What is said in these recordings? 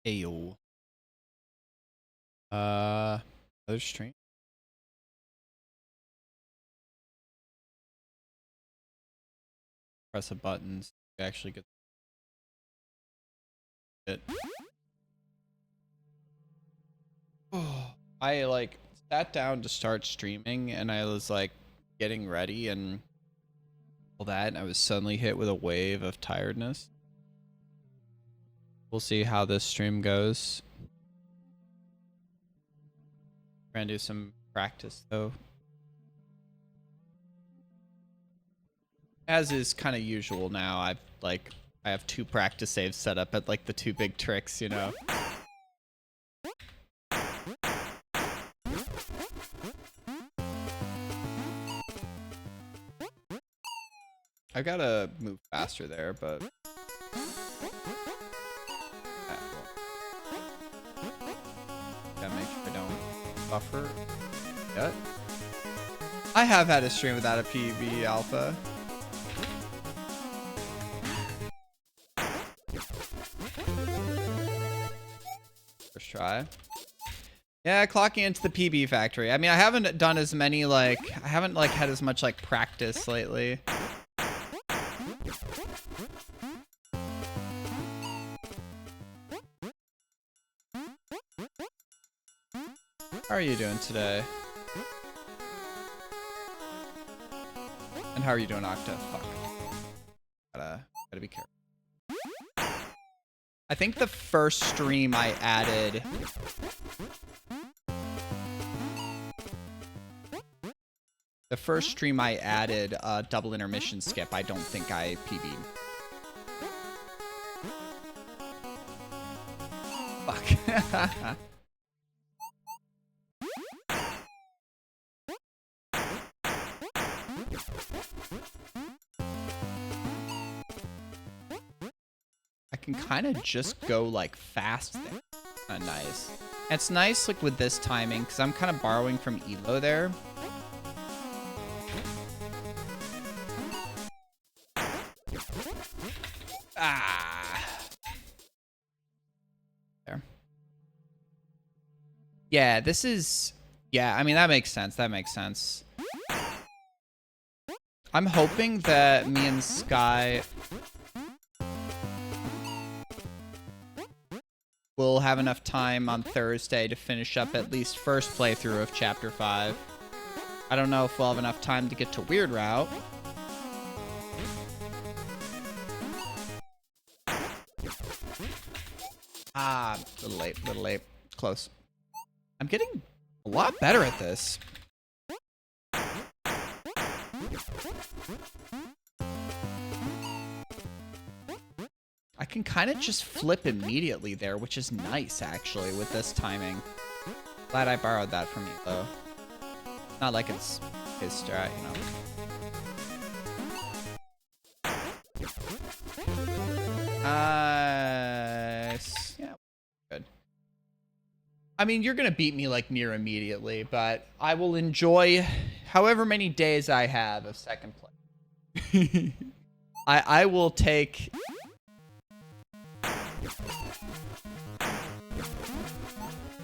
Ayo. Other stream. Press a button so you actually get it. Oh, I like sat down to start streaming and I was like getting ready and all that, and I was suddenly hit with a wave of tiredness. We'll see how this stream goes. Trying to do some practice though. As is kind of usual now, I have 2 practice saves set up at like the 2 big tricks, you know. I gotta move faster there, but gotta make sure I don't buffer yet. I have had a stream without a PB alpha. First try. Yeah, clocking into the PB factory. I mean, I haven't done as many I haven't had as much practice lately. How are you doing today? And how are you doing, Octa? Fuck. Gotta be careful. I think the first stream I added... The first stream I added a double intermission skip, I don't think I PB'd. Fuck. I can kind of just go fast there. Kind of nice. And it's nice with this timing because I'm kind of borrowing from Elo there. There. Yeah, this is... Yeah, I mean, that makes sense. That makes sense. I'm hoping that me and Sky will have enough time on Thursday to finish up at least first playthrough of Chapter 5. I don't know if we'll have enough time to get to Weird Route. Ah, a little late. Close. I'm getting a lot better at this. I can kind of just flip immediately there, which is nice, actually, with this timing. Glad I borrowed that from you, though. Not like it's his strat, you know. Yeah, good. I mean, you're going to beat me, near immediately, but I will enjoy however many days I have of second place. I will take...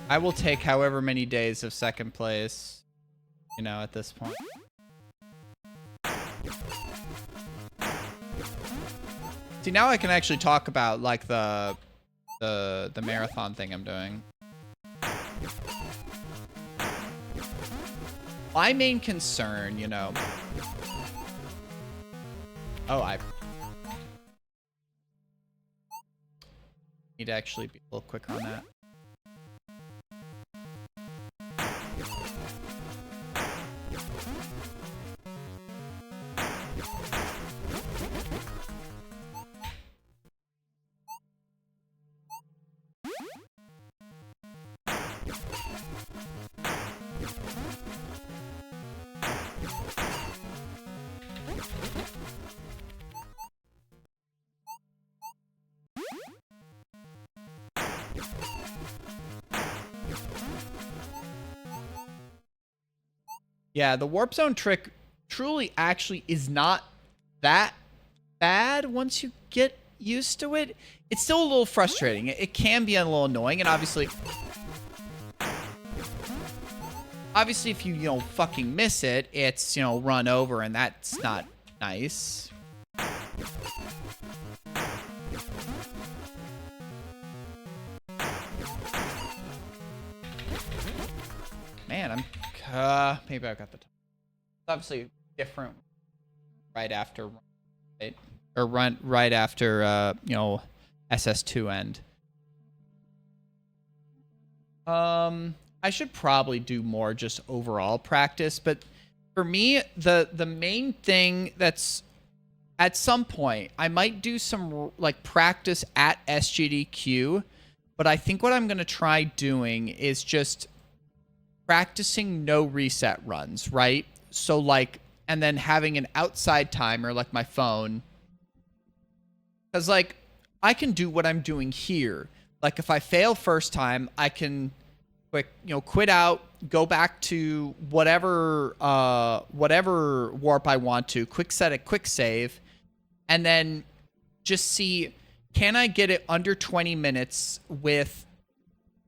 I will take however many days of second place, you know, at this point. See, now I can actually talk about the marathon thing I'm doing. My main concern, you know. Oh, I need to actually be a little quicker on that. Yeah, the warp zone trick truly actually is not that bad once you get used to it. It's still a little frustrating. It can be a little annoying, and obviously if you, fucking miss it, it's, run over, and that's not nice. Man, maybe I got the time. It's obviously different right after, right? Or right after, SS2 end. I should probably do more just overall practice, but for me, the main thing that's at some point, I might do some like practice at SGDQ, but I think what I'm going to try doing is just practicing no reset runs, right? So like, and then having an outside timer like my phone. Because like, I can do what I'm doing here. Like if I fail first time, I can quit out, go back to whatever warp I want to, quick set a quick save, and then just see, can I get it under 20 minutes with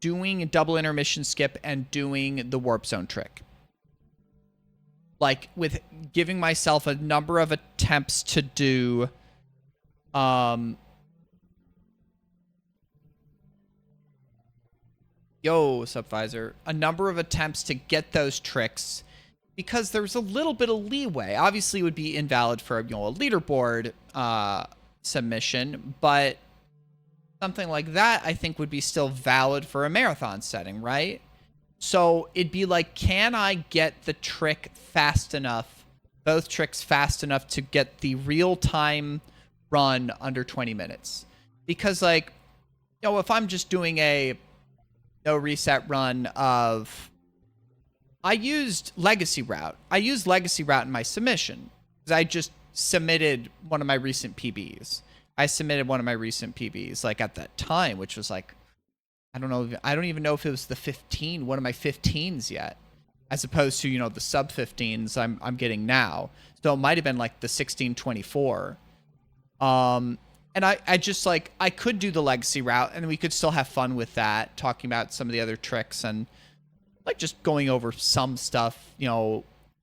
doing a double intermission skip and doing the warp zone trick? Like with giving myself a number of attempts to do Subvisor, a number of attempts to get those tricks, because there's a little bit of leeway. Obviously, it would be invalid for a leaderboard submission, but something like that I think would be still valid for a marathon setting, right? So it'd be like, can I get the trick fast enough, both tricks fast enough to get the real-time run under 20 minutes? Because like, if I'm just doing a no reset run of, I used Legacy Route. I used Legacy Route in my submission because I just submitted one of my recent PBs. I submitted one of my recent PBs like at that time, which was like, I don't even know if it was the 15, one of my 15s yet, as opposed to, the sub 15s I'm getting now. So it might have been like the 1624. And I just like, I could do the Legacy Route and we could still have fun with that, talking about some of the other tricks and like just going over some stuff,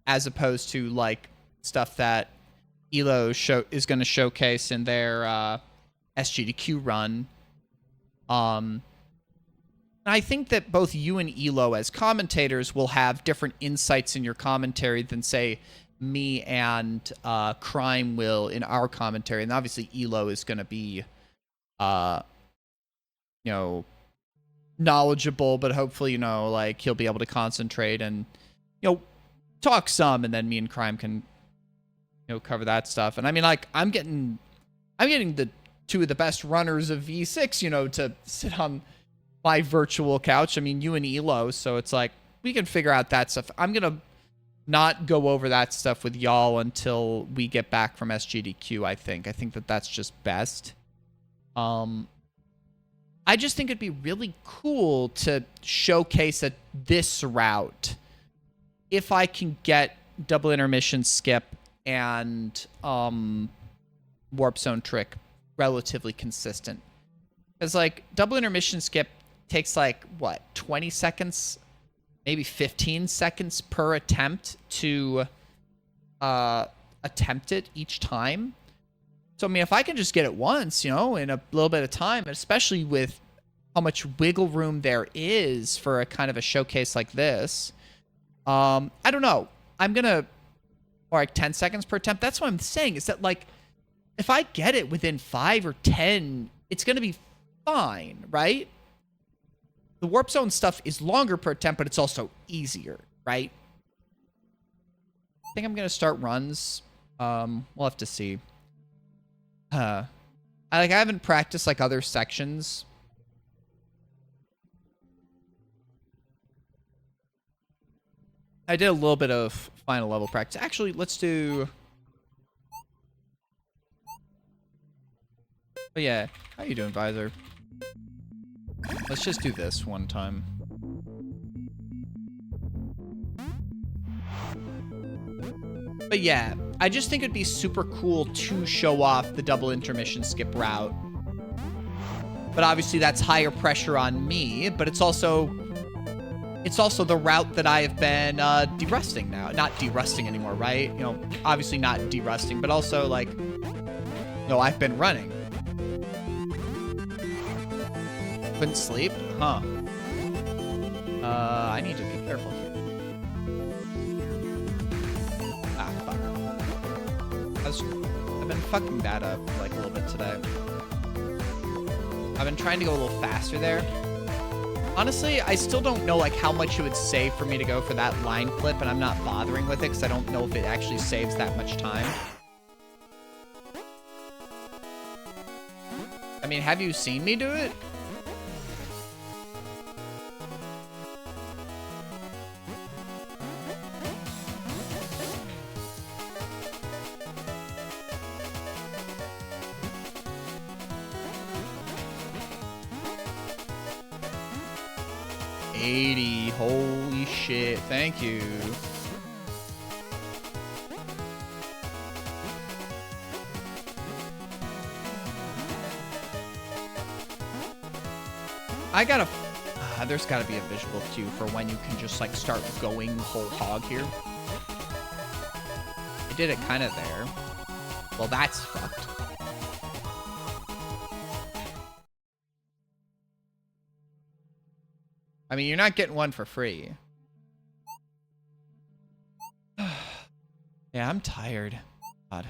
as opposed to like stuff that ELO is going to showcase in their SGDQ run. I think that both you and ELO as commentators will have different insights in your commentary than, say, me and Crime will in our commentary. And obviously ELO is going to be, knowledgeable, but hopefully, like he'll be able to concentrate and, talk some, and then me and Crime can, cover that stuff. And I mean, like, I'm getting the two of the best runners of V6, to sit on my virtual couch. I mean, you and ELO, so it's like, we can figure out that stuff. I'm going to not go over that stuff with y'all until we get back from SGDQ, I think. I think that that's just best. I just think it'd be really cool to showcase this route if I can get double intermission skip and warp zone trick relatively consistent. Because, like, double intermission skip takes, like, what, 20 seconds? Maybe 15 seconds per attempt to attempt it each time. So, I mean, if I can just get it once, in a little bit of time, especially with how much wiggle room there is for a kind of a showcase like this, I don't know. I'm going to, or like 10 seconds per attempt. That's what I'm saying, is that, like, if I get it within 5 or 10, it's going to be fine, right? The warp zone stuff is longer per attempt, but it's also easier, right? I think I'm going to start runs. We'll have to see. I haven't practiced like other sections. I did a little bit of final level practice. Actually, let's do... But yeah, how you doing, Visor? Let's just do this one time. But yeah, I just think it'd be super cool to show off the double intermission skip route But obviously that's higher pressure on me, but it's also the route that I have been derusting now. Not derusting anymore, right? You know, obviously not derusting, but also like, no, I've been running. Couldn't sleep? Huh. I need to be careful here. Ah, fuck. I've been fucking that up like a little bit today. I've been trying to go a little faster there. Honestly, I still don't know like how much it would save for me to go for that line clip, and I'm not bothering with it because I don't know if it actually saves that much time. I mean, have you seen me do it? Holy shit. Thank you. I gotta... there's gotta be a visual cue for when you can just, like, start going whole hog here. I did it kind of there. Well, that's fucked. I mean, you're not getting one for free. Yeah, I'm tired. God.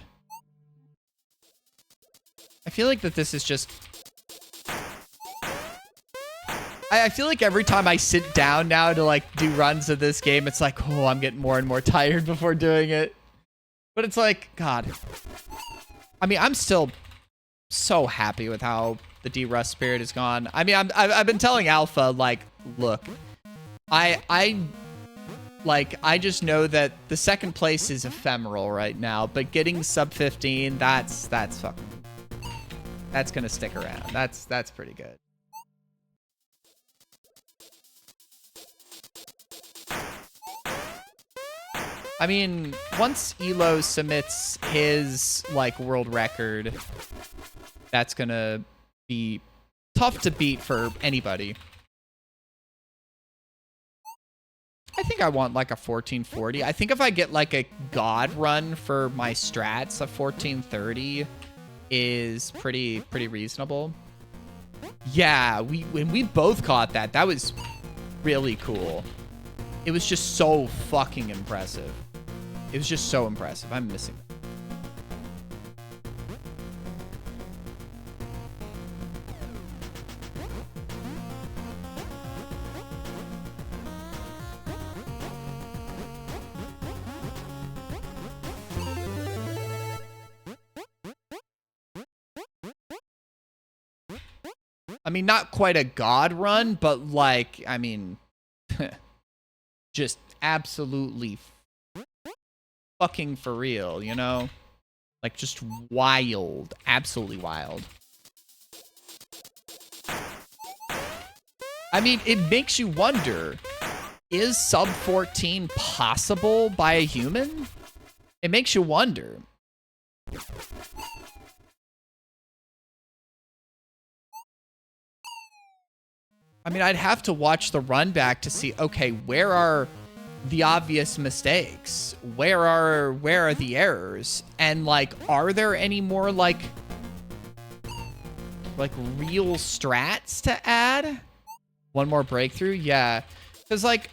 I feel like that this is just... I feel like every time I sit down now to, like, do runs of this game, it's like, oh, I'm getting more and more tired before doing it. But it's like, God. I mean, I'm still so happy with how the derust spirit is gone. I mean, I've been telling Alpha, like, look, I just know that the second place is ephemeral right now, but getting sub 15, that's fucking, that's gonna stick around. That's pretty good. I mean, once Elo submits his, like, world record, that's gonna be tough to beat for anybody. I think I want, like, a 1440. I think if I get, like, a god run for my strats, a 1430 is pretty reasonable. Yeah, when we both caught that, that was really cool. It was just so fucking impressive. It was just so impressive. I'm missing that. I mean, not quite a god run, but like, I mean, just absolutely fucking for real, you know? Like, just wild. Absolutely wild. I mean, it makes you wonder, is sub 14 possible by a human? It makes you wonder. I mean, I'd have to watch the run back to see, okay, where are the obvious mistakes? Where are the errors? And, like, are there any more, like real strats to add? One more breakthrough? Yeah. Because, like,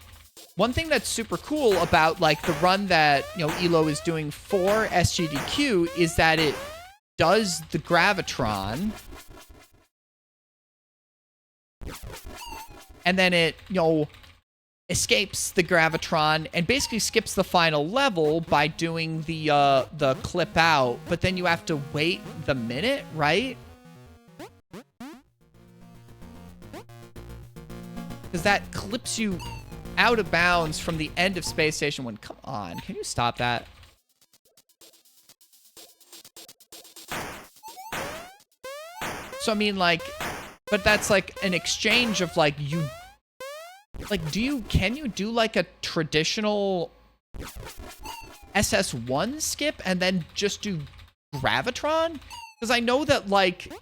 one thing that's super cool about, like, the run that, you know, Elo is doing for SGDQ is that it does the Gravitron. And then it, you know, escapes the Gravitron and basically skips the final level by doing the clip out. But then you have to wait the minute, right? Because that clips you out of bounds from the end of Space Station 1. Come on, can you stop that? So, I mean, like, but that's like an exchange of like, you, like, can you do like a traditional SS1 skip and then just do Gravitron? Because I know that, like,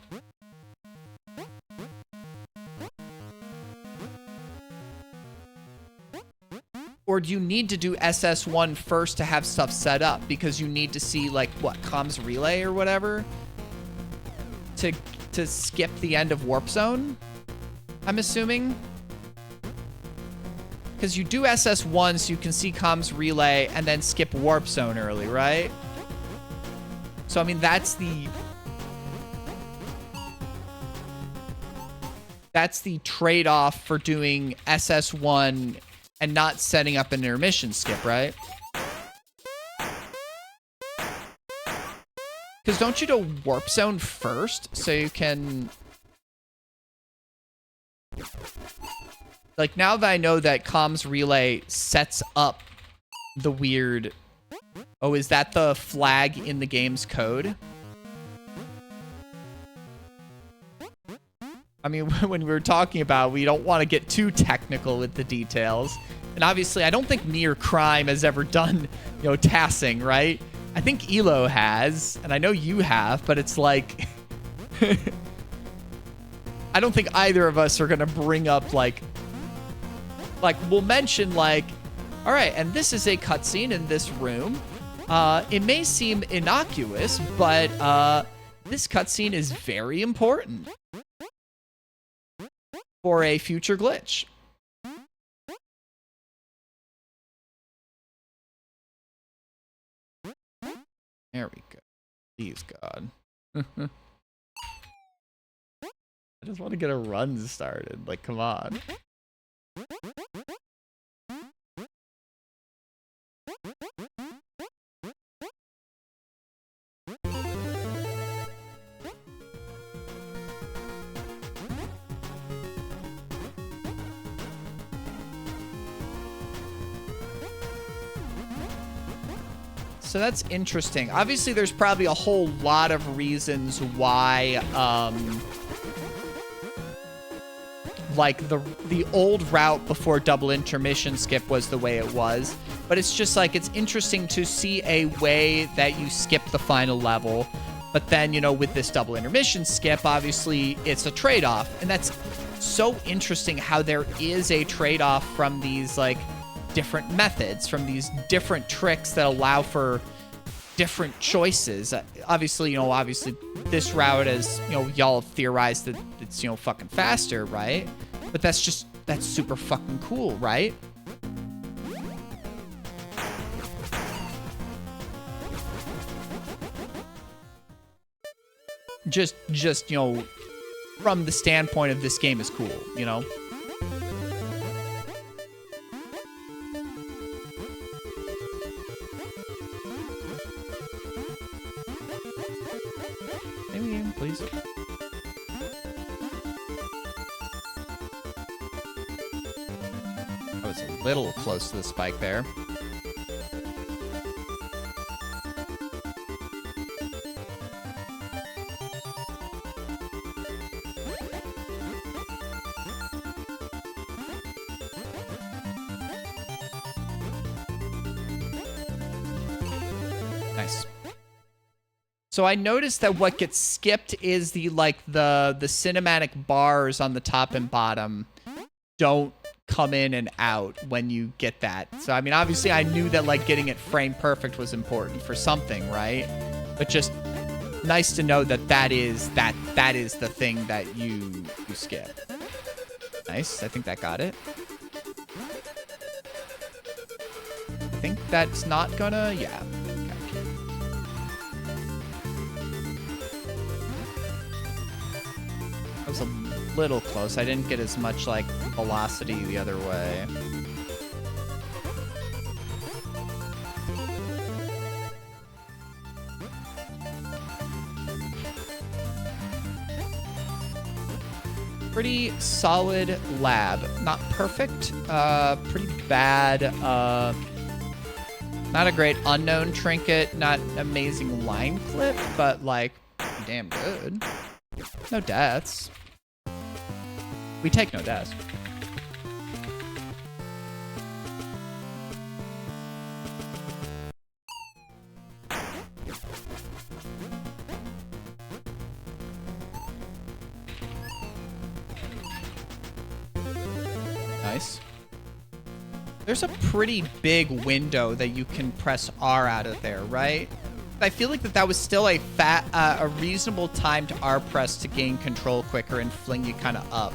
Or do you need to do SS1 first to have stuff set up? Because you need to see, like, what, comms relay or whatever? To skip the end of Warp Zone? I'm assuming? Because you do SS1 so you can see comms relay and then skip Warp Zone early, right? So, I mean, that's the trade-off for doing SS1 and not setting up an intermission skip, right? Because don't you do Warp Zone first so you can... Like, now that I know that comms relay sets up the weird... Oh, is that the flag in the game's code? I mean, when we were talking about, we don't want to get too technical with the details. And obviously, I don't think Near Crime has ever done, you know, tassing, right? I think Elo has, and I know you have, but it's like... I don't think either of us are going to bring up, like, we'll mention, like, all right, and this is a cutscene in this room. It may seem innocuous, but this cutscene is very important for a future glitch. There we go. Please, God. I just want to get a run started. Like, come on. So that's interesting. Obviously, there's probably a whole lot of reasons why, like the old route before double intermission skip was the way it was. But it's just like, it's interesting to see a way that you skip the final level. But then, you know, with this double intermission skip, obviously it's a trade-off. And that's so interesting how there is a trade-off from these, like, different methods, from these different tricks that allow for different choices. Obviously, you know, this route, as, you know, y'all have theorized that it's, you know, fucking faster, right? But that's super fucking cool, right? Just, you know, from the standpoint of this game is cool, you know? Please. I was a little close to the spike there. Nice. So I noticed that what gets skipped is the cinematic bars on the top and bottom don't come in and out when you get that. So, I mean, obviously I knew that, like, getting it frame perfect was important for something, right? But just nice to know that that is the thing that you skip. Nice. I think that got it. I think that's not gonna... Yeah. I was a little close. I didn't get as much, like, velocity the other way. Pretty solid lab. Not perfect. Pretty bad. Not a great unknown trinket. Not amazing line clip, but, like, damn good. No deaths. We take no deaths. Nice. There's a pretty big window that you can press R out of there, right? I feel like that was still a reasonable time to R press to gain control quicker and fling you kind of up.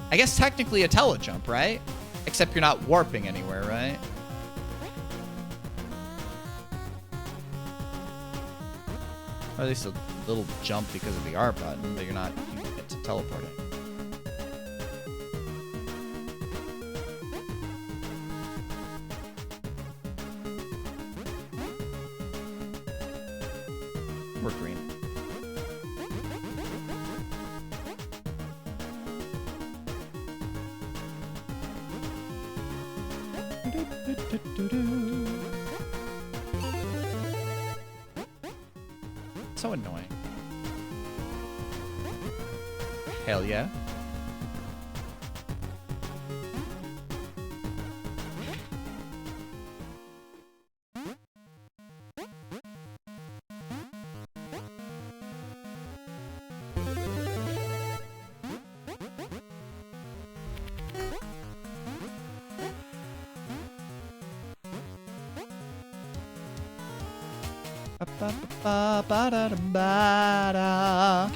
I guess technically a telejump, right? Except you're not warping anywhere, right? Or at least a little jump because of the R button, but you're not using it to teleport it. We're green. So annoying. Hell yeah. Ba-da-da-ba-da-da-ba-da.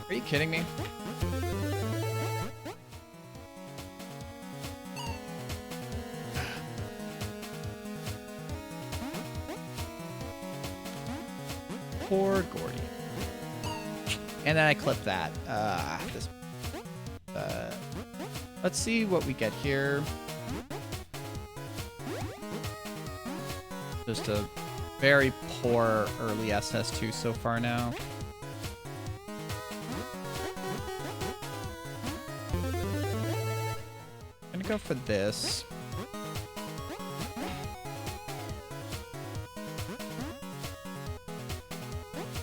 Are you kidding me? Poor Gordy. And then I clip that. Let's see what we get here. Just a very poor early SS2 so far now. I'm gonna go for this.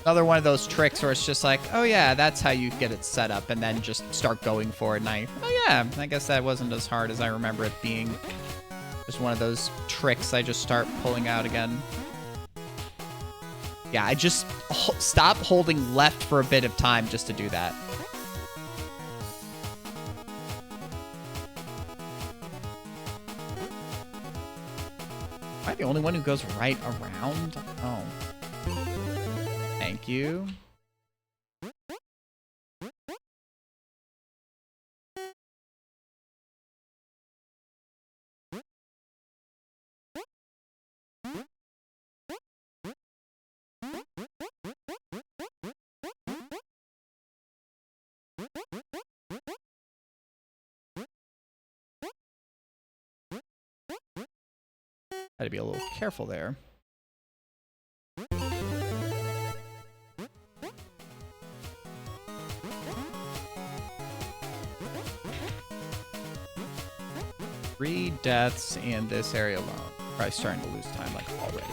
Another one of those tricks where it's just like, oh yeah, that's how you get it set up, and then just start going for it. And oh yeah, I guess that wasn't as hard as I remember it being. Just one of those tricks I just start pulling out again. Yeah, I just stop holding left for a bit of time just to do that. Am I the only one who goes right around? Oh. Thank you. Had to be a little careful there. Three deaths in this area alone. Probably starting to lose time like already.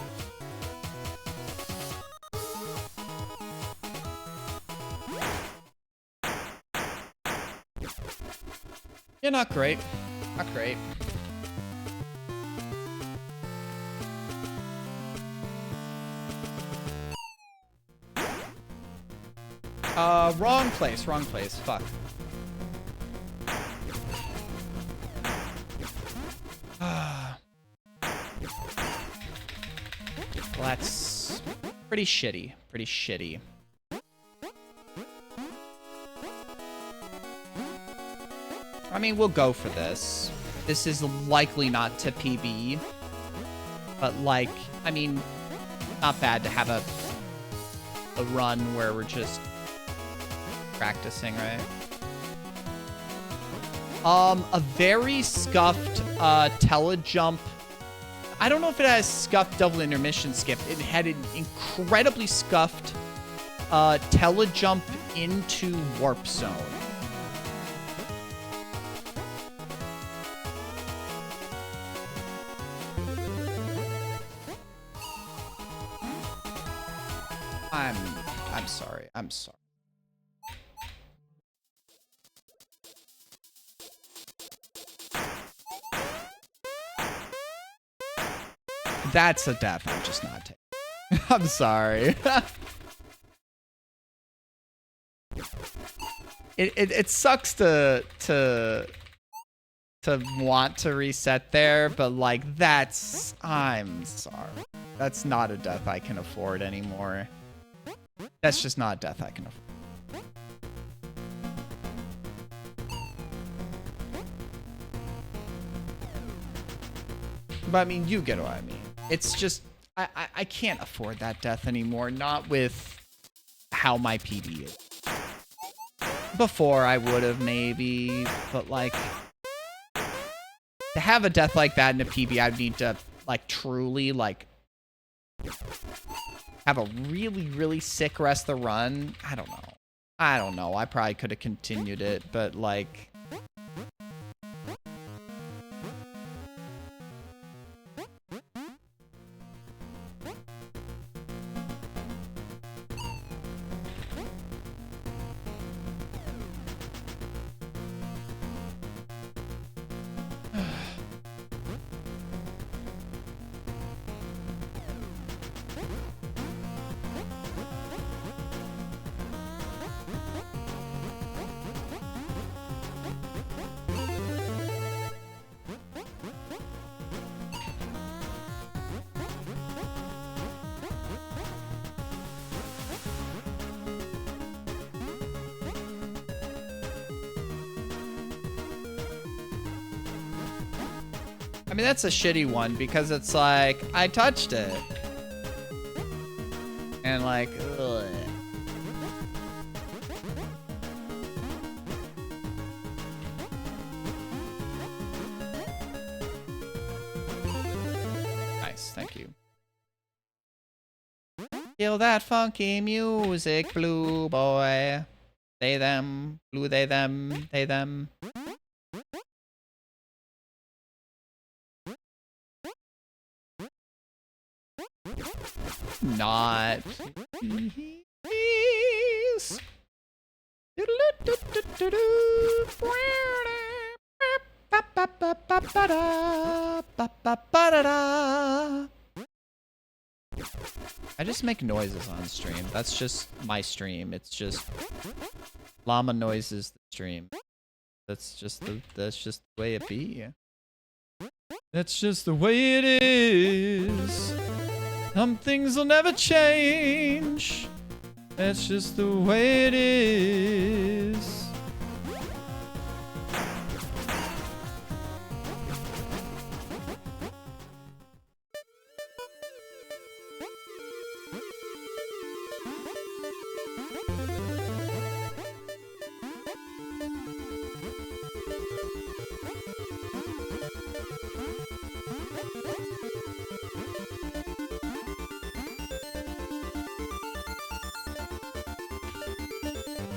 Yeah, not great. Not great. Wrong place, wrong place. Fuck. Well, that's pretty shitty. Pretty shitty. I mean, we'll go for this. This is likely not to PB. But, like, I mean, not bad to have a run where we're just practicing, right? A very scuffed telejump. I don't know if it has scuffed double intermission skip. It had an incredibly scuffed telejump into warp zone. I'm sorry. I'm sorry. That's a death I'm just not taking. I'm sorry. It sucks to want to reset there, but like I'm sorry. That's not a death I can afford anymore. That's just not a death I can afford. But I mean, you get what I mean. It's just, I can't afford that death anymore. Not with how my PB is. Before I would have maybe, but like, to have a death like that in a PB, I'd need to like truly like have a really, really sick rest of the run. I don't know. I probably could have continued it, but like, I mean, that's a shitty one because it's like, I touched it. And like, ugh. Nice, thank you. Feel that funky music, blue boy. They, them, blue, they, them, they, them. Not please. I just make noises on stream. That's just my stream. It's just llama noises the stream. That's just the way it be. That's just the way it is. Some things will never change. That's just the way it is.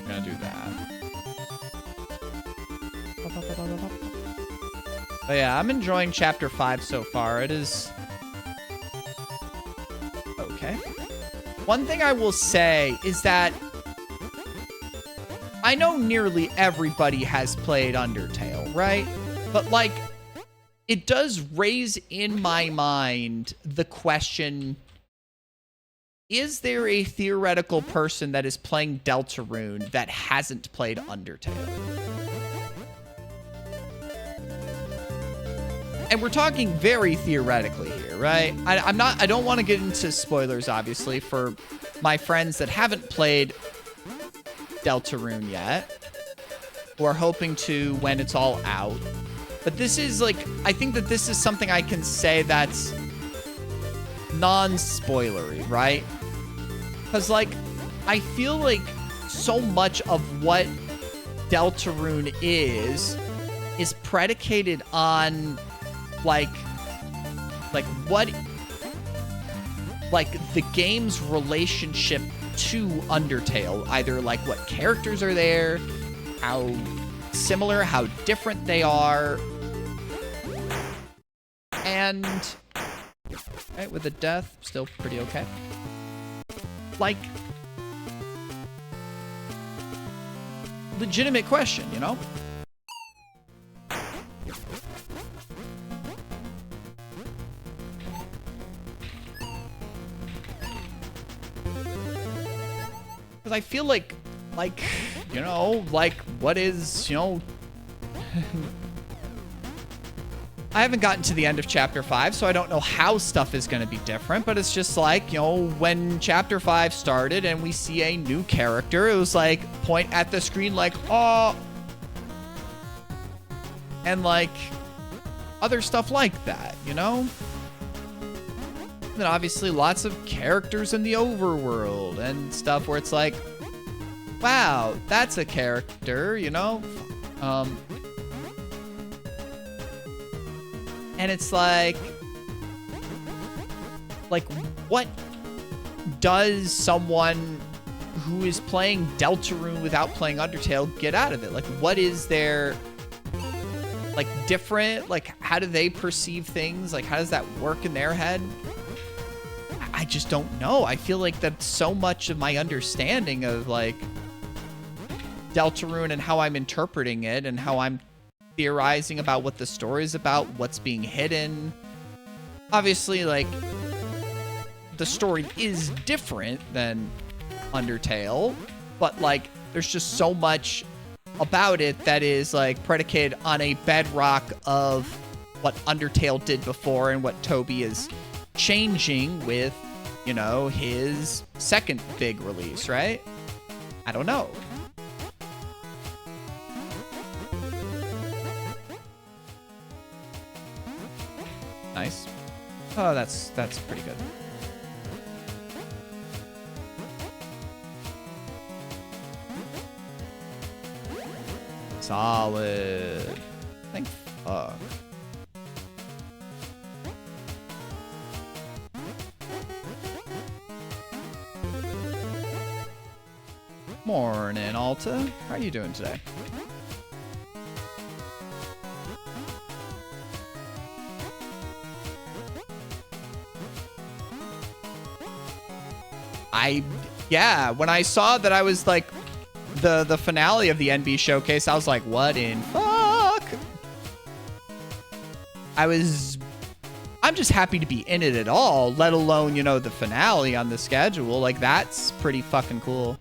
Gonna do that. But yeah, I'm enjoying chapter 5 so far. It is okay. One thing I will say is that I know nearly everybody has played Undertale, right? But like, it does raise in my mind the question, is there a theoretical person that is playing Deltarune that hasn't played Undertale? And we're talking very theoretically here, right? I don't want to get into spoilers, obviously, for my friends that haven't played Deltarune yet, who are hoping to when it's all out. But this is like, I think that this is something I can say that's non-spoilery, right? Because, like, I feel like so much of what Deltarune is predicated on, like what, like, the game's relationship to Undertale. Either, like, what characters are there, how similar, how different they are. And, right, with the death, still pretty okay. Like, legitimate question, you know? Because I feel like, you know, like, what is, you know... I haven't gotten to the end of Chapter 5, so I don't know how stuff is going to be different, but it's just like, you know, when Chapter 5 started and we see a new character, it was like, point at the screen like, oh... And, like, other stuff like that, you know? And then obviously lots of characters in the overworld and stuff where it's like, wow, that's a character, you know? And it's like, what does someone who is playing Deltarune without playing Undertale get out of it? Like, what is their, like, different? Like, how do they perceive things? Like, how does that work in their head? I just don't know. I feel like that's so much of my understanding of, like, Deltarune and how I'm interpreting it and how I'm theorizing about what the story is about, what's being hidden. Obviously, like, the story is different than Undertale, but, like, there's just so much about it that is, like, predicated on a bedrock of what Undertale did before and what Toby is changing with, you know, his second big release, right? I don't know. Nice. Oh, that's pretty good. Solid. Thank fuck. Morning, Alta. How are you doing today? Yeah, when I saw that I was like the finale of the NB showcase, I was like, what in fuck? I'm just happy to be in it at all, let alone, you know, the finale on the schedule. Like, that's pretty fucking cool.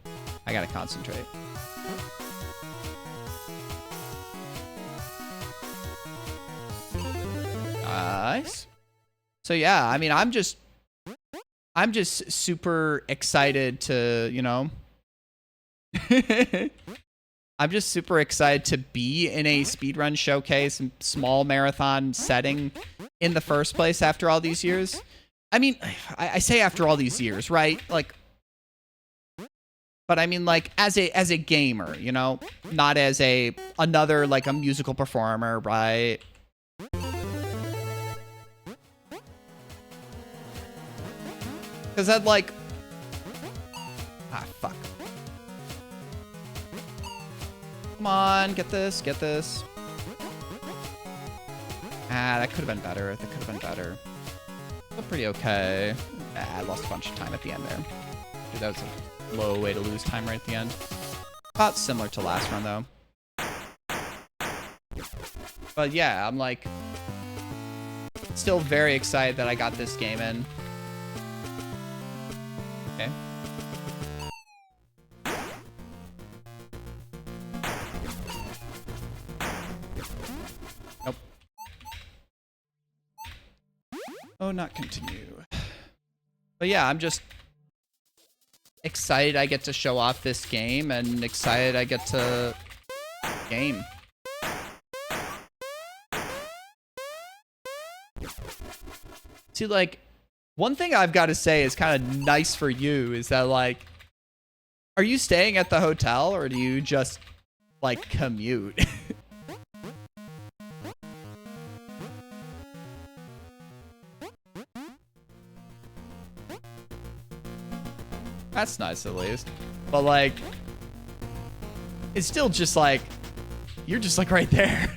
I gotta concentrate. Nice. So yeah, I mean, I'm just super excited to, you know, I'm just super excited to be in a speedrun showcase and small marathon setting in the first place after all these years. I mean, I say after all these years, right? Like, but I mean, like, as a gamer, you know, not as another, like, a musical performer, right? Because I'd like... Ah, fuck. Come on, get this, get this. Ah, that could have been better. That could have been better. Still pretty okay. Ah, I lost a bunch of time at the end there. Dude, that was a low way to lose time right at the end. About similar to last run, though. But yeah, I'm like... still very excited that I got this game in. Okay. Nope. Oh, not continue. But yeah, I'm just excited I get to show off this game and excited I get to game. See, like, one thing I've got to say is kind of nice for you is that, like, are you staying at the hotel or do you just, like, commute? That's nice at least. But, like, it's still just like, you're just like right there.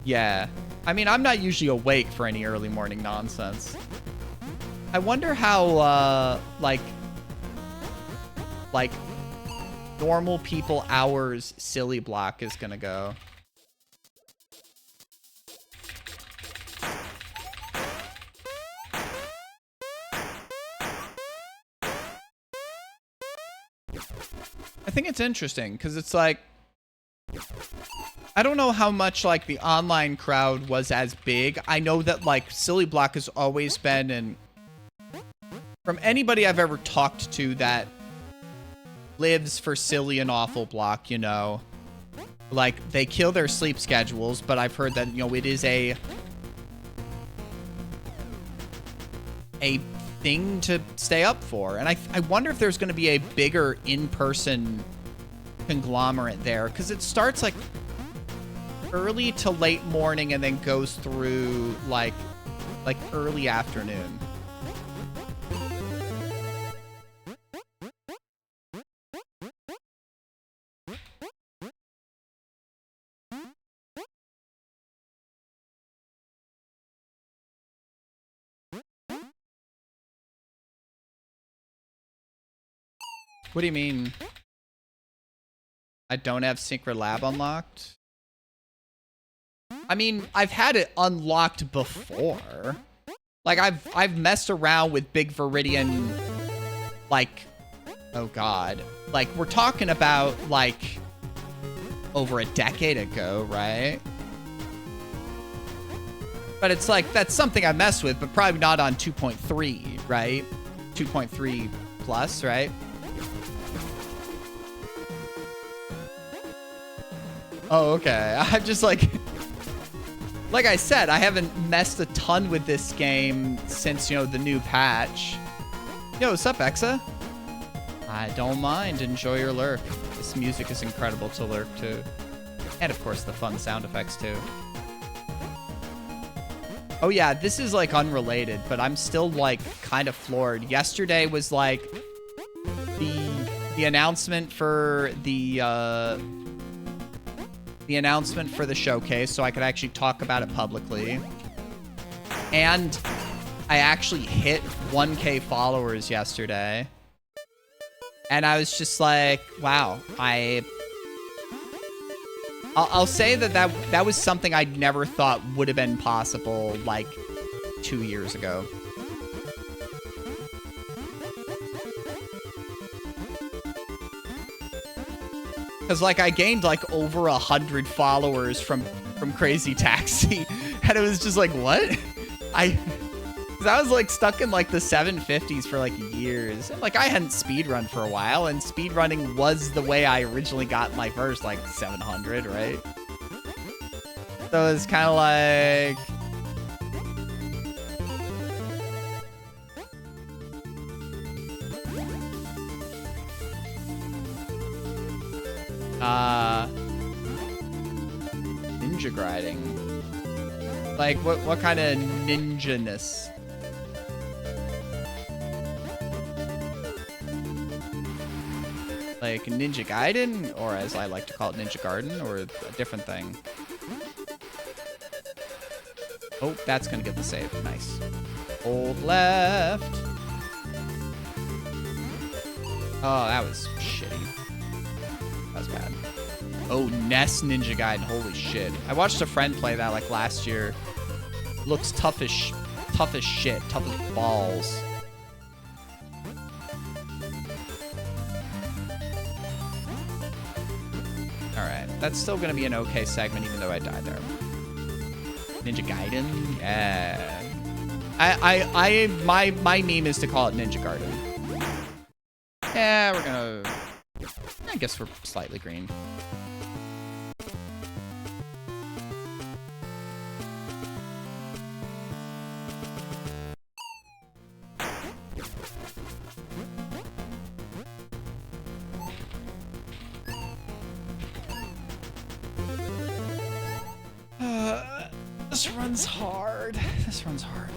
Yeah. I mean, I'm not usually awake for any early morning nonsense. I wonder how, like normal people hours silly block is gonna go. I think it's interesting because it's like, I don't know how much like the online crowd was as big. I know that like Silly Block has always been, and from anybody I've ever talked to that lives for Silly and Awful Block, you know, like they kill their sleep schedules, but I've heard that, you know, it is a thing to stay up for. And I wonder if there's going to be a bigger in-person conglomerate there, because it starts like early to late morning and then goes through like early afternoon. What do you mean? I don't have Secret Lab unlocked? I mean, I've had it unlocked before. Like, I've messed around with Big Viridian, like, oh god. Like, we're talking about, like, over a decade ago, right? But it's like, that's something I messed with, but probably not on 2.3, right? 2.3 plus, right? Oh, okay. I'm just like I said, I haven't messed a ton with this game since, you know, the new patch. Yo, what's up, Exa? I don't mind. Enjoy your lurk. This music is incredible to lurk to. And, of course, the fun sound effects, too. Oh, yeah, this is, like, unrelated, but I'm still, like, kind of floored. Yesterday was, like, the announcement for the announcement for the showcase, so I could actually talk about it publicly. And I actually hit 1K followers yesterday. And I was just like, wow, I'll say that was something I never thought would have been possible, like, 2 years ago. Because, like, I gained, like, over 100 followers from Crazy Taxi. And it was just like, what? I was, like, stuck in, like, the 750s for, like, years. And, like, I hadn't speedrun for a while. And speedrunning was the way I originally got my first, like, 700, right? So it's kind of like... ninja grinding. Like, what kind of ninja-ness? Like Ninja Gaiden, or as I like to call it, Ninja Garden, or a different thing? Oh, that's gonna get the save. Nice. Hold left. Oh, that was shitty. That was bad. Oh, Ness Ninja Gaiden. Holy shit. I watched a friend play that like last year. Looks tough as shit. Tough as balls. Alright. That's still gonna be an okay segment even though I died there. Ninja Gaiden? Yeah. My meme is to call it Ninja Garden. Yeah, we're gonna... I guess we're slightly green. This run's hard. This run's hard.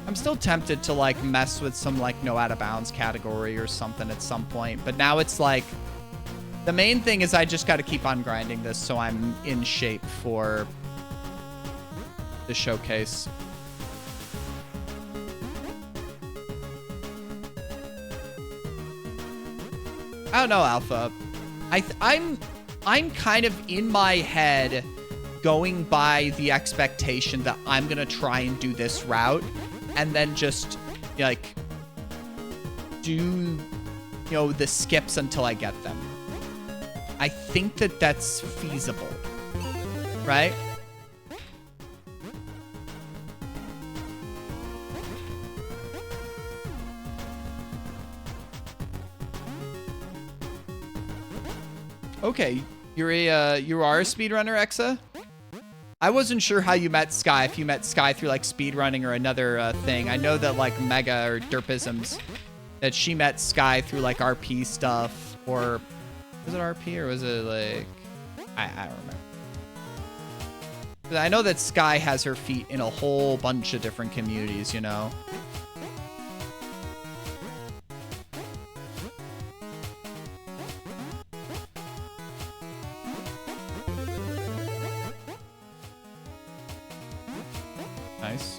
I'm still tempted to like mess with some like no out of bounds category or something at some point, but now it's like the main thing is I just got to keep on grinding this so I'm in shape for the showcase. I don't know, Alpha. I'm kind of in my head going by the expectation that I'm gonna try and do this route and then just like do, the skips until I get them. I think that that's feasible, right? Okay, you are a speedrunner, Exa? I wasn't sure how you met Sky, if you met Sky through like speedrunning or another thing. I know that like Mega or Derpisms, that she met Sky through like RP stuff, or was it RP or was it like, I don't remember. But I know that Sky has her feet in a whole bunch of different communities, Nice.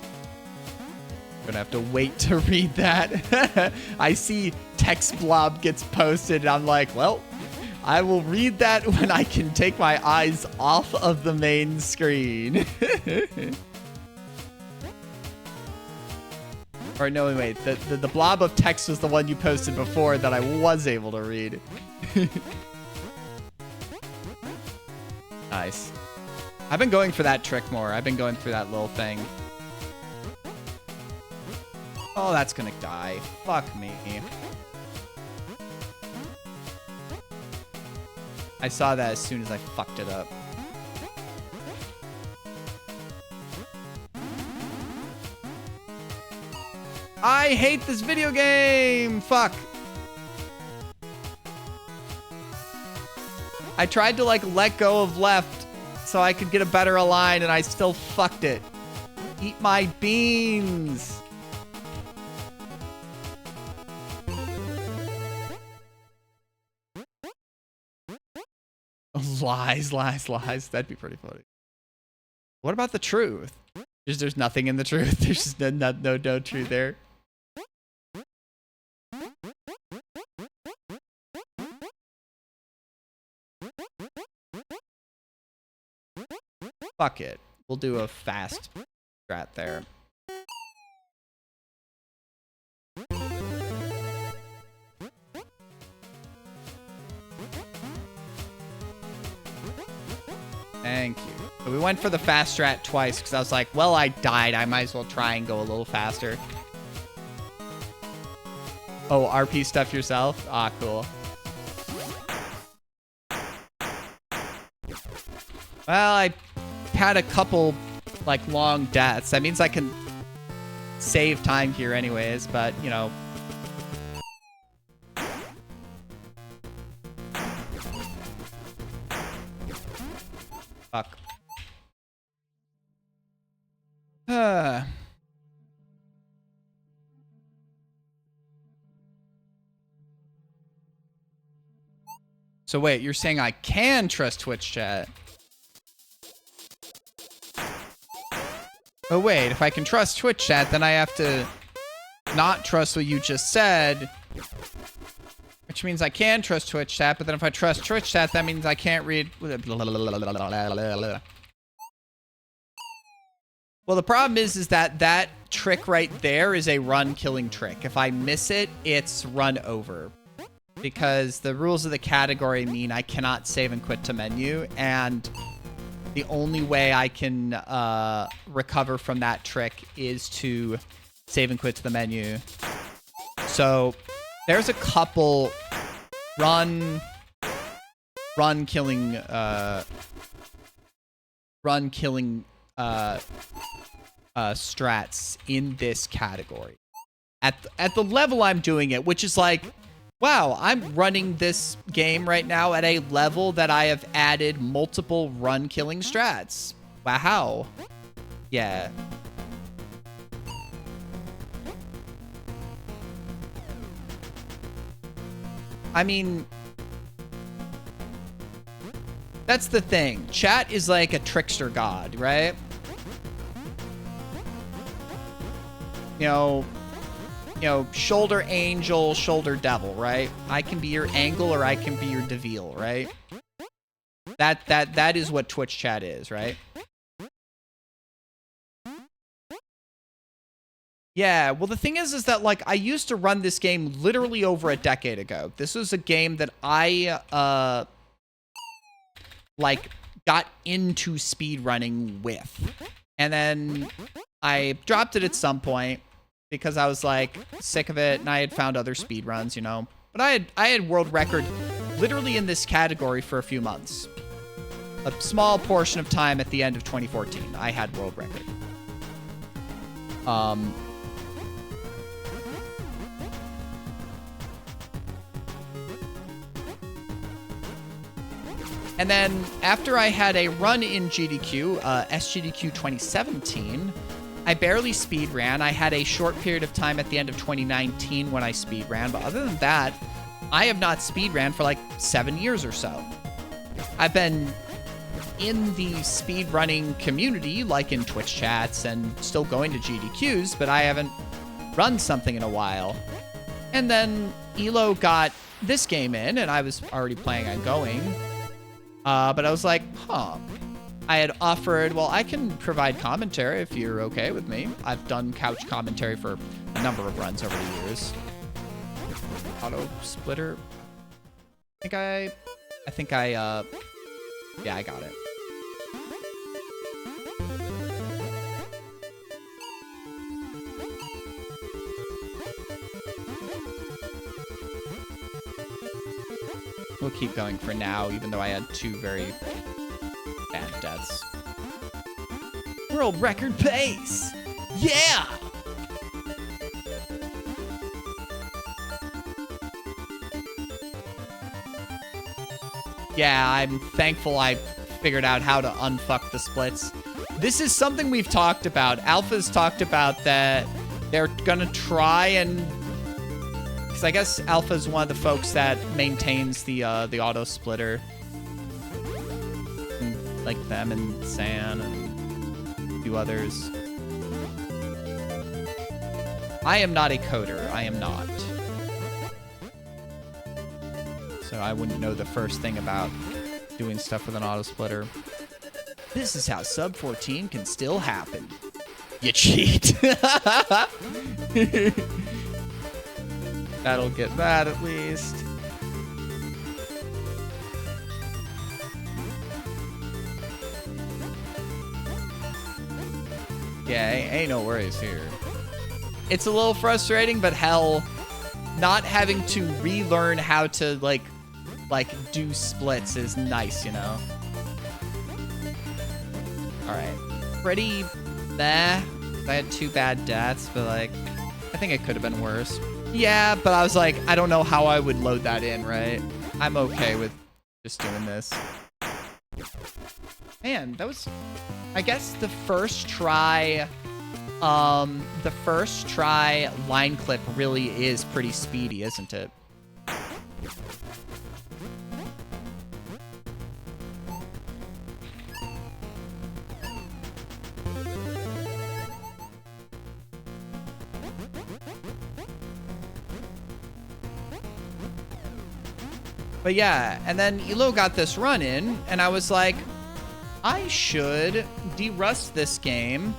Gonna have to wait to read that. I see text blob gets posted and I'm like, well, I will read that when I can take my eyes off of the main screen. Or no, wait, the blob of text was the one you posted before that I was able to read. Nice. I've been going for that trick more. I've been going through that little thing. Oh, that's gonna die. Fuck me. I saw that as soon as I fucked it up. I hate this video game! Fuck. I tried to like let go of left so I could get a better align and I still fucked it. Eat my beans. Lies, lies, lies. That'd be pretty funny. What about the truth? There's nothing in the truth. There's just no truth there. Fuck it. We'll do a fast strat there. Thank you. So we went for the fast strat twice because I was like, well, I died. I might as well try and go a little faster. Oh, RP stuff yourself? Ah, cool. Well, I had a couple, like, long deaths. That means I can save time here anyways, but, Fuck. So wait, you're saying I can trust Twitch chat? Oh wait, if I can trust Twitch chat, then I have to not trust what you just said. Which means I can trust Twitch chat, but then if I trust Twitch chat, that means I can't read. Well, the problem is that that trick right there is a run killing trick. If I miss it, it's run over. Because the rules of the category mean I cannot save and quit to menu, and the only way I can recover from that trick is to save and quit to the menu. So there's a couple run killing strats in this category at the level I'm doing it, which is like, wow, I'm running this game right now at a level that I have added multiple run killing strats. Wow. Yeah. I mean, that's the thing. Chat is like a trickster god, right? You know, shoulder angel, shoulder devil, right? I can be your angle or I can be your devil, right? That is what Twitch chat is, right? Yeah, well, the thing is that, like, I used to run this game literally over a decade ago. This was a game that I, like, got into speedrunning with. And then I dropped it at some point because I was, like, sick of it, and I had found other speedruns, you know? But I had world record literally in this category for a few months. A small portion of time at the end of 2014, I had world record. And then after I had a run in GDQ, SGDQ 2017, I barely speed ran. I had a short period of time at the end of 2019 when I speed ran, but other than that, I have not speed ran for like 7 years or so. I've been in the speed running community, like in Twitch chats and still going to GDQs, but I haven't run something in a while. And then Elo got this game in, and I was already planning on going. But I was like, huh. I had offered, well, I can provide commentary if you're okay with me. I've done couch commentary for a number of runs over the years. Auto splitter. I think I, yeah, I got it. We'll keep going for now, even though I had 2 very bad deaths. World record pace! Yeah! Yeah, I'm thankful I figured out how to unfuck the splits. This is something we've talked about. Alpha's talked about that they're gonna try and... Because I guess Alpha's one of the folks that maintains the auto splitter. And, like them and San and a few others. I am not a coder. I am not. So I wouldn't know the first thing about doing stuff with an auto splitter. This is how sub 14 can still happen. You cheat. That'll get that at least. Yeah, ain't no worries here. It's a little frustrating, but hell, not having to relearn how to like do splits is nice, you know? Alright. Pretty meh. I had 2 bad deaths, but like, I think it could have been worse. Yeah, but I was like, I don't know how I would load that in, right? I'm okay with just doing this. Man, that was, I guess the first try line clip really is pretty speedy, isn't it? But yeah, and then Elo got this run in, and I was like, I should de-rust this game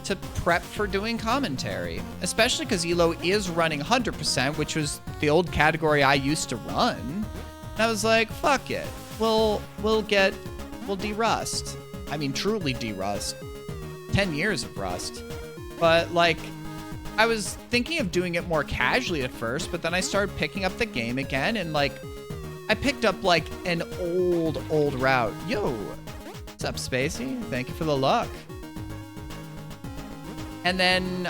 to prep for doing commentary. Especially because Elo is running 100%, which was the old category I used to run. And I was like, fuck it. We'll de-rust. I mean, truly de-rust. 10 years of rust. But like, I was thinking of doing it more casually at first, but then I started picking up the game again, and like, I picked up like an old route. Yo, what's up, Spacey? Thank you for the luck. And then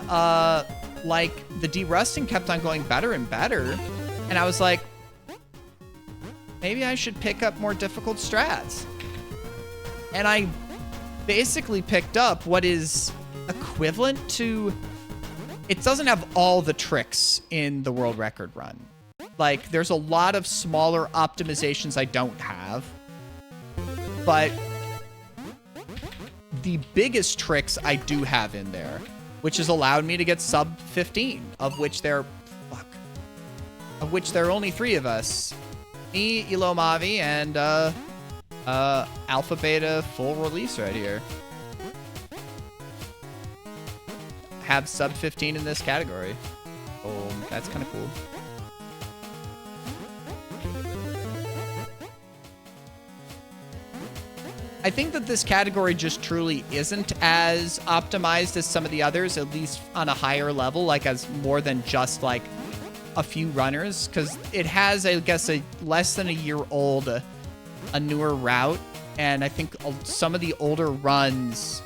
like the de-rusting kept on going better and better. And I was like, maybe I should pick up more difficult strats. And I basically picked up what is equivalent to, it doesn't have all the tricks in the world record run. Like, there's a lot of smaller optimizations I don't have. But the biggest tricks I do have in there, which has allowed me to get sub 15, of which there are only 3 of us. Me, Elo Mavi, and Alpha Beta full release right here. have sub 15 in this category. Oh, that's kind of cool. I think that this category just truly isn't as optimized as some of the others, at least on a higher level, like as more than just like a few runners, because it has, I guess, a less than a year old, a newer route, and I think some of the older runs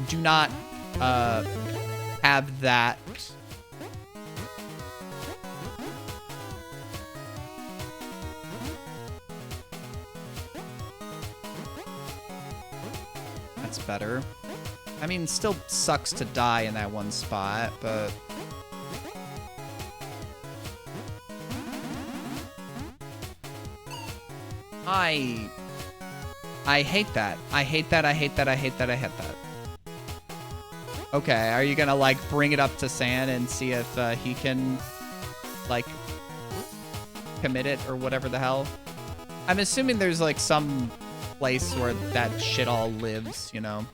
do not have that. That's better. I mean, still sucks to die in that one spot, but I hate that. I hate that. I hate that. I hate that. I hate that. Okay, are you gonna like bring it up to San and see if he can like commit it or whatever the hell? I'm assuming there's like some place where that shit all lives, you know?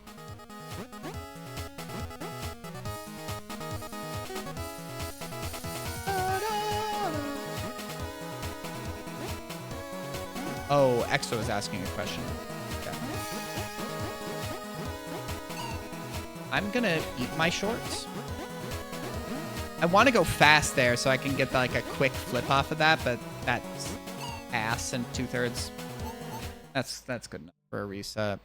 Oh, Exo is asking a question. Okay. I'm gonna eat my shorts. I want to go fast there so I can get like a quick flip off of that, but that's ass and 2/3. That's good enough for a reset.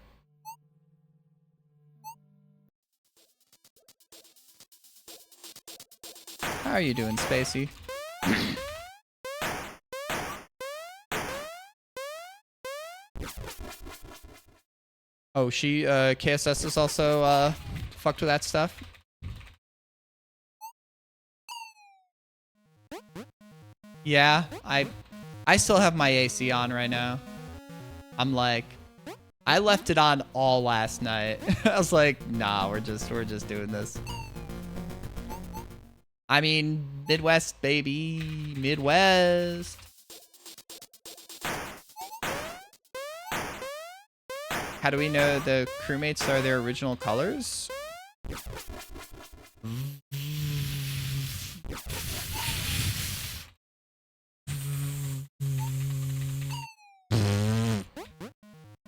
How are you doing, Spacey? Oh, KSS is also fucked with that stuff. Yeah, I still have my AC on right now. I'm like, I left it on all last night. I was like, nah, we're just doing this. I mean, Midwest, baby, Midwest. How do we know the crewmates are their original colors?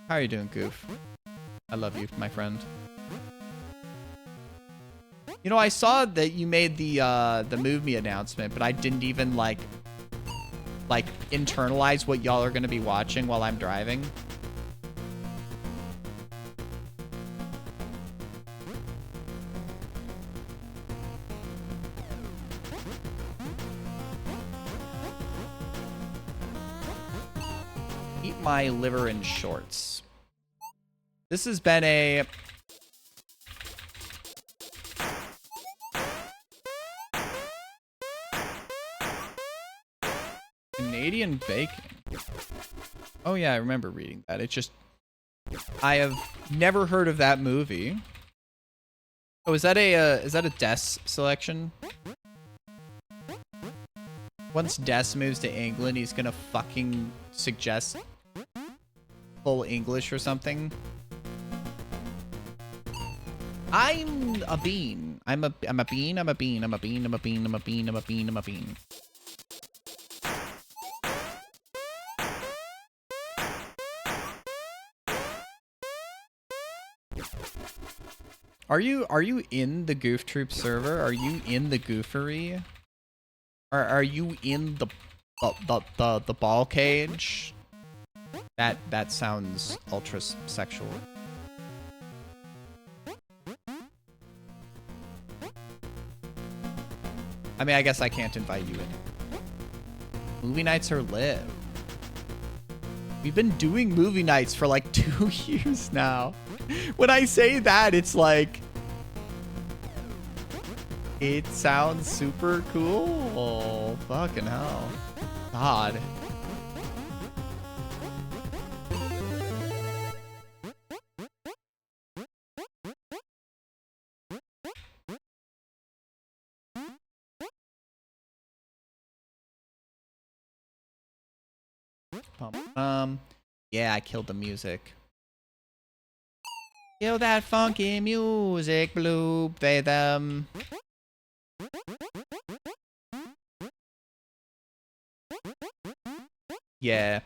How are you doing, Goof? I love you, my friend. You know, I saw that you made the Move Me announcement, but I didn't even like internalize what y'all are gonna be watching while I'm driving. Eat my liver in shorts. This has been a Canadian bacon. Oh yeah, I remember reading that. It just, I have never heard of that movie. Oh, is that a Des selection? Once Des moves to England, he's gonna fucking suggest full English or something. I'm a bean. I'm a bean. I'm a bean. I'm a bean. I'm a bean. I'm a bean. I'm a bean. I'm a bean. Are you in the Goof Troop server? Are you in the Goofery? Are you in the ball cage? That sounds ultra sexual. I mean, I guess I can't invite you in. Movie nights are lit. We've been doing movie nights for like 2 years now. When I say that, it's like, it sounds super cool. Fucking hell. God. Yeah, I killed the music. Feel that funky music, bloop, they, them. Yeah,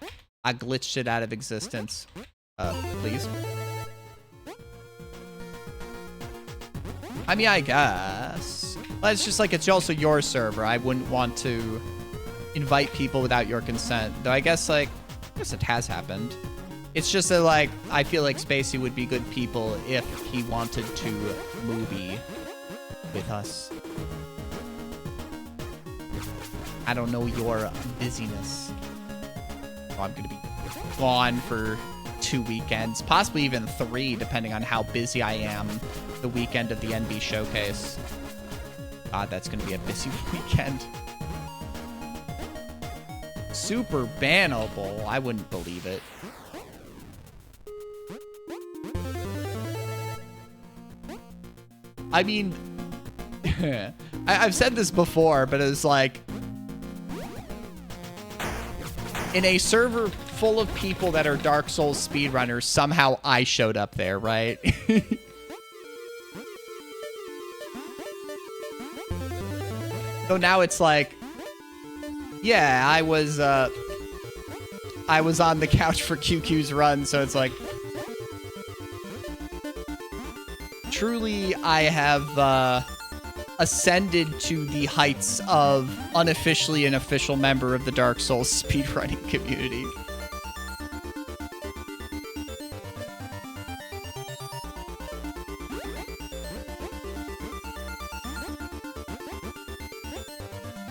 I glitched it out of existence. Please. I mean, I guess. But it's just like, it's also your server. I wouldn't want to invite people without your consent. Though I guess, like, it has happened. It's just that, like, I feel like Spacey would be good people if he wanted to movie with us. I don't know your busyness. Oh, I'm gonna be gone for 2 weekends, possibly even 3, depending on how busy I am the weekend of the NB showcase. God, that's gonna be a busy weekend. Super bannable. I wouldn't believe it. I mean, I've said this before, but it's like, in a server full of people that are Dark Souls speedrunners, somehow I showed up there, right? So now it's like, yeah, I was on the couch for QQ's run, so it's like, truly I have ascended to the heights of unofficially an official member of the Dark Souls speedrunning community.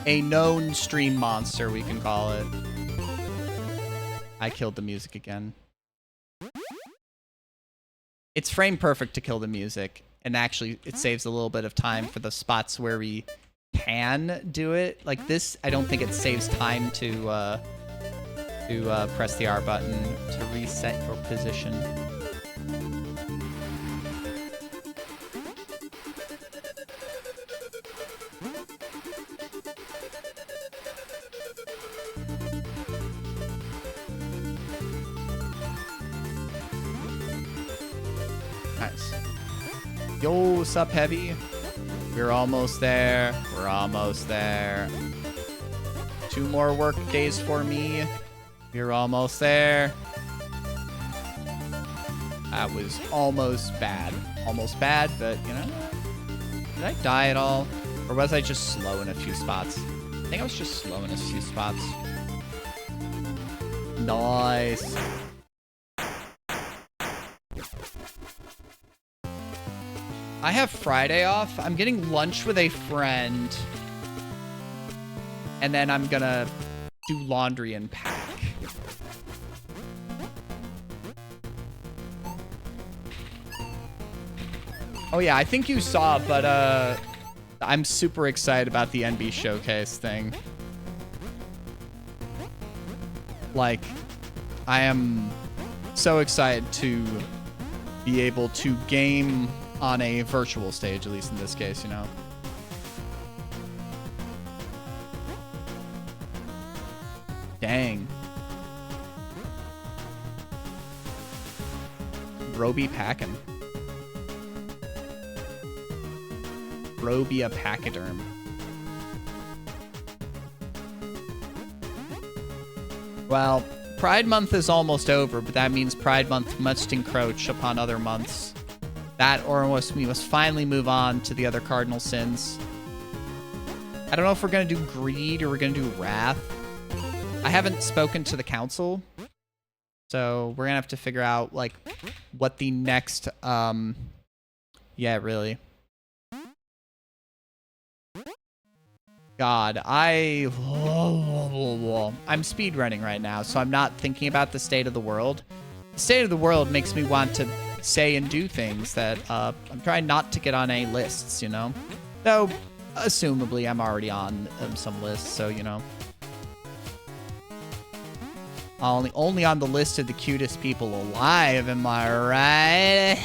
A known stream monster, we can call it. I killed the music again. It's frame perfect to kill the music, and actually it saves a little bit of time for the spots where we can do it. Like this, I don't think it saves time to press the R button to reset your position. Nice. Yo, sup, Heavy? We're almost there. We're almost there. 2 more work days for me. We're almost there. That was almost bad. Almost bad, but, you know. Did I die at all? Or was I just slow in a few spots? I think I was just slow in a few spots. Nice. I have Friday off. I'm getting lunch with a friend. And then I'm gonna do laundry and pack. Oh yeah, I think you saw, but I'm super excited about the NB showcase thing. Like, I am so excited to be able to game on a virtual stage, at least in this case, you know. Dang. Roby packin'. Robia pachyderm. Well, Pride Month is almost over, but that means Pride Month must encroach upon other months. That, or we must finally move on to the other cardinal sins. I don't know if we're going to do greed or we're going to do wrath. I haven't spoken to the council, so we're going to have to figure out, like, what the next, yeah, really. God, I'm speedrunning right now, so I'm not thinking about the state of the world. The state of the world makes me want to say and do things that I'm trying not to get on any lists, you know? Though, assumably, I'm already on some lists, so, you know. Only on the list of the cutest people alive, am I right?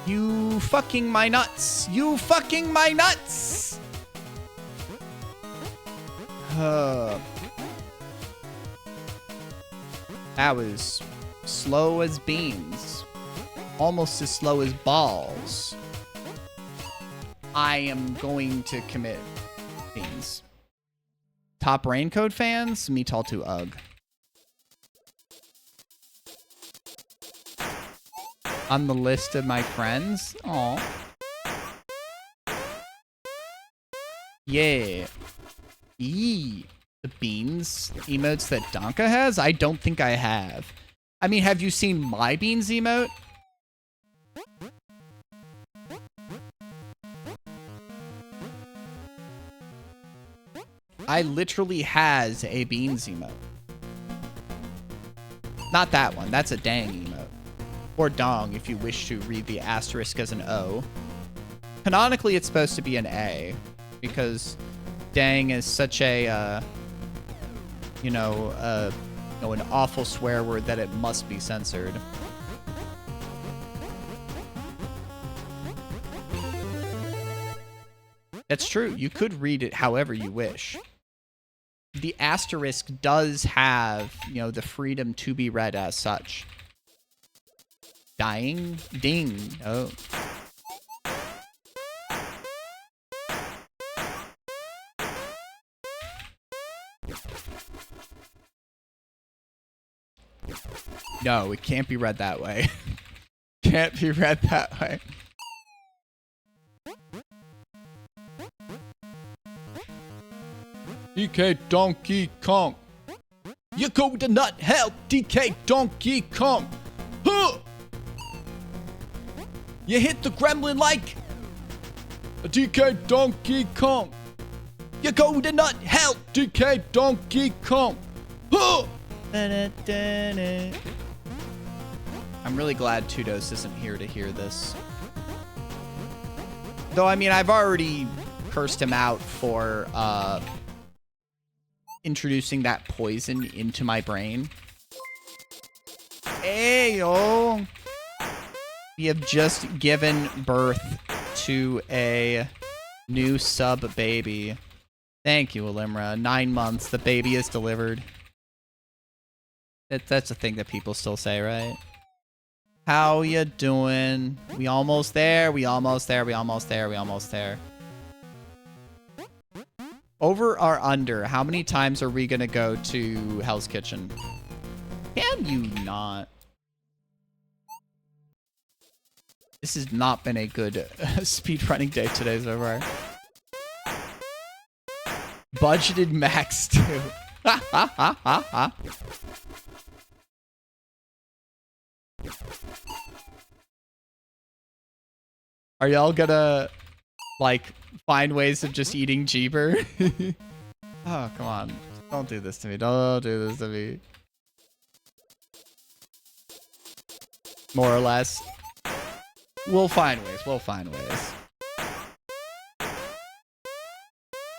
You fucking my nuts. You fucking my nuts. That was slow as beans. Almost as slow as balls. I am going to commit beans. Top Raincoat fans? Metal 2 Ugh. On the list of my friends? Aw. Yeah. Eee. The beans emotes that Donka has? I don't think I have. I mean, have you seen my beans emote? I literally has a beans emote. Not that one. That's a dang emote. Or dong, if you wish to read the asterisk as an O. Canonically, it's supposed to be an A. Because dang is such a, an awful swear word that it must be censored. That's true. You could read it however you wish. The asterisk does have, the freedom to be read as such. Dying? Ding. Oh. No, it can't be read that way. Can't be read that way. DK Donkey Kong. You go to nut hell, DK Donkey Kong. Huh! You hit the gremlin like a DK Donkey Kong. You go to nut hell, DK Donkey Kong. Huh! I'm really glad Tudos isn't here to hear this. Though, I mean, I've already cursed him out for, introducing that poison into my brain. Ayo! We have just given birth to a new sub baby. Thank you, Elimra. 9 months, the baby is delivered. That's a thing that people still say, right? How you doing? We almost there, we almost there, we almost there, we almost there. Over or under, how many times are we gonna go to Hell's Kitchen? Can you not? This has not been a good speedrunning day today so far. Budgeted max too. Ha ha ha ha ha. Are y'all gonna, like, find ways of just eating Jeeber? Oh, come on. Don't do this to me. Don't do this to me. More or less. We'll find ways. We'll find ways.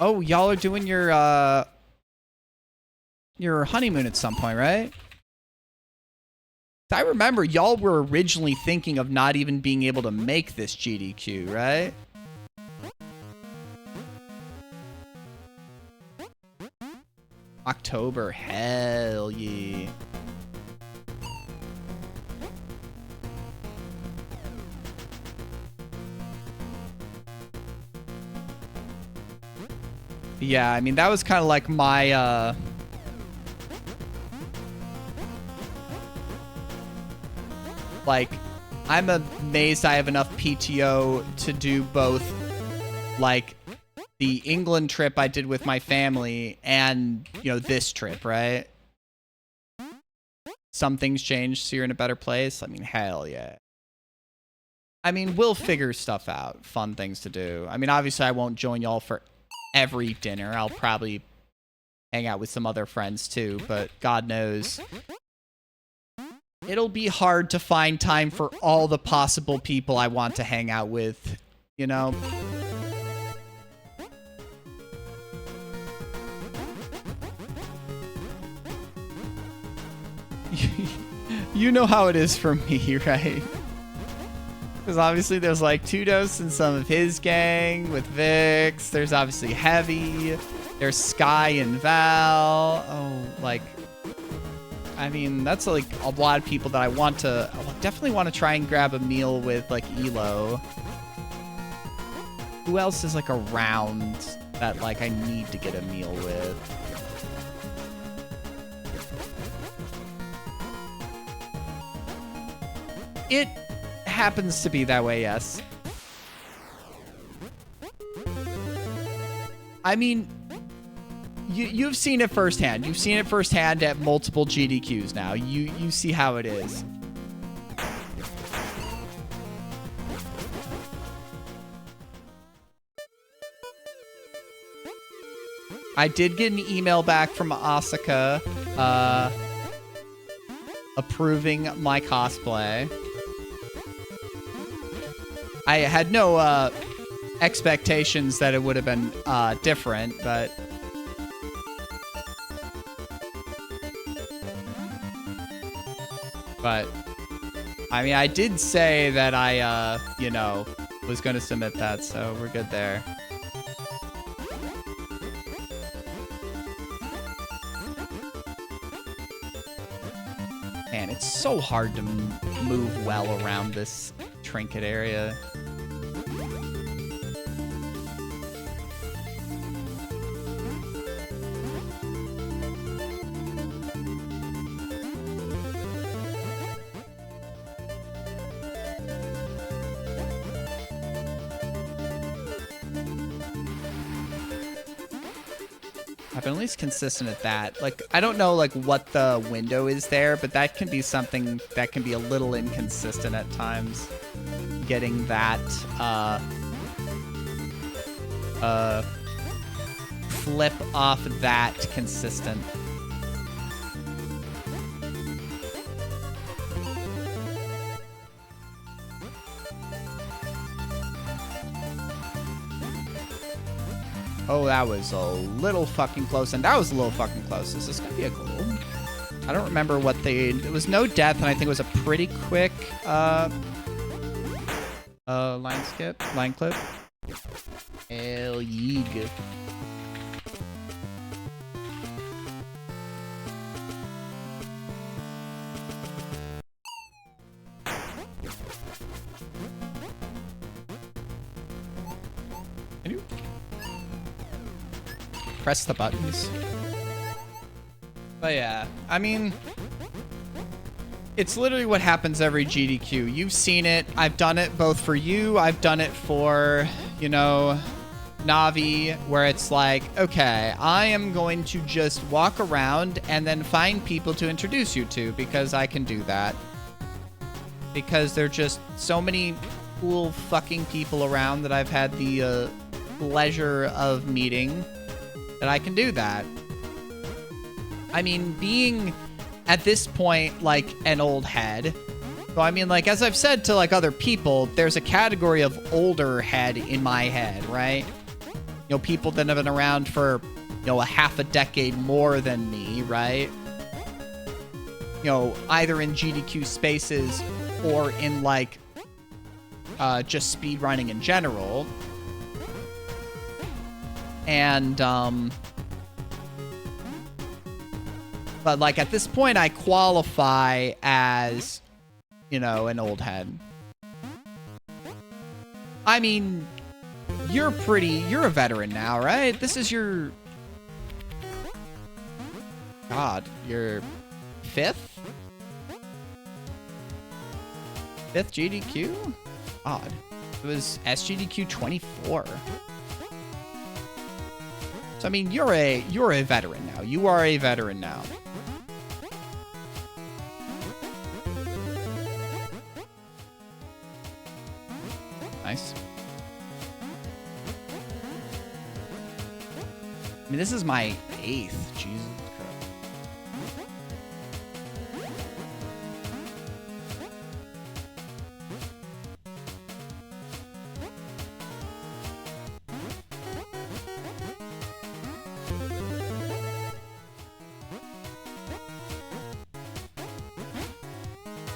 Oh, y'all are doing your honeymoon at some point, right? I remember y'all were originally thinking of not even being able to make this GDQ, right? October, hell yeah. Yeah, I mean, that was kind of like my, like, I'm amazed I have enough PTO to do both, like, the England trip I did with my family and, this trip, right? Some things changed, so you're in a better place. I mean, hell yeah. I mean, we'll figure stuff out. Fun things to do. I mean, obviously, I won't join y'all for every dinner. I'll probably hang out with some other friends, too, but God knows. It'll be hard to find time for all the possible people I want to hang out with, you know? you know how it is for me, right? Because obviously there's like Tudos and some of his gang with Vix. There's obviously Heavy. There's Sky and Val. Oh, like, I mean, that's like a lot of people that I definitely want to try and grab a meal with, like Elo. Who else is like around that like I need to get a meal with? It happens to be that way, yes. I mean, you've seen it firsthand. You've seen it firsthand at multiple GDQs now. You see how it is. I did get an email back from Asaka approving my cosplay. I had no expectations that it would have been different, but I mean, I did say that I you know, was going to submit that, so we're good there. Man, it's so hard to move well around this trinket area. I've been at least consistent at that. Like, I don't know, like, what the window is there, but that can be something that can be a little inconsistent at times. Getting that, flip off that consistent. Oh, that was a little fucking close, and that was a little fucking close. Is this gonna be a goal? I don't remember what it was no death, and I think it was a pretty quick, line clip. Hell yeeg. Press the buttons. But yeah, I mean, it's literally what happens every GDQ. You've seen it. I've done it both for you. I've done it for, you know, Navi, where it's like, okay, I am going to just walk around and then find people to introduce you to, because I can do that. Because there are just so many cool fucking people around that I've had the pleasure of meeting, that I can do that. I mean, being at this point like an old head, so I mean, like, as I've said to like other people, there's a category of older head in my head, right? You know, people that have been around for, you know, a half a decade more than me, right? You know, either in GDQ spaces or in like just speedrunning in general. And, but like at this point I qualify as, you know, an old head. I mean, you're a veteran now, right? This is your, God, your fifth GDQ? Odd. It was SGDQ 24. So, I mean, you're a veteran now. You are a veteran now. Nice. I mean, this is my 8th. Jesus Christ.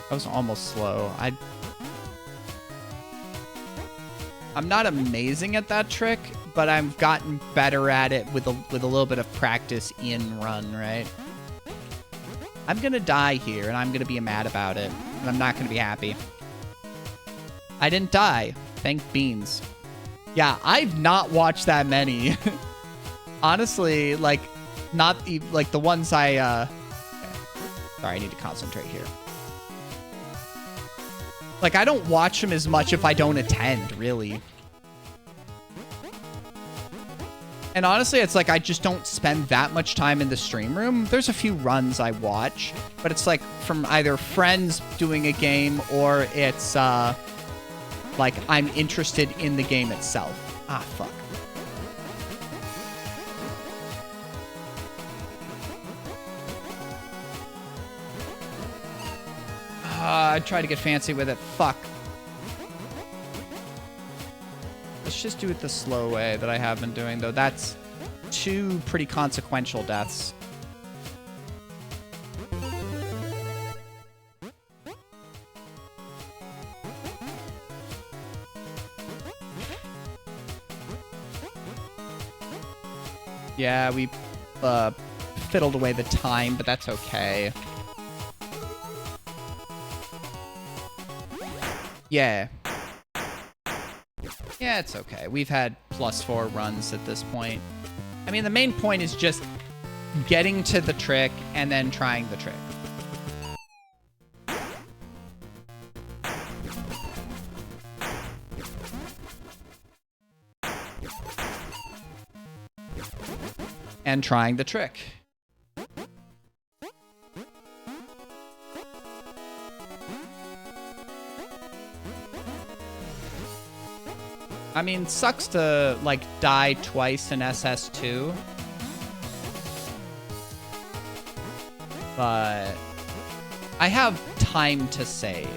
That was almost slow. I'm not amazing at that trick, but I've gotten better at it with a little bit of practice in run, right? I'm gonna die here, and I'm gonna be mad about it, and I'm not gonna be happy. I didn't die. Thank beans. Yeah, I've not watched that many. Honestly, like, not even, like, the ones I, Sorry, I need to concentrate here. Like, I don't watch them as much if I don't attend, really. And honestly, it's like I just don't spend that much time in the stream room. There's a few runs I watch, but it's like from either friends doing a game or it's like I'm interested in the game itself. Ah, fuck. I tried to get fancy with it. Fuck. Let's just do it the slow way that I have been doing, though. That's 2 pretty consequential deaths. Yeah, we fiddled away the time, but that's okay. Yeah. Yeah, it's okay. We've had +4 runs at this point. I mean, the main point is just getting to the trick and then trying the trick. And trying the trick. I mean, sucks to, like, die twice in SS2. But I have time to save.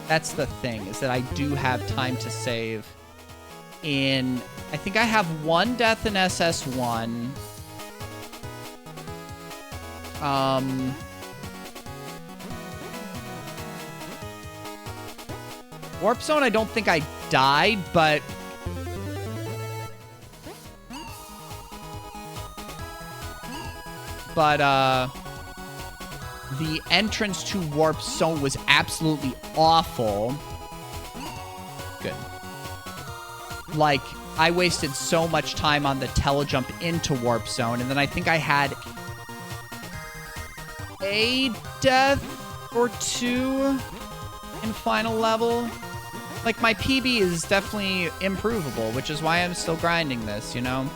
That's the thing, is that I do have time to save in... I think I have 1 death in SS1. Warp Zone, I don't think I died, but... the entrance to Warp Zone was absolutely awful. Good. Like, I wasted so much time on the telejump into Warp Zone, and then I think I had a death or 2 in final level. Like, my PB is definitely improvable, which is why I'm still grinding this, you know?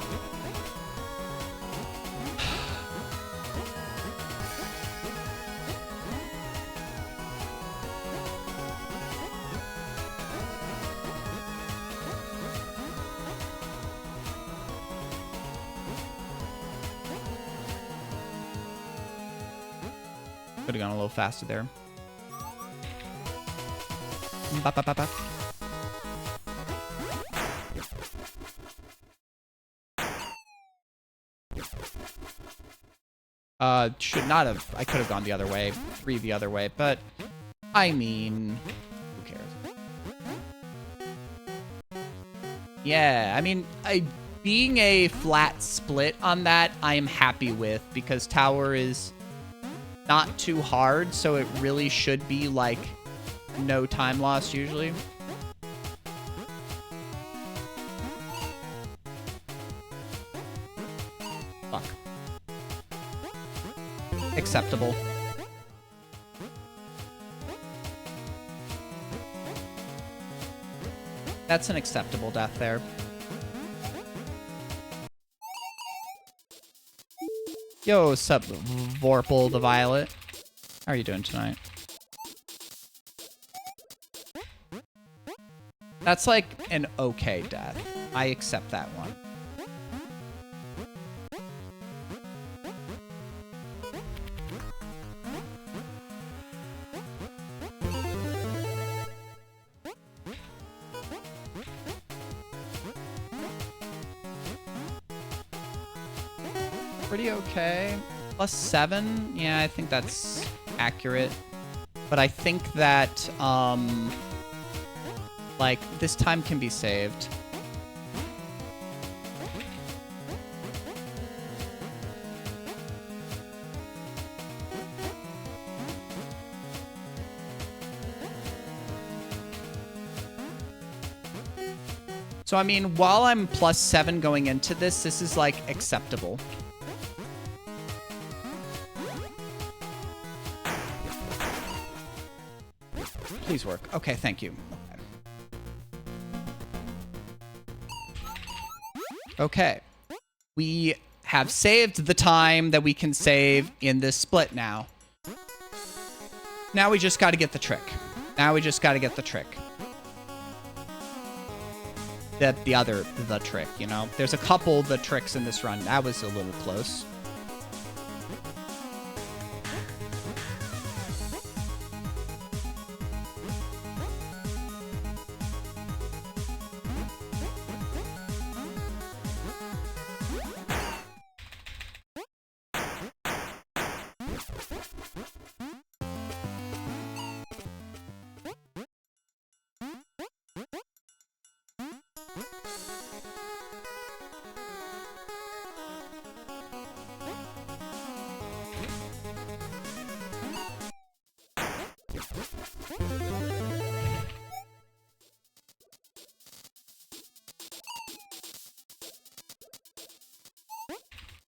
Could have gone a little faster there. Bop, bop, bop, bop. Should not have. I could have gone the other way. 3 the other way, but I mean, who cares? Yeah, I mean, being a flat split on that, I am happy with, because tower is not too hard, so it really should be like no time loss usually. Fuck. Acceptable. That's an acceptable death there. Yo, sup, Vorpal the Violet? How are you doing tonight? That's like an okay death. I accept that one. Pretty okay. +7? Yeah, I think that's accurate. But I think that, like, this time can be saved. So, I mean, while I'm +7 going into this, this is, like, acceptable. Please work. Okay, thank you. Okay. We have saved the time that we can save in this split now. Now we just got to get the trick. Now we just got to get the trick. The trick, you know? There's a couple of the tricks in this run. That was a little close.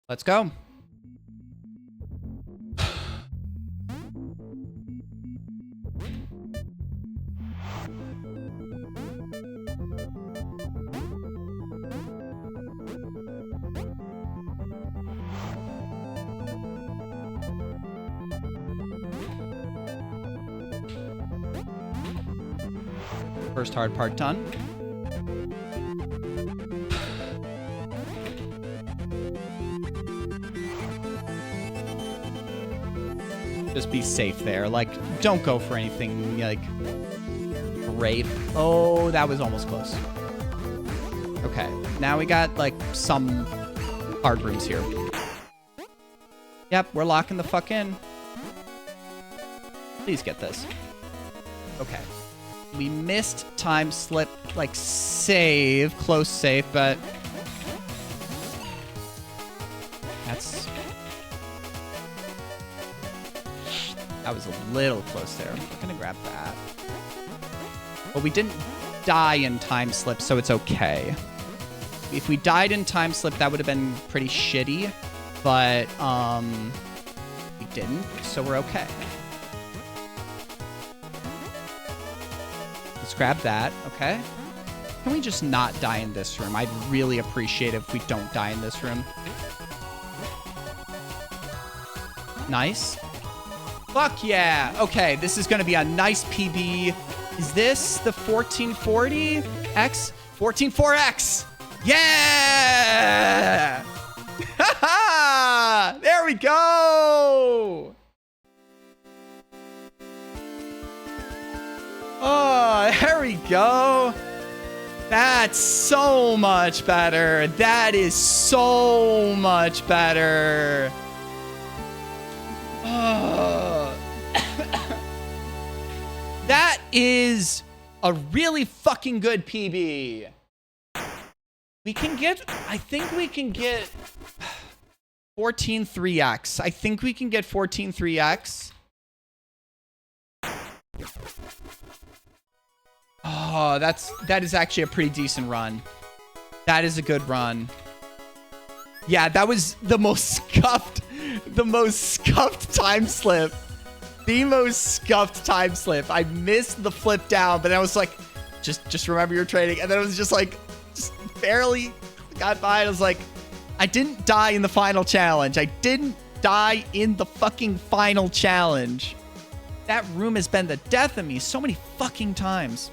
Let's go. First hard part done. Just be safe there. Like, don't go for anything, like, great. Oh, that was almost close. Okay, now we got, like, some hard rooms here. Yep, we're locking the fuck in. Please get this. Okay. We missed time slip, like, save, close save, but that's... That was a little close there. I'm gonna grab that. But we didn't die in time slip, so it's okay. If we died in time slip, that would have been pretty shitty. But, we didn't, so we're okay. Let's grab that, okay? Can we just not die in this room? I'd really appreciate it if we don't die in this room. Nice. Fuck yeah. Okay, this is going to be a nice PB. Is this the 1440X? 144X. Yeah! There we go. Oh, there we go. That's so much better. That is so much better. Oh. That is a really fucking good PB. We can get, I think we can get 14.3x. I think we can get 14.3x. Oh, that is actually a pretty decent run. That is a good run. Yeah, that was the most scuffed time slip. The most scuffed time slip. I missed the flip down, but I was like, just remember your training. And then it was just like, just barely got by. I was like, I didn't die in the final challenge. I didn't die in the fucking final challenge. That room has been the death of me so many fucking times.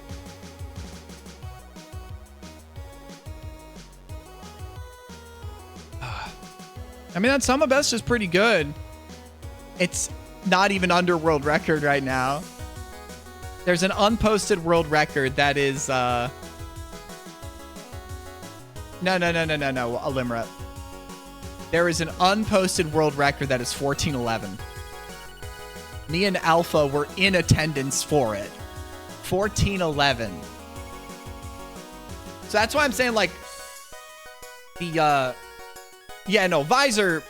I mean, that sum of best is pretty good. It's not even under world record right now. There's an unposted world record that is, no, Alimra. There is an unposted world record that is 1411. Me and Alpha were in attendance for it. 1411. So that's why I'm saying, like, the, yeah, no, Visor,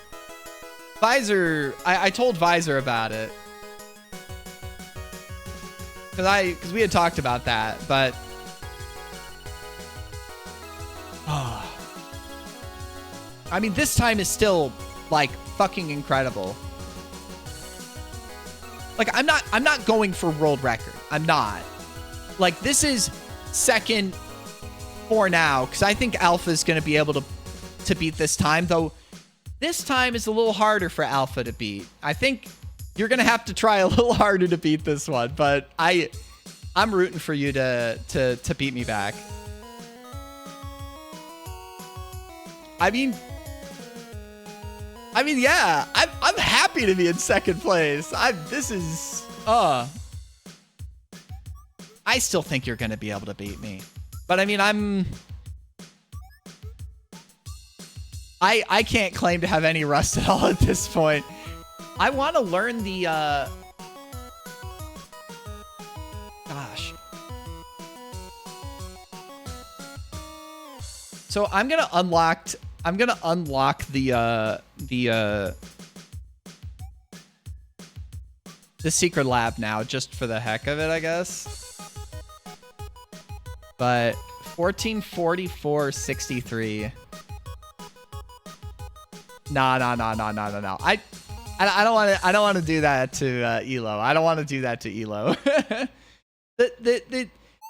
I told Visor about it. Because we had talked about that, but, I mean, this time is still, like, fucking incredible. Like, I'm not going for world record. I'm not. Like, this is second for now, because I think Alpha is going to be able to beat this time, though this time is a little harder for Alpha to beat. I think you're going to have to try a little harder to beat this one, but I'm rooting for you to beat me back. I mean, yeah, I'm happy to be in second place. This is, I still think you're going to be able to beat me. But I mean, I can't claim to have any rust at all at this point. I want to learn the, gosh. So I'm going to unlock the secret lab now, just for the heck of it, I guess. But 1444.63. No. I don't want to do that to Elo. I don't want to do that to Elo. The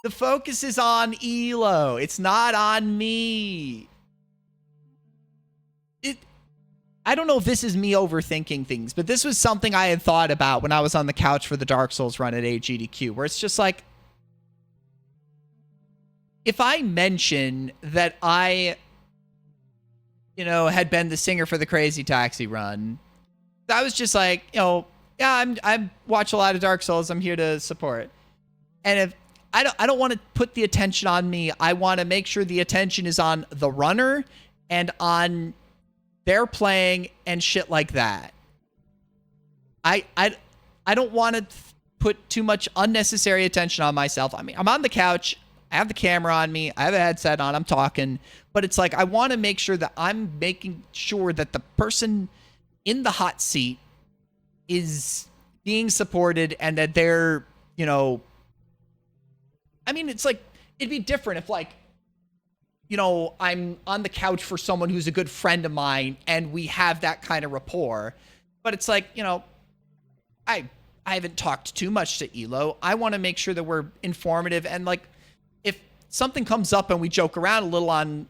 focus is on Elo. It's not on me. I don't know if this is me overthinking things, but this was something I had thought about when I was on the couch for the Dark Souls run at AGDQ, where it's just like, if I mention that I, had been the singer for the Crazy Taxi run, I was just like, yeah, I watch a lot of Dark Souls. I'm here to support. And if I don't want to put the attention on me, I want to make sure the attention is on the runner and on their playing and shit like that. I don't want to put too much unnecessary attention on myself. I mean, I'm on the couch. I have the camera on me. I have a headset on. I'm talking. But it's like, I want to make sure that I'm making sure that the person in the hot seat is being supported and that they're, I mean, it's like, it'd be different if, like, I'm on the couch for someone who's a good friend of mine and we have that kind of rapport. But it's like, I haven't talked too much to Elo. I want to make sure that we're informative, and, like, if something comes up and we joke around a little on,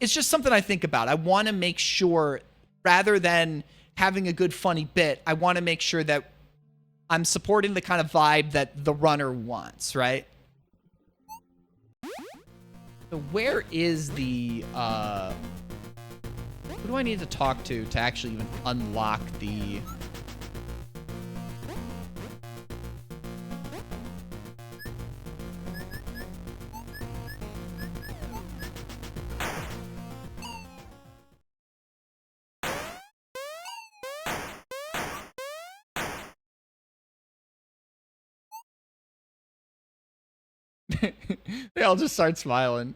it's just something I think about. I want to make sure, rather than having a good funny bit, I want to make sure that I'm supporting the kind of vibe that the runner wants, right? So where is the, who do I need to talk to actually even unlock the... They all just start smiling.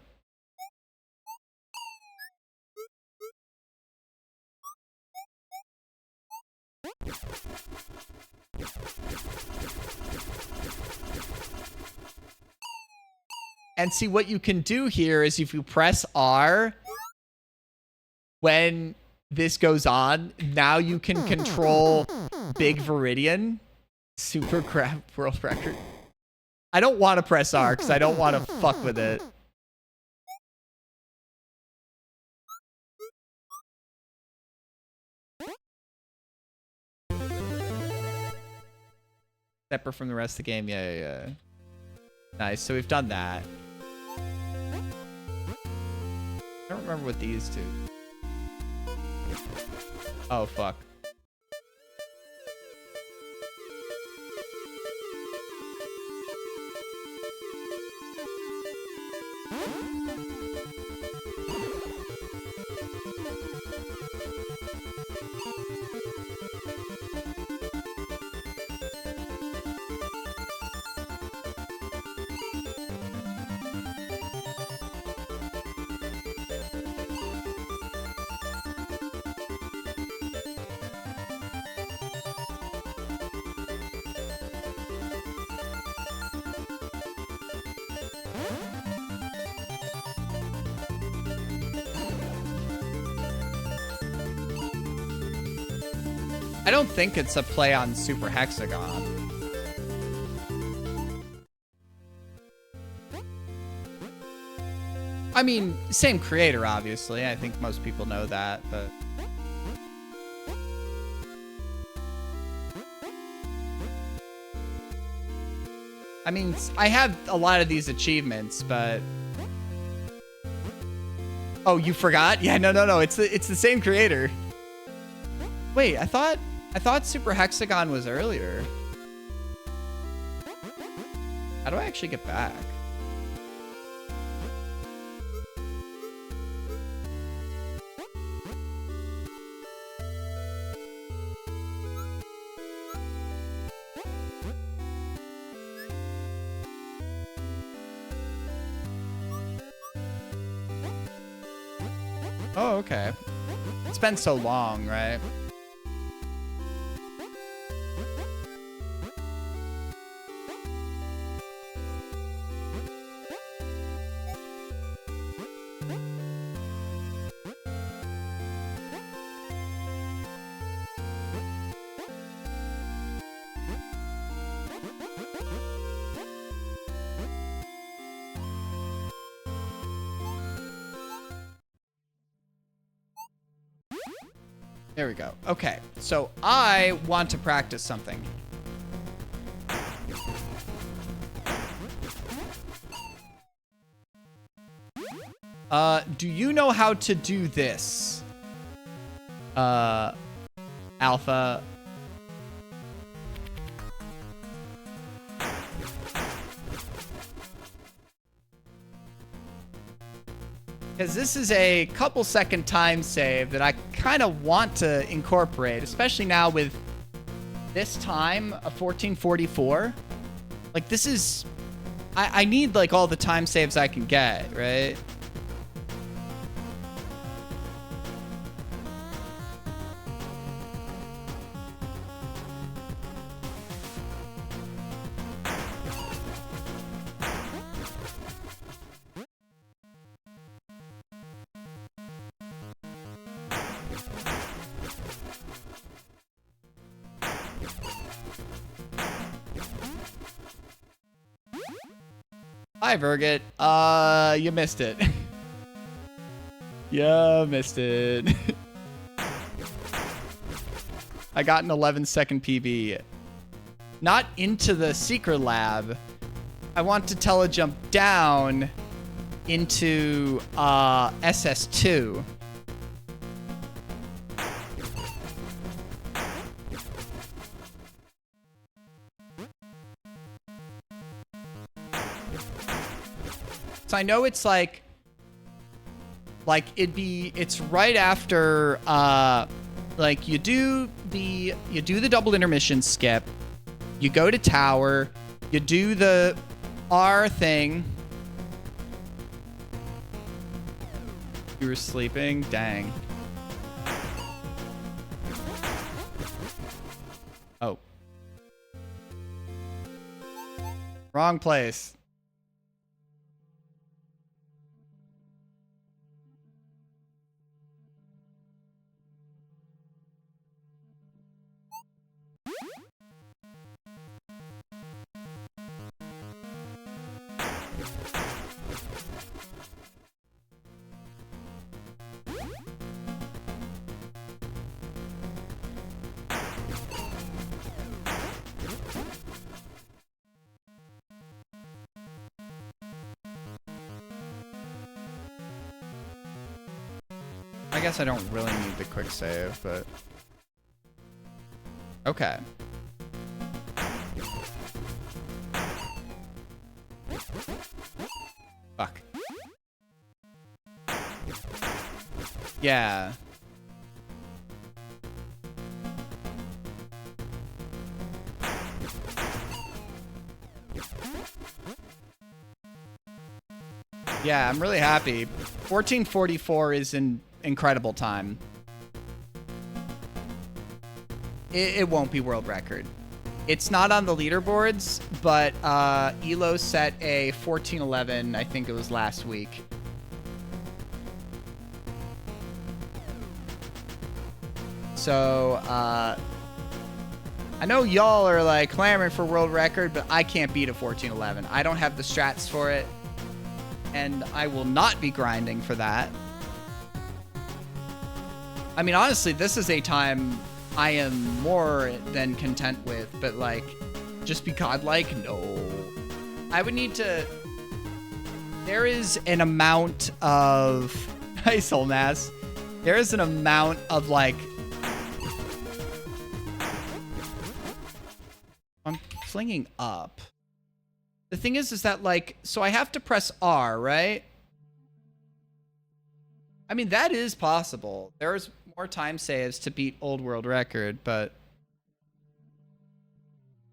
And see, what you can do here is if you press R when this goes on, now you can control Big Viridian. Super crap world record. I don't want to press R because I don't want to fuck with it. Separate from the rest of the game. Yeah. Nice. So we've done that. I don't remember what these do. Oh, fuck. I don't think it's a play on Super Hexagon. I mean, same creator, obviously. I think most people know that, but... I mean, I have a lot of these achievements, but... Oh, you forgot? Yeah, no. It's the same creator. Wait, I thought Super Hexagon was earlier. How do I actually get back? Oh, okay. It's been so long, right? There we go. Okay, so I want to practice something. Do you know how to do this? Alpha. Because this is a couple second time save that I kind of want to incorporate, especially now with this time of 1444. Like, this is... I need, like, all the time saves I can get, right? Hi, Virgit. You missed it. You missed it. I got an 11-second PB. Not into the secret lab. I want to telejump down into SS2. So I know it's like it's right after like you do the double intermission skip, you go to tower, you do the R thing. You were sleeping? Dang. Oh. Wrong place. I guess I don't really need the quick save, but... Okay. Fuck. Yeah. Yeah, I'm really happy. 1444 is an incredible time. It won't be world record. It's not on the leaderboards, but Elo set a 1411, I think it was last week. So, I know y'all are like clamoring for world record, but I can't beat a 1411. I don't have the strats for it, and I will not be grinding for that. I mean, honestly, this is a time I am more than content with, but like, just be godlike? No. I would need to... There is an amount of... Hi, Soul Mass. There is an amount of like... I'm flinging up. The thing is that like, so I have to press R, right? I mean, that is possible. There's more time saves to beat old world record, but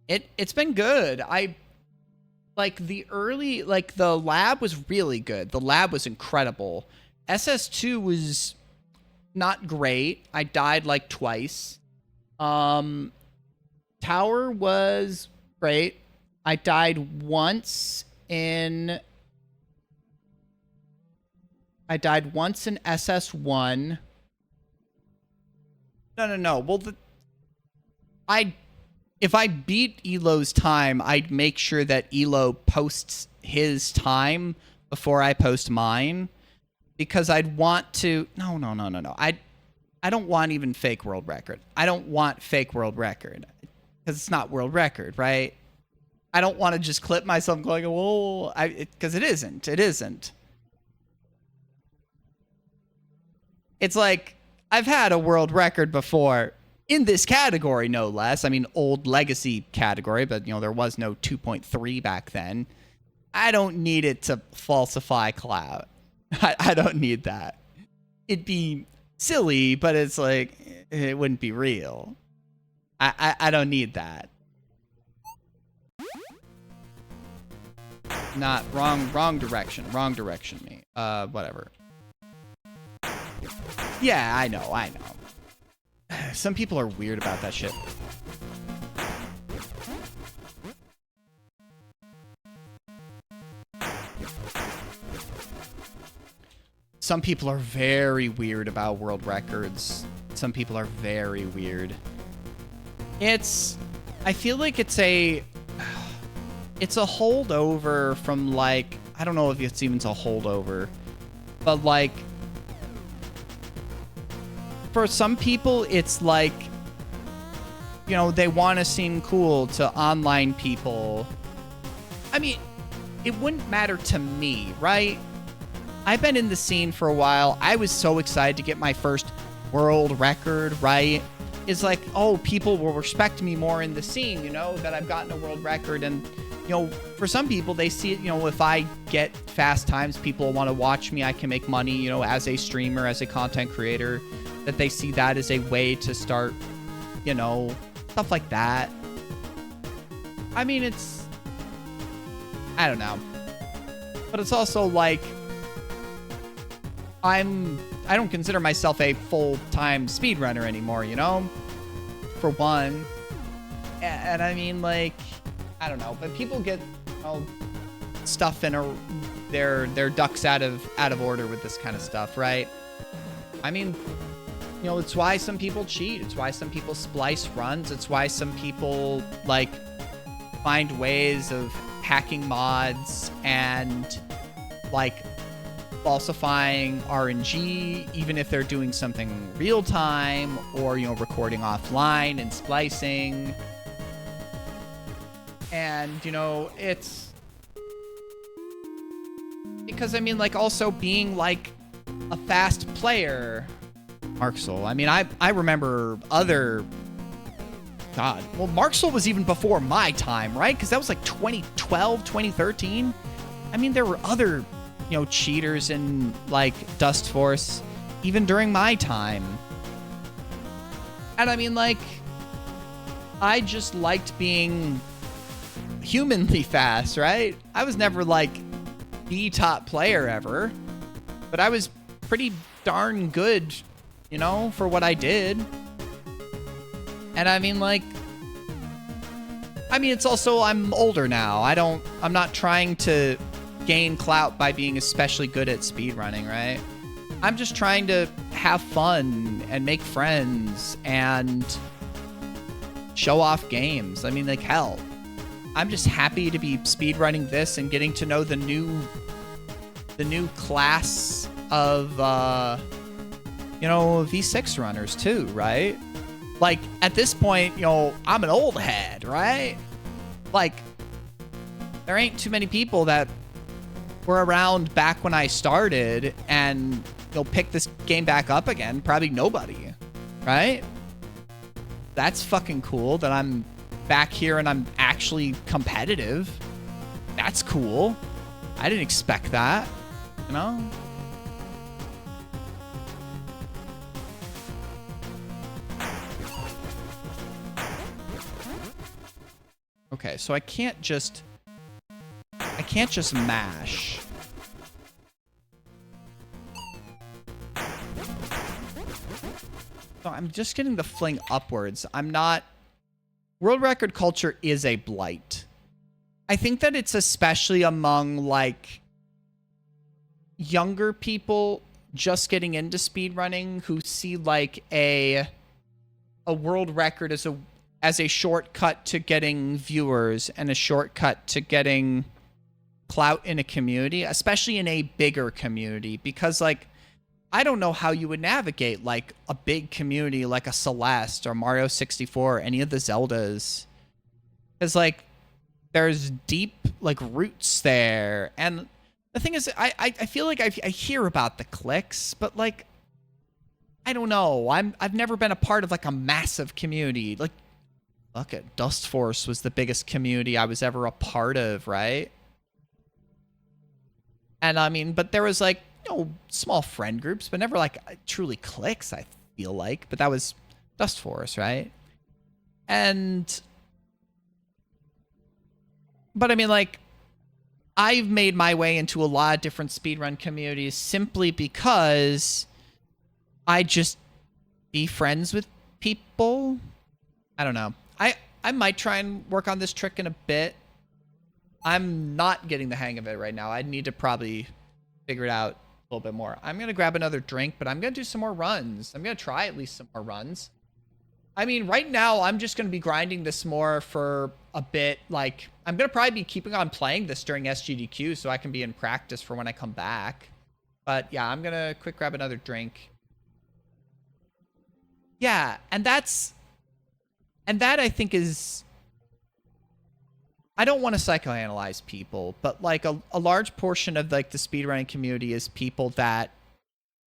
it's been good. I like the early, like the lab was really good. The lab was incredible. SS2 was not great. I died like twice. Tower was great. I died once in SS1. No. Well, if I beat Elo's time, I'd make sure that Elo posts his time before I post mine, because I'd want to... No. I don't want even fake world record. I don't want fake world record, because it's not world record, right? I don't want to just clip myself going, whoa, because it isn't. It isn't. It's like, I've had a world record before in this category, no less. I mean, old legacy category, but, you know, there was no 2.3 back then. I don't need it to falsify clout. I don't need that. It'd be silly, but it's like, it wouldn't be real. I don't need that. Not wrong direction. Wrong direction, me. Whatever. Yeah, I know. Some people are weird about that shit. Some people are very weird about world records. Some people are very weird. I feel like it's a holdover from, like, I don't know if it's even a holdover, but like, for some people, it's like, you know, they want to seem cool to online people. I mean, it wouldn't matter to me, right? I've been in the scene for a while. I was so excited to get my first world record, right? It's like, oh, people will respect me more in the scene, you know, that I've gotten a world record. And, you know, for some people, they see it, you know, if I get fast times, people want to watch me. I can make money, you know, as a streamer, as a content creator, that they see that as a way to start, you know, stuff like that. I mean, I don't know. But it's also like, I don't consider myself a full-time speedrunner anymore, you know? For one. And I mean, like, I don't know, but people get, you know, stuff in their ducks out of order with this kind of stuff, right? I mean, you know, it's why some people cheat. It's why some people splice runs. It's why some people, like, find ways of hacking mods and, like, falsifying RNG, even if they're doing something real time, or, you know, recording offline and splicing. And, you know, it's because, I mean, like, also being like a fast player, Marksel. I mean, I remember other, God, well, Marksel was even before my time, right? Because that was like 2012, 2013. I mean, there were other, you know, cheaters in, like, Dust Force, even during my time. And I mean, like, I just liked being humanly fast, right? I was never, like, the top player ever, but I was pretty darn good, you know, for what I did. And I mean, like, it's also, I'm older now. I'm not trying to gain clout by being especially good at speedrunning, right? I'm just trying to have fun and make friends and, show off games. I mean, like, hell, I'm just happy to be speedrunning this and getting to know the new class of, you know, V6 runners too, right? Like, at this point, you know, I'm an old head, right? Like, there ain't too many people that were around back when I started and you'll pick this game back up again. Probably nobody, right? That's fucking cool that I'm back here and I'm actually competitive. That's cool. I didn't expect that, you know? Okay, so I can't just mash. So I'm just getting the fling upwards. I'm not... World record culture is a blight. I think that it's especially among, like, younger people just getting into speedrunning who see, like, a world record as a shortcut to getting viewers and a shortcut to getting clout in a community, especially in a bigger community, because, like, I don't know how you would navigate, like, a big community like a Celeste or Mario 64 or any of the Zeldas. Because, like, there's deep, like, roots there. And the thing is, I feel like I hear about the clicks, but, like, I don't know. I've never been a part of, like, a massive community. Like, look at Dust Force was the biggest community I was ever a part of, right? And I mean, but there was, like, you know, small friend groups, but never, like, truly cliques, I feel like. But that was Dust Force, right? And... But I mean, like, I've made my way into a lot of different speedrun communities simply because I just be friends with people. I don't know. I might try and work on this trick in a bit. I'm not getting the hang of it right now. I need to probably figure it out a little bit more. I'm going to grab another drink, but I'm going to do some more runs. I'm going to try at least some more runs. I mean, right now, I'm just going to be grinding this more for a bit. Like, I'm going to probably be keeping on playing this during SGDQ so I can be in practice for when I come back. But yeah, I'm going to quick grab another drink. Yeah, and that I think is... I don't want to psychoanalyze people, but, like, a large portion of, like, the speedrunning community is people that,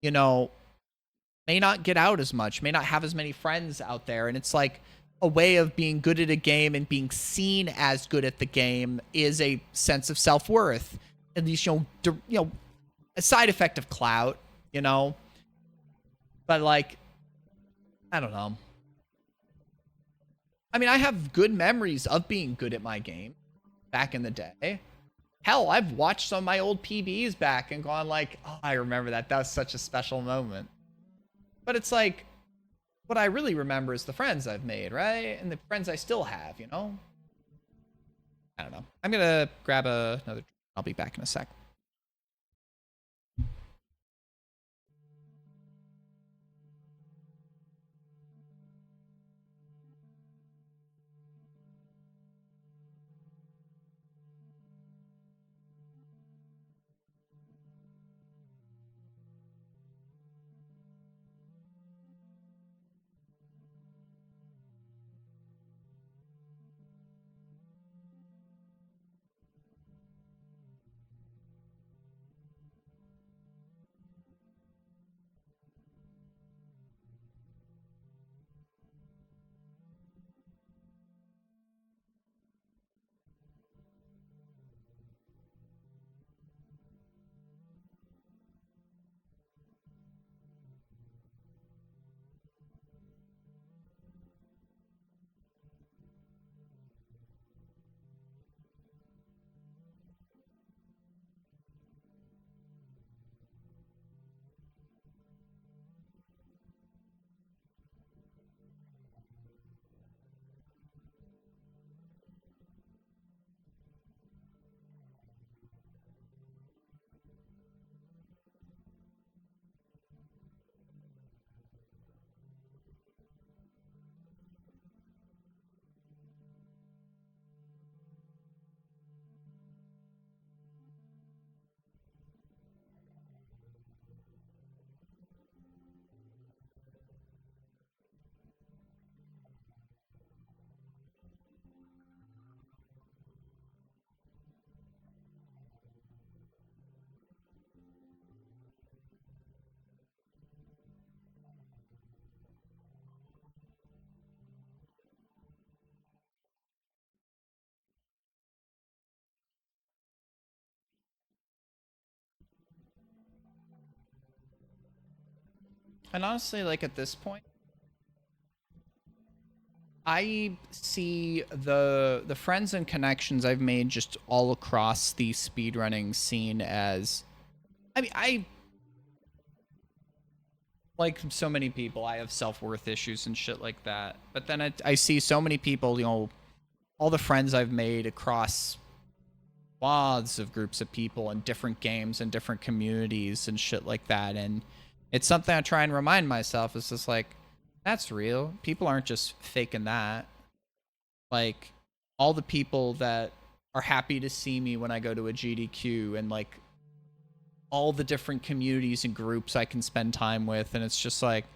you know, may not get out as much, may not have as many friends out there. And it's like a way of being good at a game and being seen as good at the game is a sense of self-worth. At least, you know, a side effect of clout, you know? But, like, I don't know. I mean, I have good memories of being good at my game back in the day. Hell, I've watched some of my old PBs back and gone like, oh, I remember that. That was such a special moment. But it's like, what I really remember is the friends I've made, right? And the friends I still have, you know? I don't know. I'm going to grab another... I'll be back in a sec. And honestly, like at this point, I see the friends and connections I've made just all across the speedrunning scene as, I mean, I like so many people, I have self-worth issues and shit like that. But then I see so many people, you know, all the friends I've made across swaths of groups of people in different games and different communities and shit like that. And it's something I try and remind myself. It's just like, that's real. People aren't just faking that. Like, all the people that are happy to see me when I go to a GDQ, and like all the different communities and groups I can spend time with. And it's just like,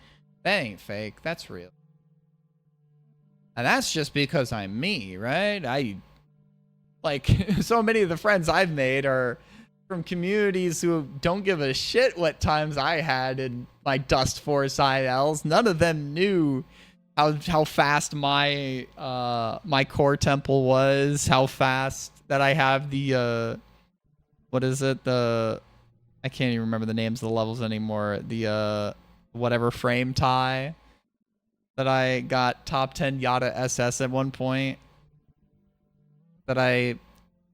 that ain't fake. That's real. And that's just because I'm me, right? Like, so many of the friends I've made are from communities who don't give a shit what times I had in my Dust Force ILs. None of them knew how fast my my core temple was, how fast that I have the what is it? I can't even remember the names of the levels anymore. The whatever frame tie that I got top 10 Yada SS at one point. That I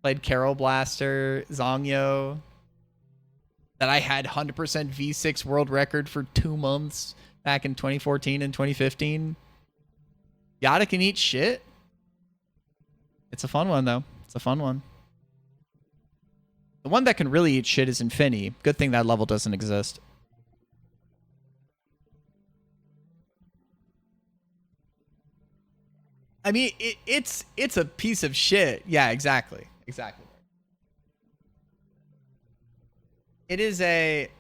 played Carol Blaster, Zongyo. That I had 100% V6 world record for 2 months back in 2014 and 2015. Yada can eat shit. It's a fun one, though. It's a fun one. The one that can really eat shit is Infinity. Good thing that level doesn't exist. I mean, it's a piece of shit. Yeah, exactly. Exactly. It is a...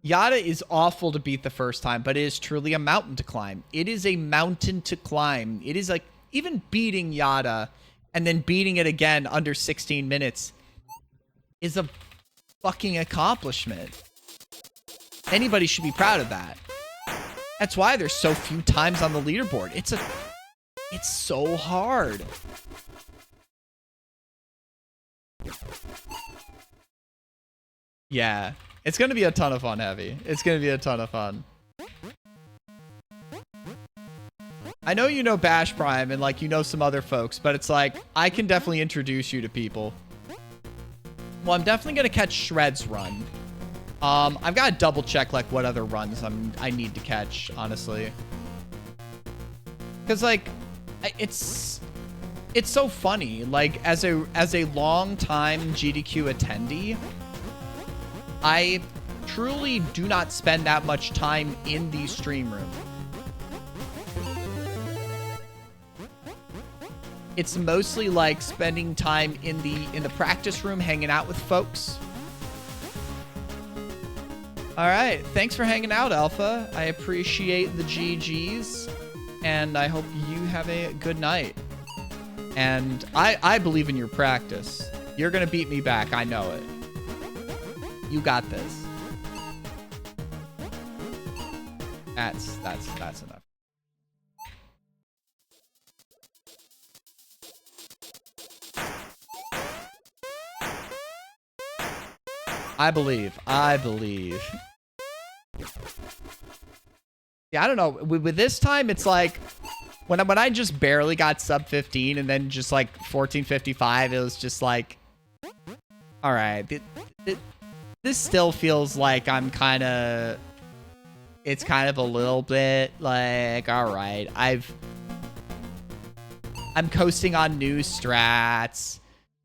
Yada is awful to beat the first time, but it is truly a mountain to climb. It is a mountain to climb. It is like, even beating Yada and then beating it again under 16 minutes is a fucking accomplishment. Anybody should be proud of that. That's why there's so few times on the leaderboard. It's so hard. Yeah. It's going to be a ton of fun, Heavy. It's going to be a ton of fun. I know you know Bash Prime and like you know some other folks, but it's like I can definitely introduce you to people. Well, I'm definitely going to catch Shred's run. I've got to double check like what other runs I need to catch, honestly. Cuz like it's so funny, like as a long time GDQ attendee, I truly do not spend that much time in the stream room. It's mostly like spending time in the practice room hanging out with folks. All right, thanks for hanging out, Alpha. I appreciate the GGs, and I hope you have a good night. And I believe in your practice. You're gonna beat me back, I know it. You got this. That's enough. I believe. Yeah, I don't know. With this time, it's like when I just barely got sub 15 and then just like 1455, it was just like, all right, this still feels like it's kind of a little bit like, all right, I'm coasting on new strats.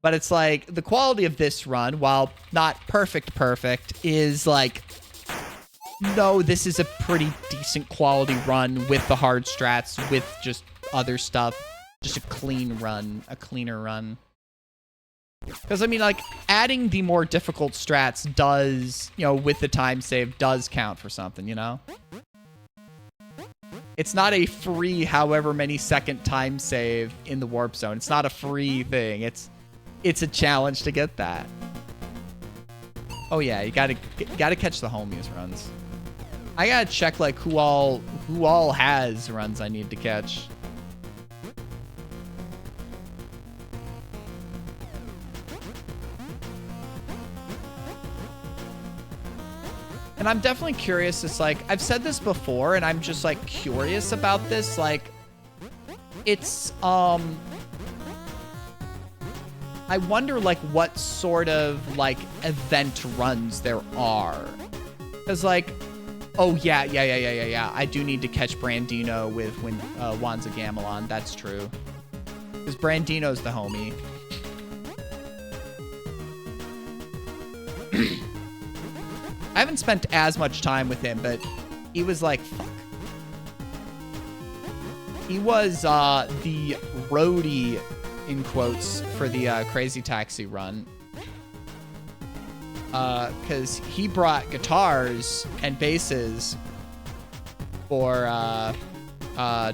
But it's like the quality of this run, while not perfect, is like, no, this is a pretty decent quality run with the hard strats, with just other stuff. Just a clean run, a cleaner run. Because, I mean, like, adding the more difficult strats does, you know, with the time save, does count for something, you know? It's not a free however many second time save in the warp zone. It's not a free thing. It's a challenge to get that. Oh yeah, you gotta catch the homies runs. I gotta check like who all has runs I need to catch. And And I'm definitely curious. It's like, I've said this before, and I'm just like curious about this. Like, it's, I wonder like what sort of like event runs there are. Cause like, oh yeah. I do need to catch Brandino with Wanza Gamelon. That's true. Cause Brandino's the homie. I haven't spent as much time with him, but he was like, fuck. He was the roadie, in quotes, for the Crazy Taxi run. Because he brought guitars and basses for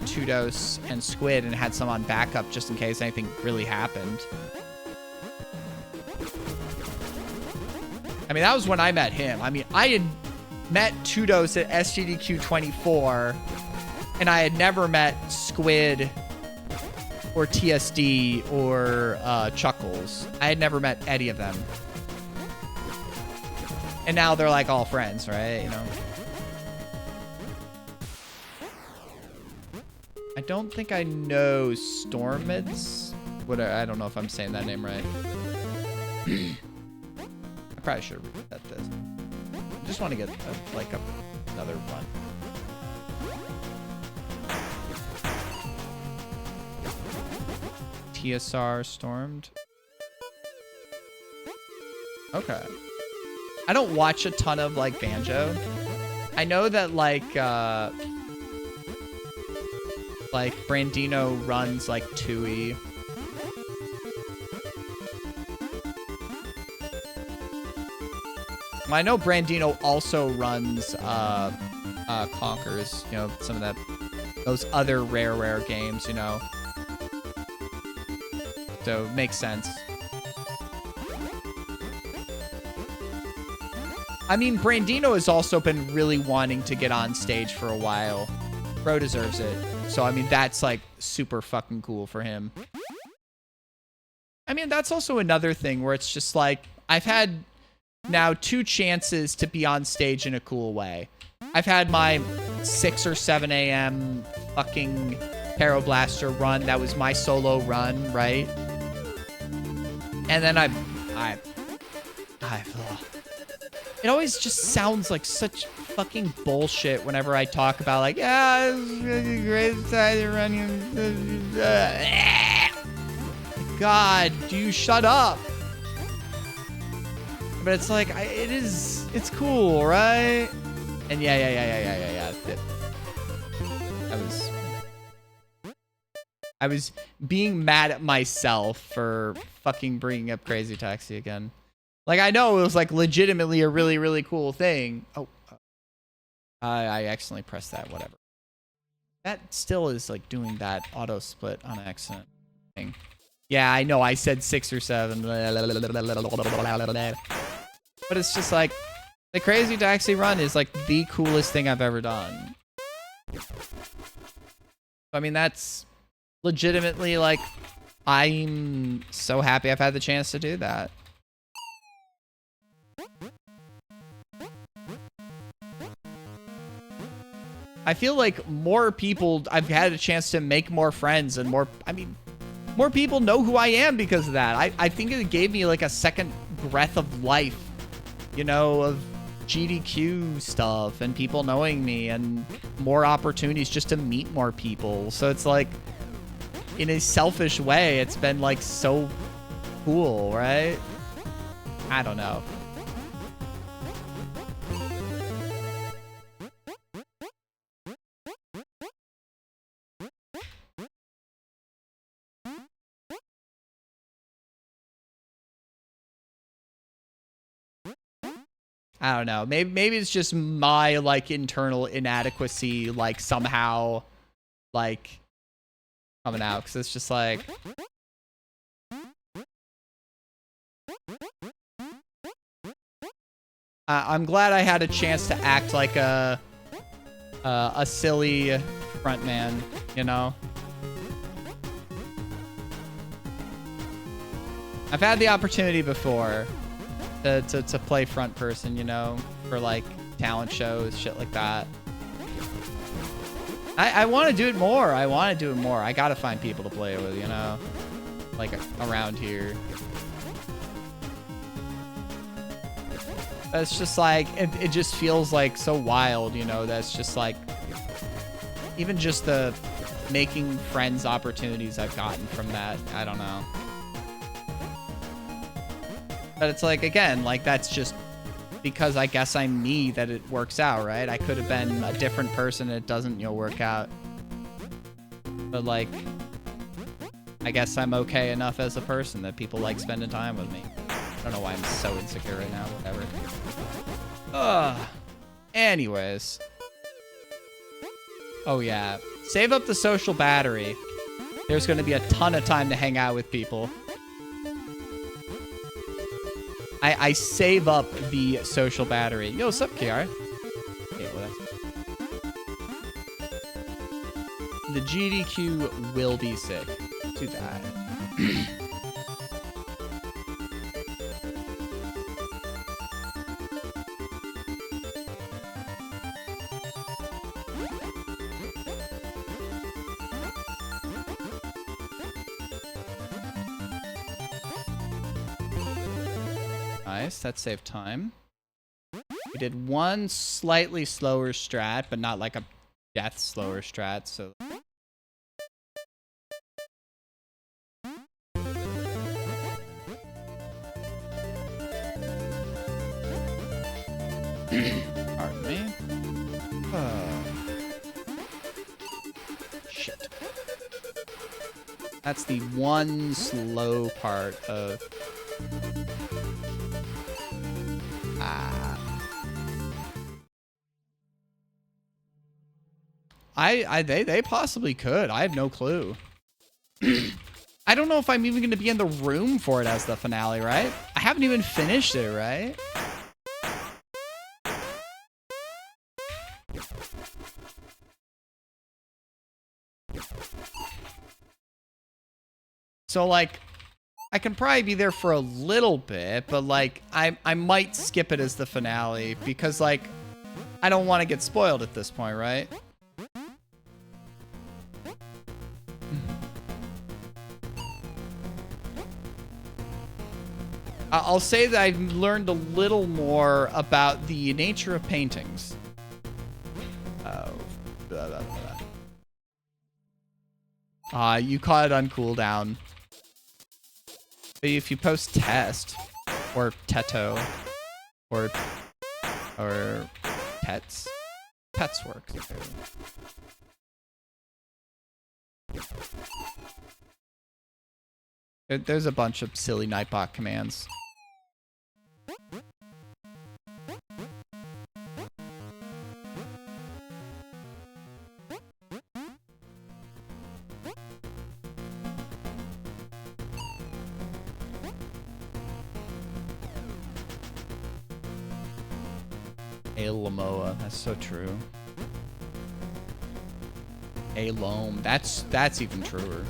Tudos and Squid and had some on backup just in case anything really happened. I mean, that was when I met him. I mean, I had met Tudos at SGDQ 24, and I had never met Squid or TSD or Chuckles. I had never met any of them. And now they're like all friends, right? You know? I don't think I know Stormids. I don't know if I'm saying that name right. I probably should have reset this. I just want to get another one. TSR stormed. Okay. I don't watch a ton of like Banjo. I know that like Brandino runs like Tui. I know Brandino also runs Conkers, you know, some of those other rare games, you know. So makes sense. I mean, Brandino has also been really wanting to get on stage for a while. Bro deserves it. So I mean, that's like super fucking cool for him. I mean, that's also another thing where it's just like, I've had now 2 chances to be on stage in a cool way. I've had my 6 or 7 a.m. fucking Pyro Blaster run. That was my solo run, right? And then it always just sounds like such fucking bullshit whenever I talk about like, yeah, this is really great side running. God, do you shut up? But it's like, it's cool, right? And yeah. I was being mad at myself for fucking bringing up Crazy Taxi again. Like, I know it was like legitimately a really, really cool thing. Oh, I accidentally pressed that, whatever. That still is like doing that auto split on accident thing. Yeah, I know I said 6 or 7. But it's just like, the Crazy Taxi run is like the coolest thing I've ever done. I mean, that's legitimately like, I'm so happy I've had the chance to do that. I feel like more people, I've had a chance to make more friends and more people know who I am because of that. I think it gave me like a second breath of life, you know, of GDQ stuff and people knowing me and more opportunities just to meet more people. So it's like, in a selfish way, it's been like so cool, right? I don't know. I don't know. Maybe it's just my like internal inadequacy, like somehow, like coming out, because it's just like, I'm glad I had a chance to act like a silly frontman, you know. I've had the opportunity before to play front person, you know, for like talent shows, shit like that. I want to do it more. I want to do it more. I gotta find people to play with, you know? Like, around here. It's just like, it just feels like so wild, you know? That's just like, even just the making friends opportunities I've gotten from that. I don't know. But it's like, again, like, that's just because I guess I'm me that it works out, right? I could have been a different person and it doesn't, you know, work out. But, like, I guess I'm okay enough as a person that people like spending time with me. I don't know why I'm so insecure right now, whatever. Anyways. Oh, yeah. Save up the social battery. There's going to be a ton of time to hang out with people. I save up the social battery. Yo, what's up, KR? Okay, well, the GDQ will be sick. To that. Nice, that saved time. We did one slightly slower strat, but not like a death slower strat, so... Pardon me. Shit. That's the one slow part of... They possibly could. I have no clue. I don't know if I'm even going to be in the room for it as the finale, right? I haven't even finished it, right? So, like, I can probably be there for a little bit, but, like, I might skip it as the finale because, like, I don't want to get spoiled at this point, right? I'll say that I've learned a little more about the nature of paintings. Oh. Blah, blah, blah. You caught it on cooldown. But if you post test, or teto, or pets work. There's a bunch of silly Nightbot commands. Lamoa, that's so true. Loam, that's even truer.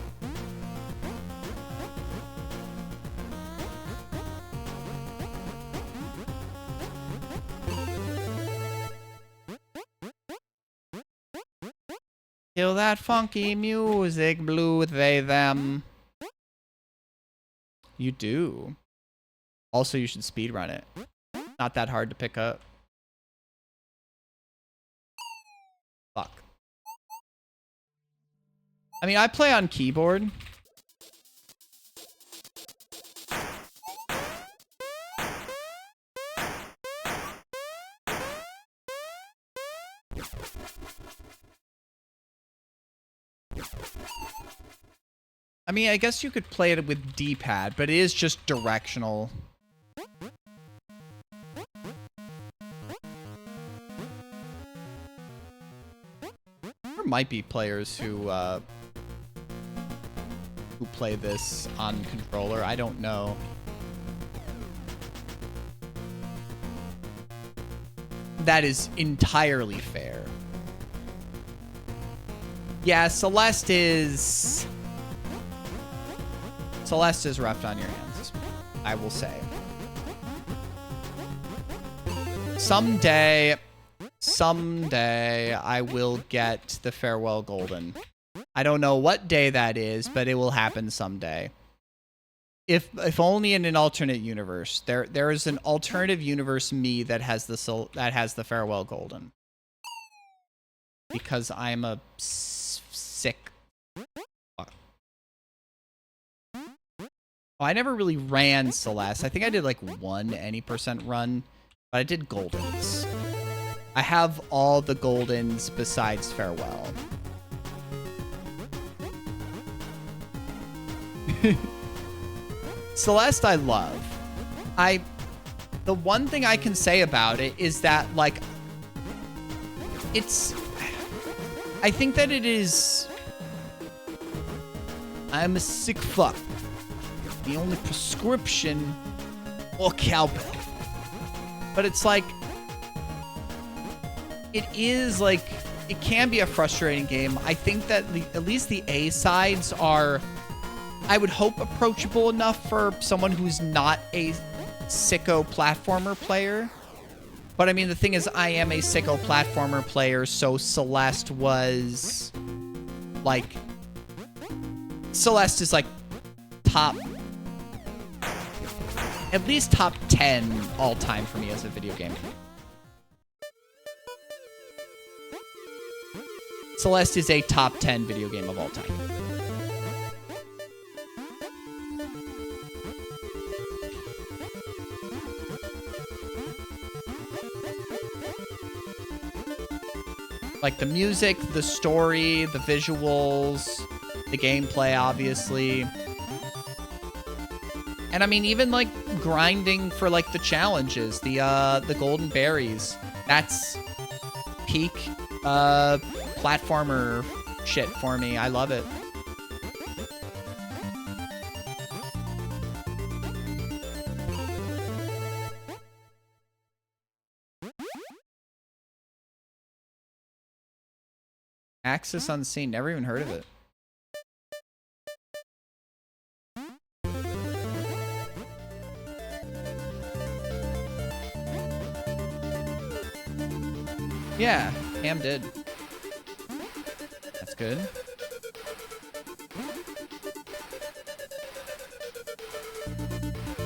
Kill that funky music, blue they them. You do. Also, you should speedrun it. Not that hard to pick up. Fuck. I mean, I play on keyboard. I mean, I guess you could play it with D-pad, but it is just directional. There might be players who play this on controller. I don't know. That is entirely fair. Yeah, Celeste is rough on your hands, I will say. Someday, someday I will get the Farewell Golden. I don't know what day that is, but it will happen someday. If only in an alternate universe. There is an alternative universe me that has the Farewell Golden. Because I'm a sick fuck. Oh, I never really ran Celeste. I think I did like one any % run, but I did Goldens. I have all the Goldens besides Farewell. Celeste I love. The one thing I can say about it is that, like, I think that it is... I'm a sick fuck. The only prescription or cowbell. But it's like... It is, like... It can be a frustrating game. I think that at least the A-sides are... I would hope approachable enough for someone who's not a sicko platformer player. But I mean, the thing is, I am a sicko platformer player, so Celeste was like... Celeste is like top... At least top 10 all time for me as a video game. Celeste is a top 10 video game of all time. Like the music, the story, the visuals, the gameplay, obviously. And I mean, even like grinding for like the challenges, the golden berries. That's peak platformer shit for me. I love it. Axis Unseen, never even heard of it. Yeah, Ham did. That's good.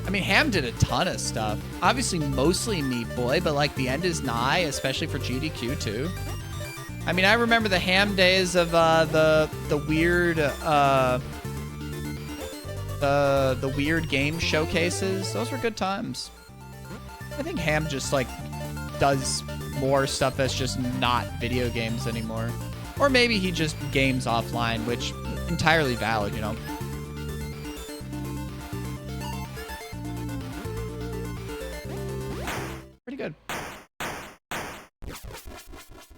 I mean, Ham did a ton of stuff. Obviously, mostly Meat Boy, but like the end is nigh, especially for GDQ too. I mean, I remember the Ham days of the weird the weird game showcases. Those were good times. I think Ham just like does more stuff that's just not video games anymore, or maybe he just games offline, which entirely valid, you know. Pretty good.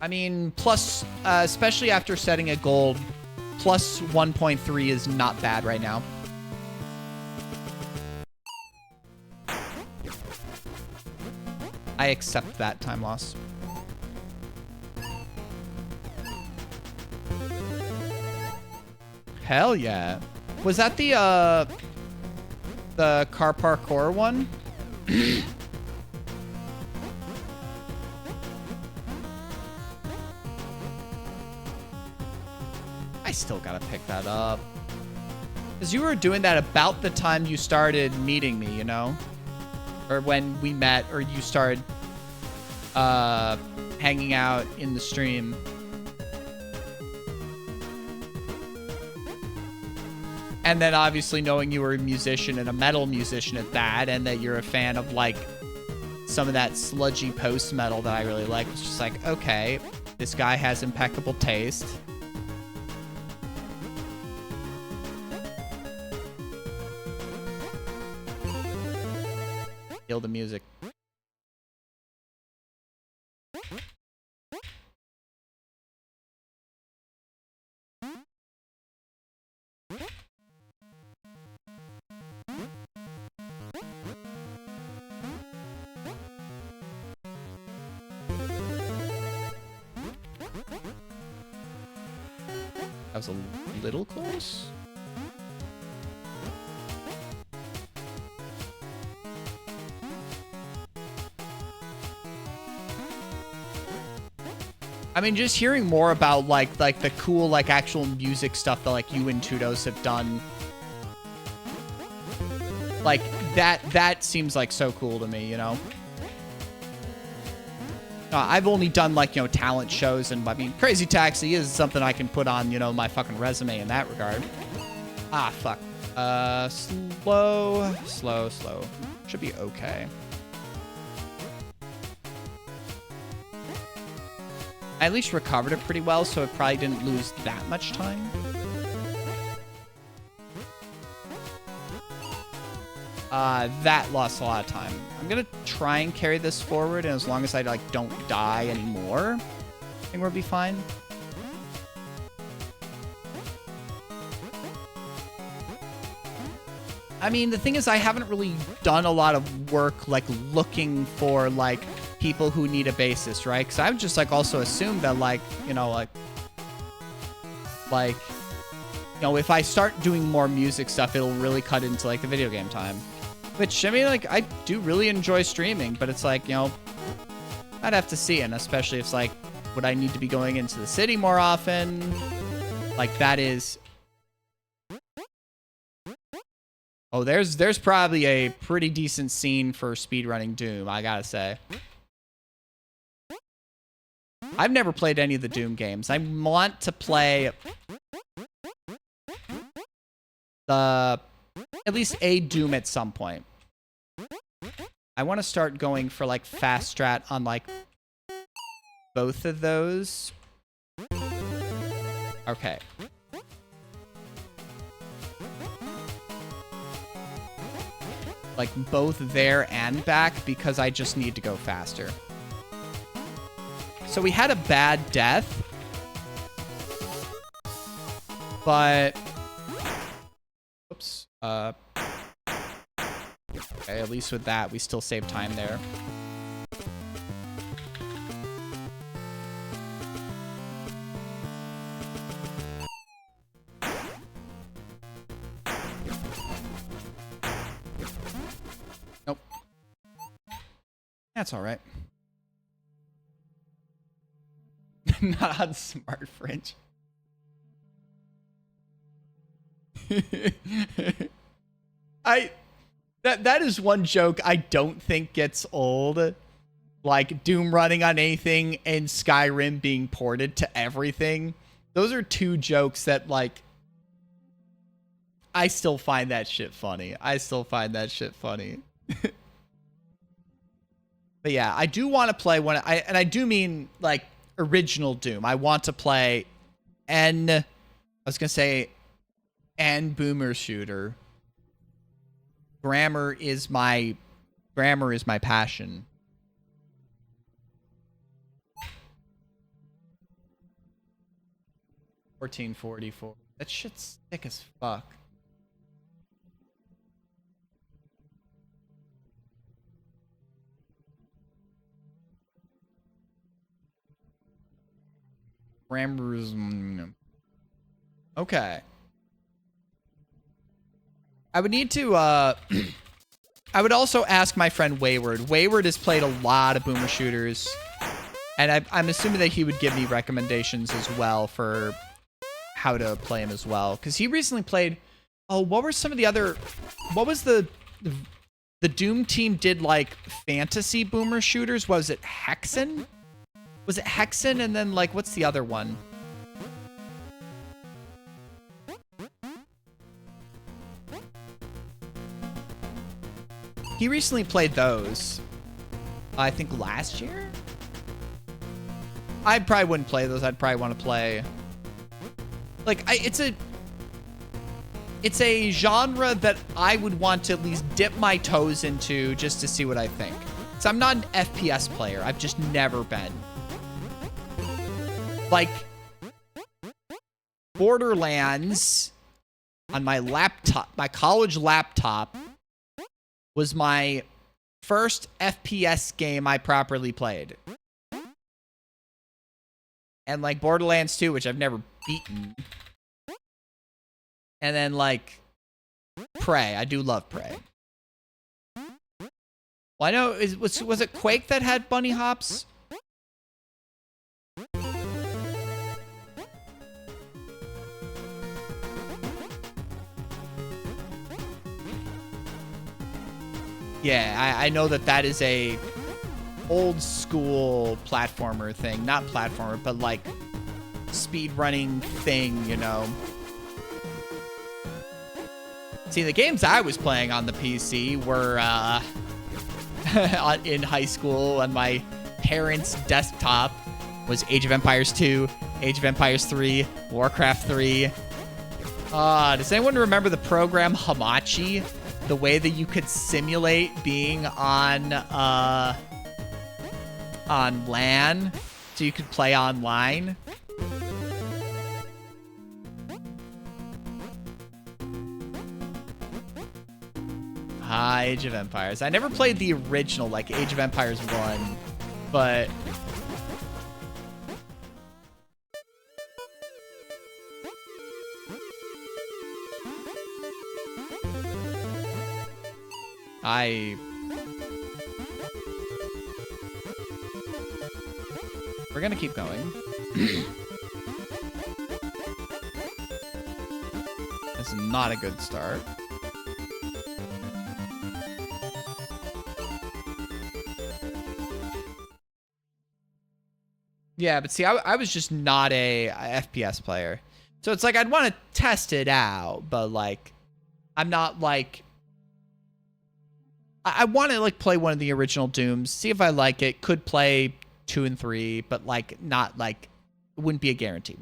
I mean, plus, especially after setting a gold, plus 1.3 is not bad right now. I accept that time loss. Hell yeah. Was that the car parkour one? I still gotta pick that up. Because you were doing that about the time you started meeting me, you know? Or when we met, or you started hanging out in the stream. And then obviously knowing you were a musician, and a metal musician at that, and that you're a fan of like some of that sludgy post-metal that I really like. It's just like, okay, this guy has impeccable taste. Kill the music. That was a little close. I mean, just hearing more about like the cool like actual music stuff that like you and Tudos have done, like that seems like so cool to me, you know. I've only done like, you know, talent shows, and I mean, Crazy Taxi is something I can put on, you know, my fucking resume in that regard. Ah, fuck. Slow. Should be okay. I at least recovered it pretty well, so it probably didn't lose that much time. That lost a lot of time. I'm gonna try and carry this forward, and as long as I like don't die anymore, I think we'll be fine. I mean, the thing is, I haven't really done a lot of work like looking for like people who need a bassist, right? Because I've just like also assumed that like, you know, like, you know, if I start doing more music stuff, it'll really cut into like the video game time. Which, I mean, like, I do really enjoy streaming, but it's like, you know, I'd have to see. And especially if it's like, would I need to be going into the city more often? Like, that is... Oh, there's probably a pretty decent scene for speedrunning Doom, I gotta say. I've never played any of the Doom games. I want to play at least a Doom at some point. I want to start going for like fast strat on like both of those. Okay. Like both there and back, because I just need to go faster. So we had a bad death, but oops. Okay, at least with that, we still save time there. Nope. That's all right. Not on smart fringe. That is one joke I don't think gets old. Like Doom running on anything and Skyrim being ported to everything. Those are two jokes that like I still find that shit funny. But yeah, I do want to play one. And I do mean like original Doom. I want to play N Boomer Shooter. Grammar is my passion. $14.44. That shit's thick as fuck. Grammar is okay. I would need to, I would also ask my friend Wayward. Wayward has played a lot of Boomer Shooters, and I'm assuming that he would give me recommendations as well for how to play him as well. Because he recently played, oh, what were some of the other, what was the Doom team did like fantasy Boomer Shooters? Was it Hexen? Was it Hexen? And then like, what's the other one? He recently played those. I think last year? I probably wouldn't play those. I'd probably want to play... Like, it's a genre that I would want to at least dip my toes into just to see what I think. So I'm not an FPS player. I've just never been. Like, Borderlands on my laptop, my college laptop, was my first FPS game I properly played. And like Borderlands 2, which I've never beaten. And then like Prey. I do love Prey. Well, I know, was it Quake that had bunny hops? Yeah, I know that is a old school platformer thing. Not platformer, but like speed running thing, you know. See, the games I was playing on the PC were in high school on my parents' desktop was Age of Empires 2, Age of Empires 3, Warcraft 3. Does anyone remember the program Hamachi? The way that you could simulate being on LAN so you could play online? Age of Empires. I never played the original, like Age of Empires 1, but we're gonna keep going. That's not a good start. Yeah, but see, I was just not a FPS player. So it's like, I'd want to test it out, but like, I'm not like, I want to like play one of the original Dooms, see if I like it, could play 2 and 3, but like, not like, it wouldn't be a guarantee,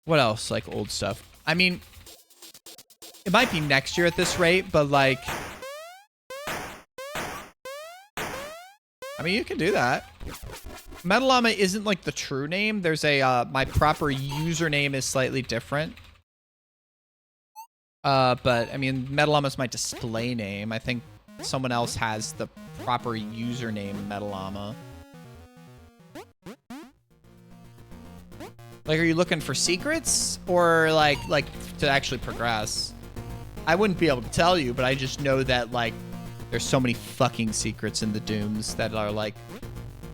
What else, like old stuff? I mean, it might be next year at this rate, but like, I mean, you can do that. Metallama isn't like the true name. There's a, my proper username is slightly different. But I mean, Metallama's my display name. I think someone else has the proper username Metallama. Like, are you looking for secrets or like to actually progress? I wouldn't be able to tell you, but I just know that like, there's so many fucking secrets in the Dooms that are like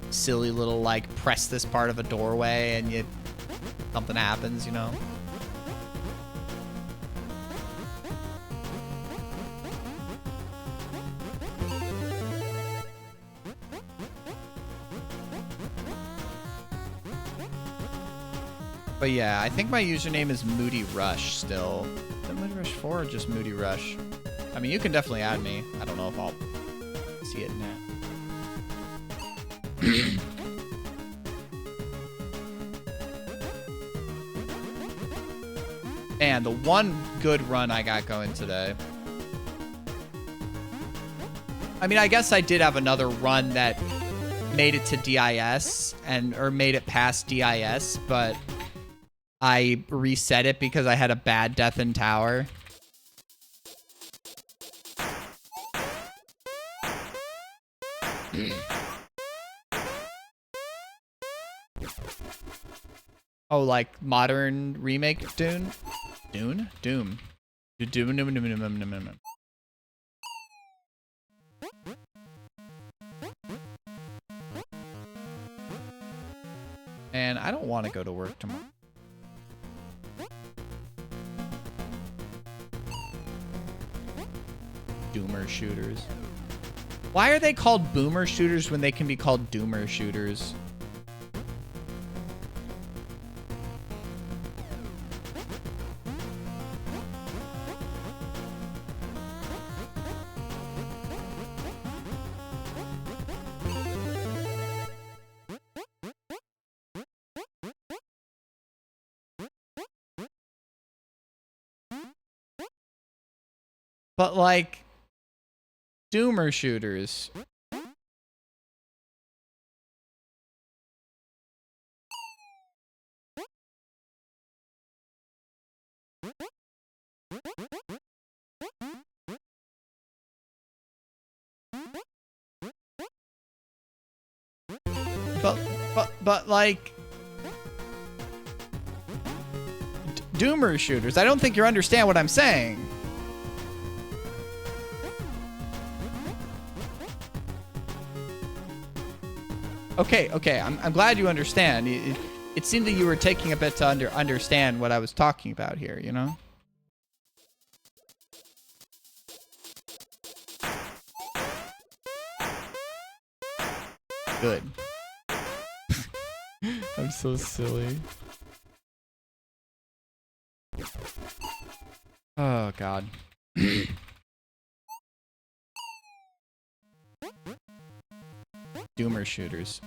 silly little like press this part of a doorway and something happens, you know? But yeah, I think my username is Moody Rush still. Is it Moody Rush 4 or just Moody Rush? I mean, you can definitely add me. I don't know if I'll see it now. Man, the one good run I got going today. I mean, I guess I did have another run that made it to DIS or made it past DIS, but I reset it because I had a bad death in tower. Oh, like modern remake Dune? Doom. And I don't want to go to work tomorrow. Doomer shooters. Why are they called boomer shooters when they can be called doomer shooters? But like, doomer shooters. But like, doomer shooters. I don't think you understand what I'm saying. Okay, I'm glad you understand. it seemed that you were taking a bit to understand what I was talking about here, you know? Good. I'm so silly. Oh, God. Doomer shooters.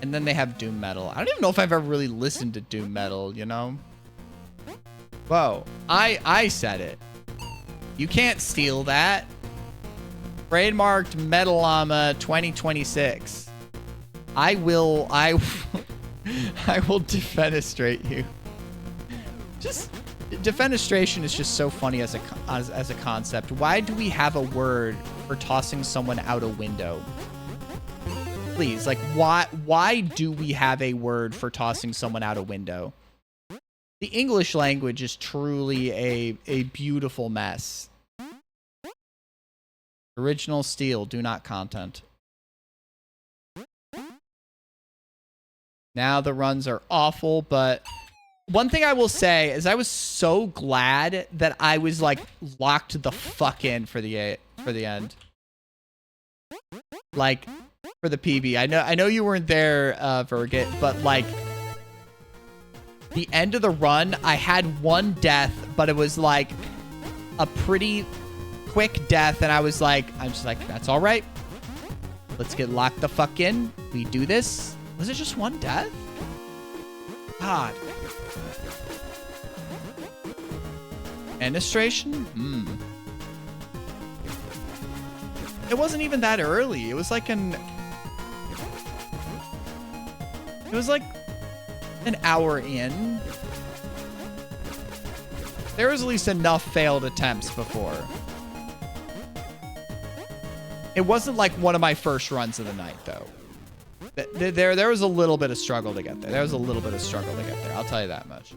And then they have doom metal. I don't even know if I've ever really listened to doom metal, you know? Whoa. I said it. You can't steal that. Trademarked Metallama 2026. I will defenestrate you. Just defenestration is just so funny as a concept. Why do we have a word for tossing someone out a window? Please, like, why do we have a word for tossing someone out a window? The English language is truly a beautiful mess. Original steel, do not content. Now the runs are awful, but one thing I will say is I was so glad that I was like locked the fuck in for the end. Like for the PB. I know you weren't there, Virgit, but like the end of the run, I had one death, but it was like a pretty quick death, and I'm just like, that's all right. Let's get locked the fuck in. We do this. Was it just one death? God. Administration? It wasn't even that early. It was like an hour in. There was at least enough failed attempts before. It wasn't like one of my first runs of the night, though. There was a little bit of struggle to get there. I'll tell you that much.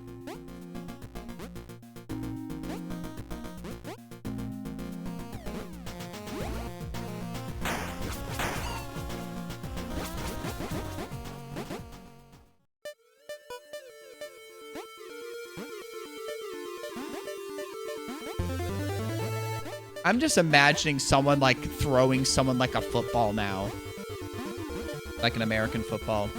I'm just imagining someone like throwing someone like a football now. Like an American football.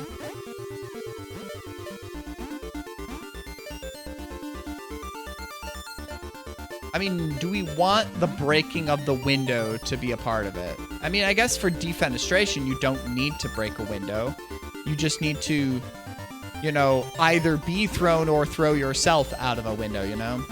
I mean, do we want the breaking of the window to be a part of it? I mean, I guess for defenestration, you don't need to break a window. You just need to, you know, either be thrown or throw yourself out of a window, you know?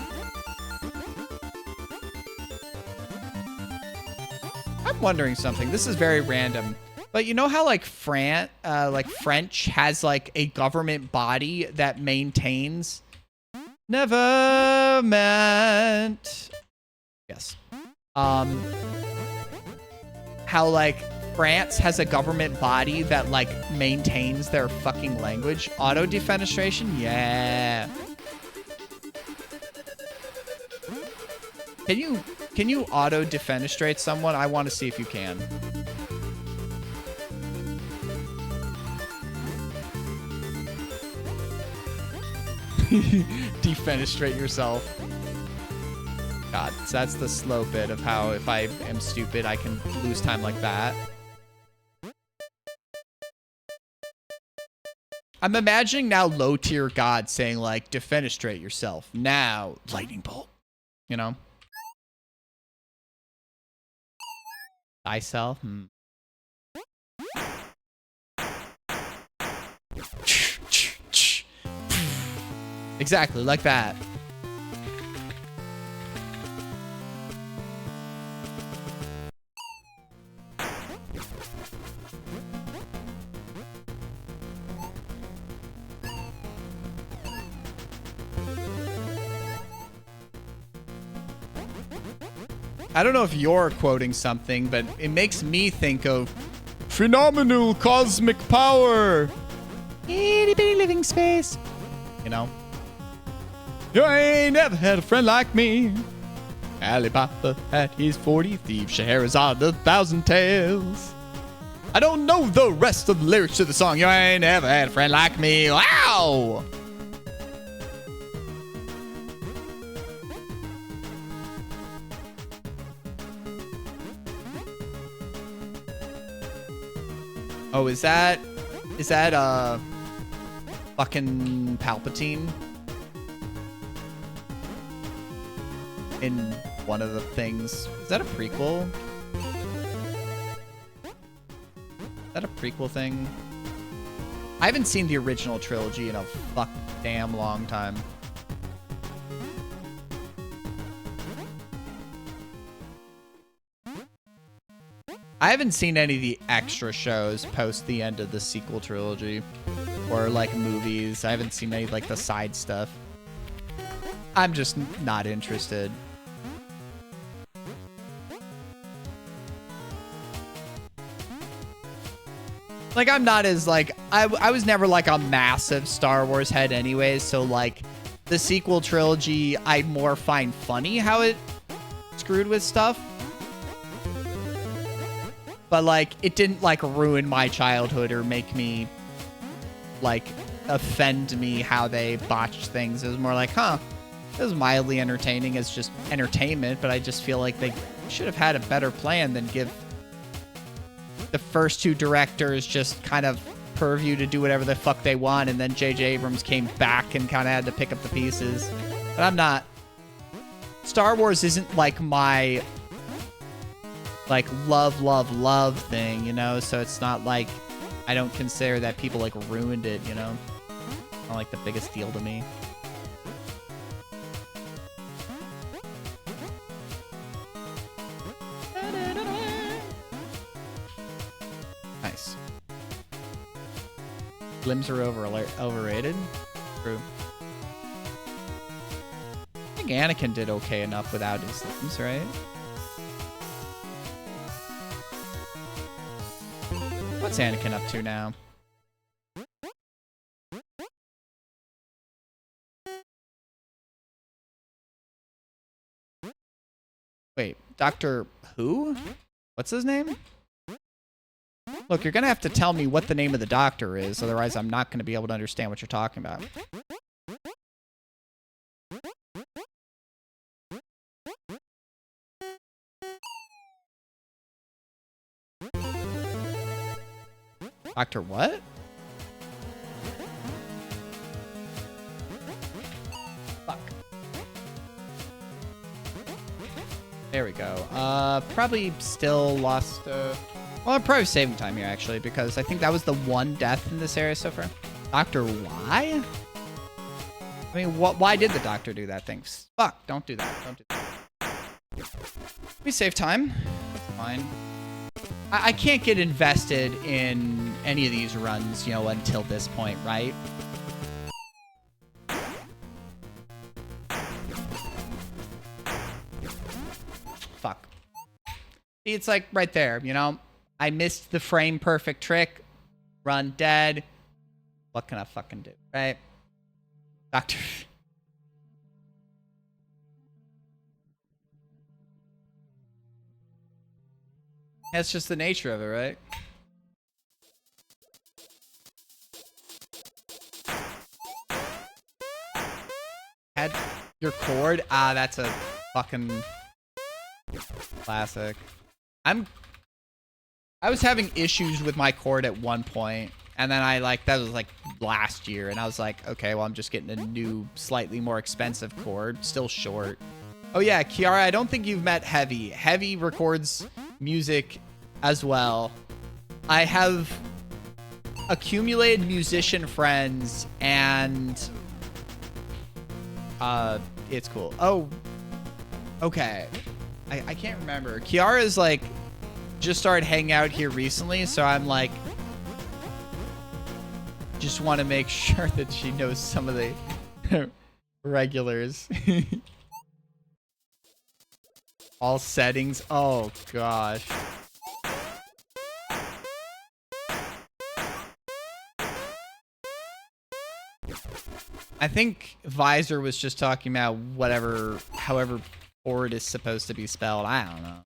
I'm wondering something. This is very random. But you know how like French has like a government body that maintains never meant. Yes. How like France has a government body that like maintains their fucking language. Auto defenestration? Yeah. Can you auto defenestrate someone? I want to see if you can. Defenestrate yourself. God, so that's the slow bit of how if I am stupid, I can lose time like that. I'm imagining now low tier God saying like, defenestrate yourself. Now, lightning bolt. You know? Thyself? Exactly, like that. I don't know if you're quoting something, but it makes me think of phenomenal cosmic power. Itty bitty living space. You know? You ain't never had a friend like me. Alibaba had his 40 thieves, Scheherazade 1,000 tales. I don't know the rest of the lyrics to the song. You ain't ever had a friend like me. Wow. Oh, is that fucking Palpatine in one of the things? Is that a prequel? Is that a prequel thing? I haven't seen the original trilogy in a fuck damn long time. I haven't seen any of the extra shows post the end of the sequel trilogy or like movies. I haven't seen any like the side stuff. I'm just not interested. Like, I'm not as like, I was never like a massive Star Wars head anyways. So like the sequel trilogy, I more find funny how it screwed with stuff. But, like, it didn't, like, ruin my childhood or make me, like, offend me how they botched things. It was more like, huh, it was mildly entertaining as just entertainment, but I just feel like they should have had a better plan than give the first two directors just kind of purview to do whatever the fuck they want, and then J.J. Abrams came back and kind of had to pick up the pieces. But I'm not... Star Wars isn't, like, my... like love thing, you know, so it's not like I don't consider that people like ruined it, you know. Not like the biggest deal to me. Nice. Limbs are overrated. True. I think Anakin did okay enough without his limbs, right? What's Anakin up to now? Wait, Doctor who? What's his name? Look, you're gonna have to tell me what the name of the doctor is, otherwise I'm not gonna be able to understand what you're talking about. Doctor what? Fuck. There we go. Probably still lost... well, I'm probably saving time here, actually, because I think that was the one death in this area so far. Dr. Y? I mean, why did the doctor do that thing? Fuck, don't do that. Don't do that. We save time. That's fine. I can't get invested in any of these runs, you know, until this point, right? Fuck. See, it's like right there, you know? I missed the frame perfect trick. Run dead. What can I fucking do, right? Doctor... That's just the nature of it, right? Had your cord? Ah, that's a fucking classic. I was having issues with my cord at one point, and then that was like last year, and I was like, okay, well, I'm just getting a new, slightly more expensive cord, still short. Oh yeah, Kiara, I don't think you've met Heavy. Heavy records music as well. I have accumulated musician friends, and it's cool. Oh, okay. I can't remember. Kiara's like just started hanging out here recently, so I'm like just want to make sure that she knows some of the regulars. All settings. Oh gosh. I think Visor was just talking about however Ford is supposed to be spelled. I don't know.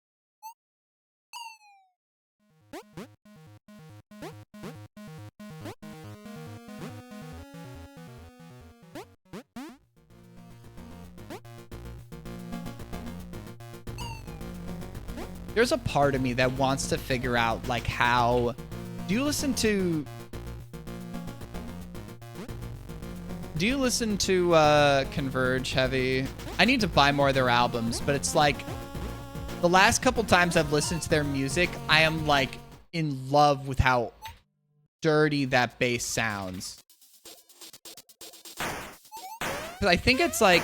There's a part of me that wants to figure out, like, how... Do you listen to Converge heavy? I need to buy more of their albums, but it's like... The last couple times I've listened to their music, I am, like, in love with how dirty that bass sounds. Because I think it's, like...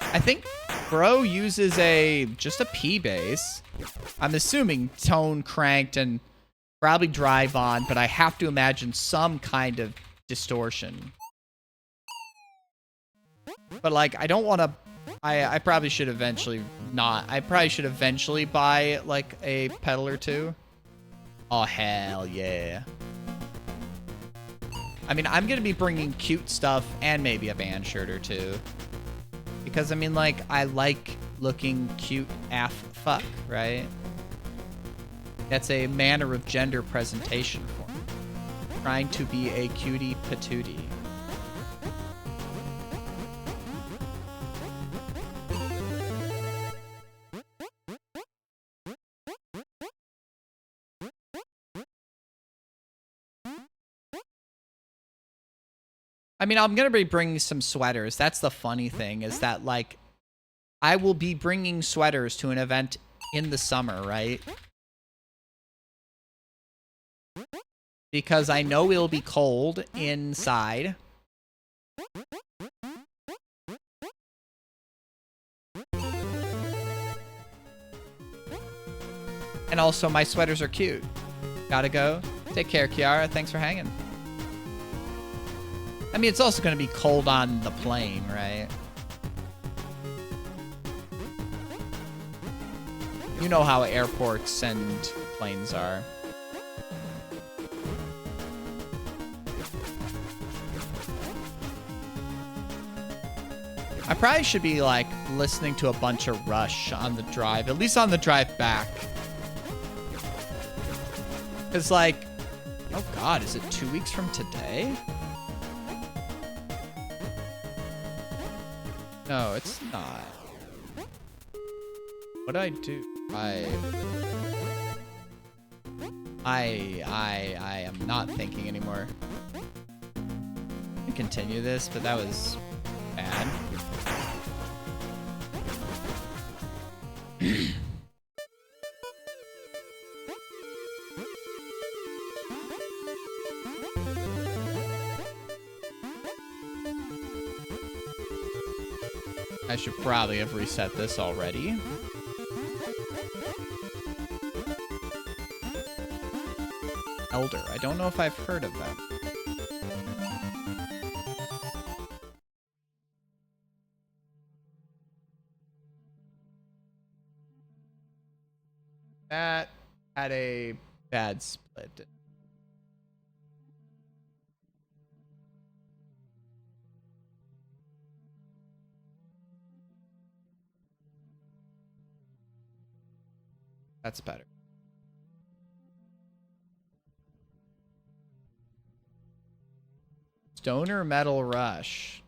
I think Bro uses just a P bass. I'm assuming tone cranked and probably drive on, but I have to imagine some kind of distortion. But, like, I don't want to... I probably should eventually not. I probably should eventually buy, like, a pedal or two. Oh, hell yeah. I mean, I'm going to be bringing cute stuff and maybe a band shirt or two. Because, I mean, like, I like looking cute af fuck, right? That's a manner of gender presentation for me. Trying to be a cutie patootie. I mean, I'm going to be bringing some sweaters. That's the funny thing, is that, like, I will be bringing sweaters to an event in the summer, right? Because I know it'll be cold inside. And also, my sweaters are cute. Gotta go. Take care, Kiara. Thanks for hanging. I mean, it's also going to be cold on the plane, right? You know how airports and planes are. I probably should be, like, listening to a bunch of Rush on the drive, at least on the drive back. Because, like, oh God, is it 2 weeks from today? No, it's not. What did I do? I am not thinking anymore. I can continue this, but that was bad. I should probably have reset this already. Elder. I don't know if I've heard of them. That had a bad split. That's better. Stoner Metal Rush.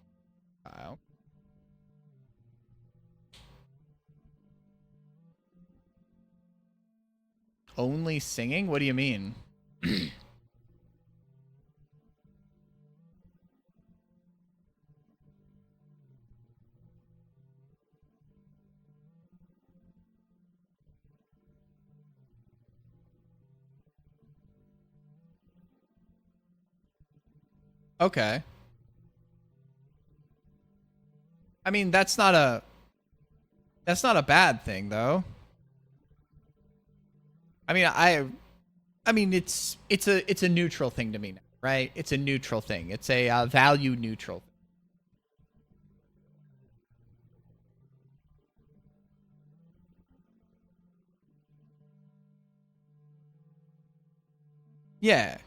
Wow. Only singing? What do you mean? Okay. I mean, that's not a bad thing, though. I mean, it's a neutral thing to me now, right? It's a neutral thing. It's a value neutral. Yeah.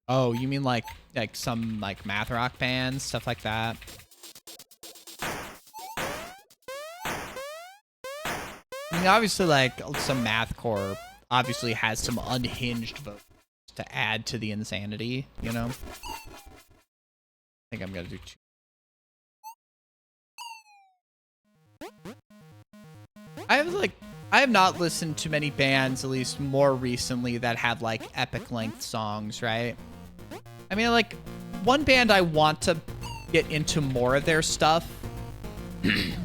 Oh, you mean like some like math rock bands, stuff like that? I mean, obviously, like some mathcore obviously has some unhinged vocals to add to the insanity, you know? I think I'm gonna do two. I have not listened to many bands, at least more recently, that have like epic length songs, right? I mean, like one band I want to get into more of their stuff.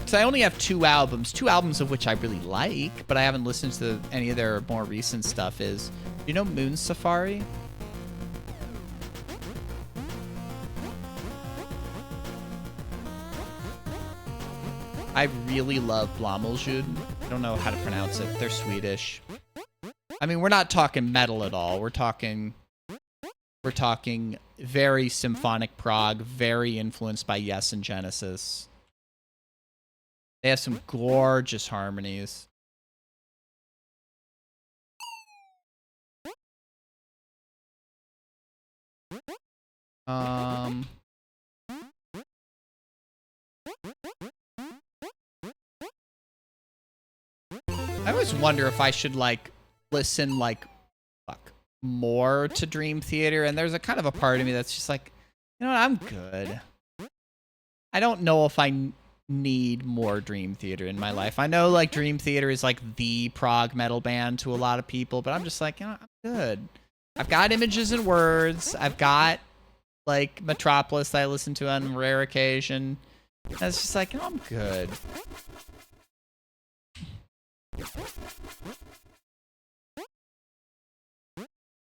So I only have two albums of which I really like, but I haven't listened to any of their more recent stuff. Is, you know, Moon Safari? I really love Blommeljud. I don't know how to pronounce it. They're Swedish. I mean, we're not talking metal at all. We're talking very symphonic prog, very influenced by Yes and Genesis. They have some gorgeous harmonies. I always wonder if I should like listen like more to Dream Theater, and there's a kind of a part of me that's just like, you know what, I'm good. I don't know if I need more Dream Theater in my life. I know like Dream Theater is like the prog metal band to a lot of people, but I'm just like, you know, I'm good. I've got Images and Words. I've got like Metropolis that I listen to on rare occasion. And it's just like, you know, I'm good.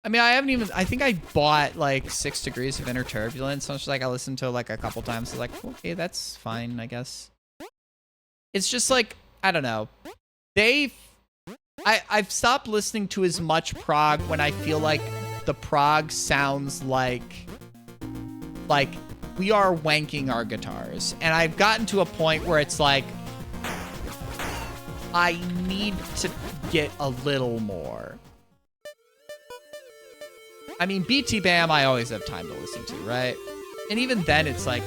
I mean, I think I bought like 6 Degrees of Inner Turbulence. So it's just like I listened to it like a couple times. It's like, okay, that's fine, I guess. It's just like, I don't know. I've stopped listening to as much prog when I feel like the prog sounds like we are wanking our guitars. And I've gotten to a point where it's like, I need to get a little more. I mean, BT Bam, I always have time to listen to, right? And even then, it's like,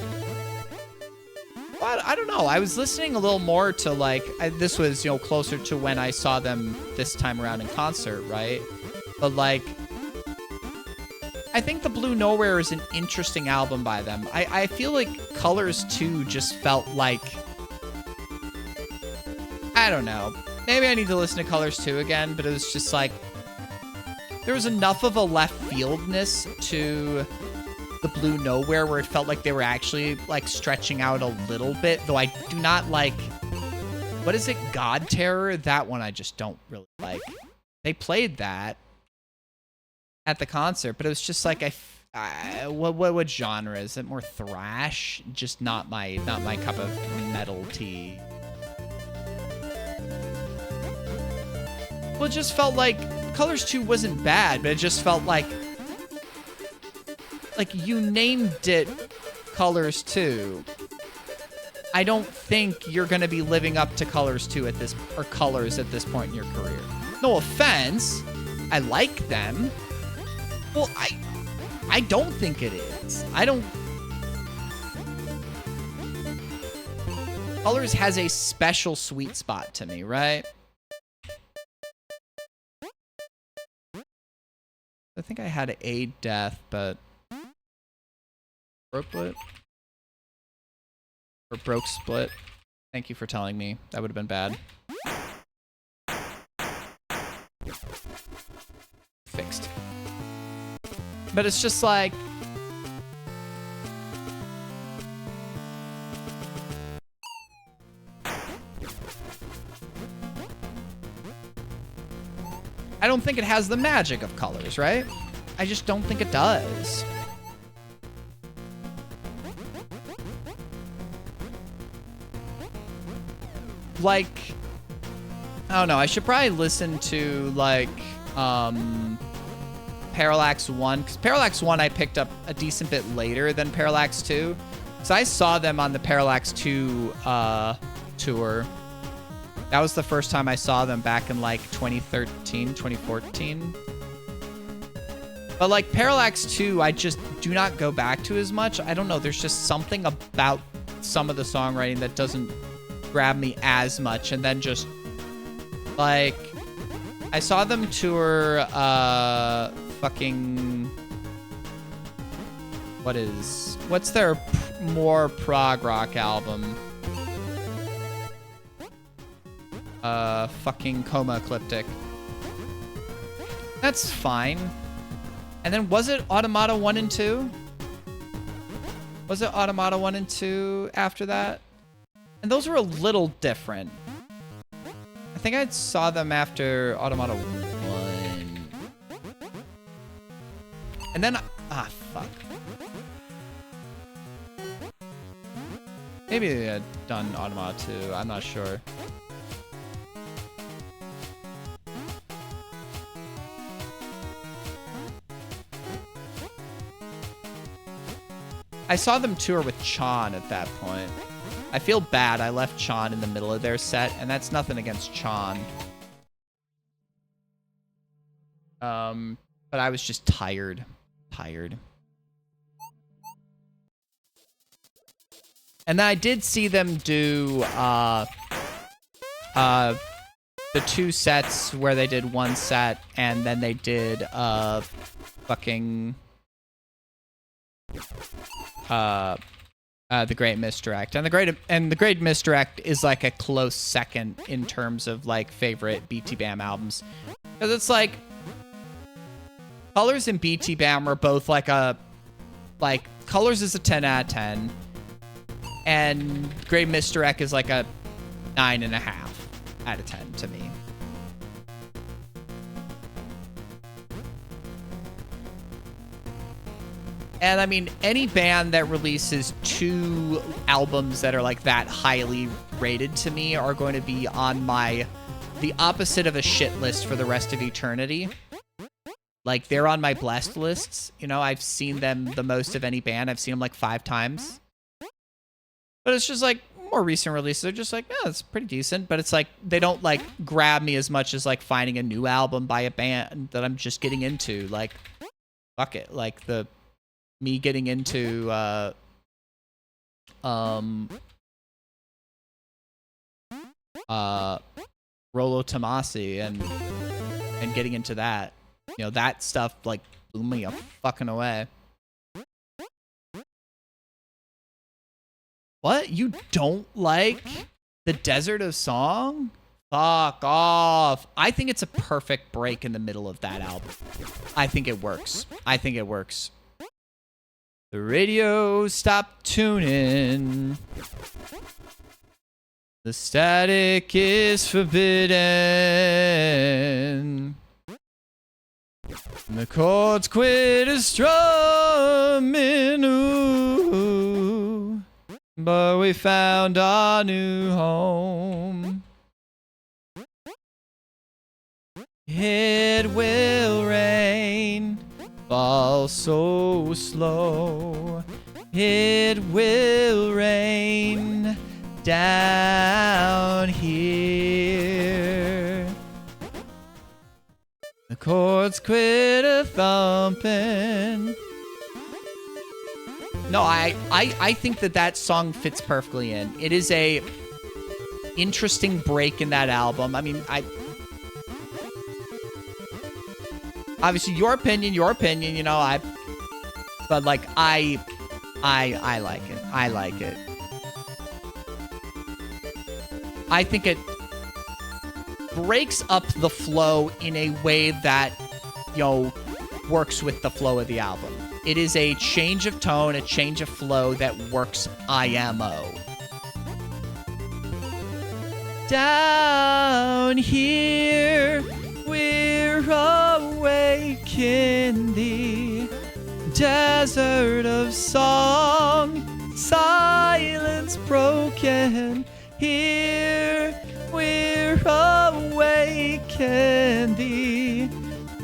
well, I don't know. I was listening a little more to like, this was, you know, closer to when I saw them this time around in concert, right? But like, I think The Blue Nowhere is an interesting album by them. I feel like Colors 2 just felt like, I don't know. Maybe I need to listen to Colors 2 again, but it was just like, there was enough of a left fieldness to The Blue Nowhere where it felt like they were actually like stretching out a little bit, though I do not like, what is it, God Terror? That one I just don't really like. They played that at the concert, but it was just like, what genre is it? More thrash? Just not my cup of metal tea. Well, it just felt like Colors 2 wasn't bad, but it just felt like you named it Colors 2. I don't think you're going to be living up to Colors 2 at this, or Colors at this point in your career. No offense. I like them. Well, I don't think it is. Colors has a special sweet spot to me, right? I think I had a death, but broke split or broke split. Thank you for telling me. That would have been bad. Fixed. But it's just like, I don't think it has the magic of Colors, right? I just don't think it does. Like, I don't know, I should probably listen to like Parallax 1, because Parallax 1 I picked up a decent bit later than Parallax 2. So I saw them on the Parallax 2 tour. That was the first time I saw them back in like 2013, 2014. But like Parallax 2, I just do not go back to as much. I don't know. There's just something about some of the songwriting that doesn't grab me as much. And then just like, I saw them tour fucking, what's their more prog rock album? Fucking Coma Ecliptic. That's fine. And then was it Automata 1 and 2? Was it Automata 1 and 2 after that? And those were a little different. I think I saw them after Automata 1. And then, fuck. Maybe they had done Automata 2, I'm not sure. I saw them tour with Chan at that point. I feel bad. I left Chan in the middle of their set, and that's nothing against Chan. But I was just tired. And then I did see them do the 2 sets where they did 1 set, and then they did fucking the Great Misdirect. And the Great Misdirect is like a close second in terms of like favorite BT Bam albums. Because it's like Colors and BT Bam are both like Colors is a 10 out of 10. And Great Misdirect is like a 9.5 out of 10 to me. And I mean, any band that releases 2 albums that are like that highly rated to me are going to be on the opposite of a shit list for the rest of eternity. Like, they're on my blessed lists. You know, I've seen them the most of any band. I've seen them like 5 times. But it's just like more recent releases. They're just like, it's pretty decent. But it's like, they don't like grab me as much as like finding a new album by a band that I'm just getting into. Like, fuck it. Like me getting into Rolo Tomasi and getting into that. You know, that stuff like blew me a fucking away. What? You don't like The Desert of Song? Fuck off. I think it's a perfect break in the middle of that album. I think it works. The radio stopped tuning. The static is forbidden. And the chords quit strumming, ooh. But we found our new home. It will rain. Fall so slow. It will rain down here. The chords quit a thumping. No, I think that song fits perfectly in. It is a interesting break in that album. I mean, obviously your opinion, you know, but like I like it. I like it. I think it breaks up the flow in a way that, you know, works with the flow of the album. It is a change of tone, a change of flow that works IMO. Down here, we're awake in the desert of song. Silence broken. Here, we're awake in the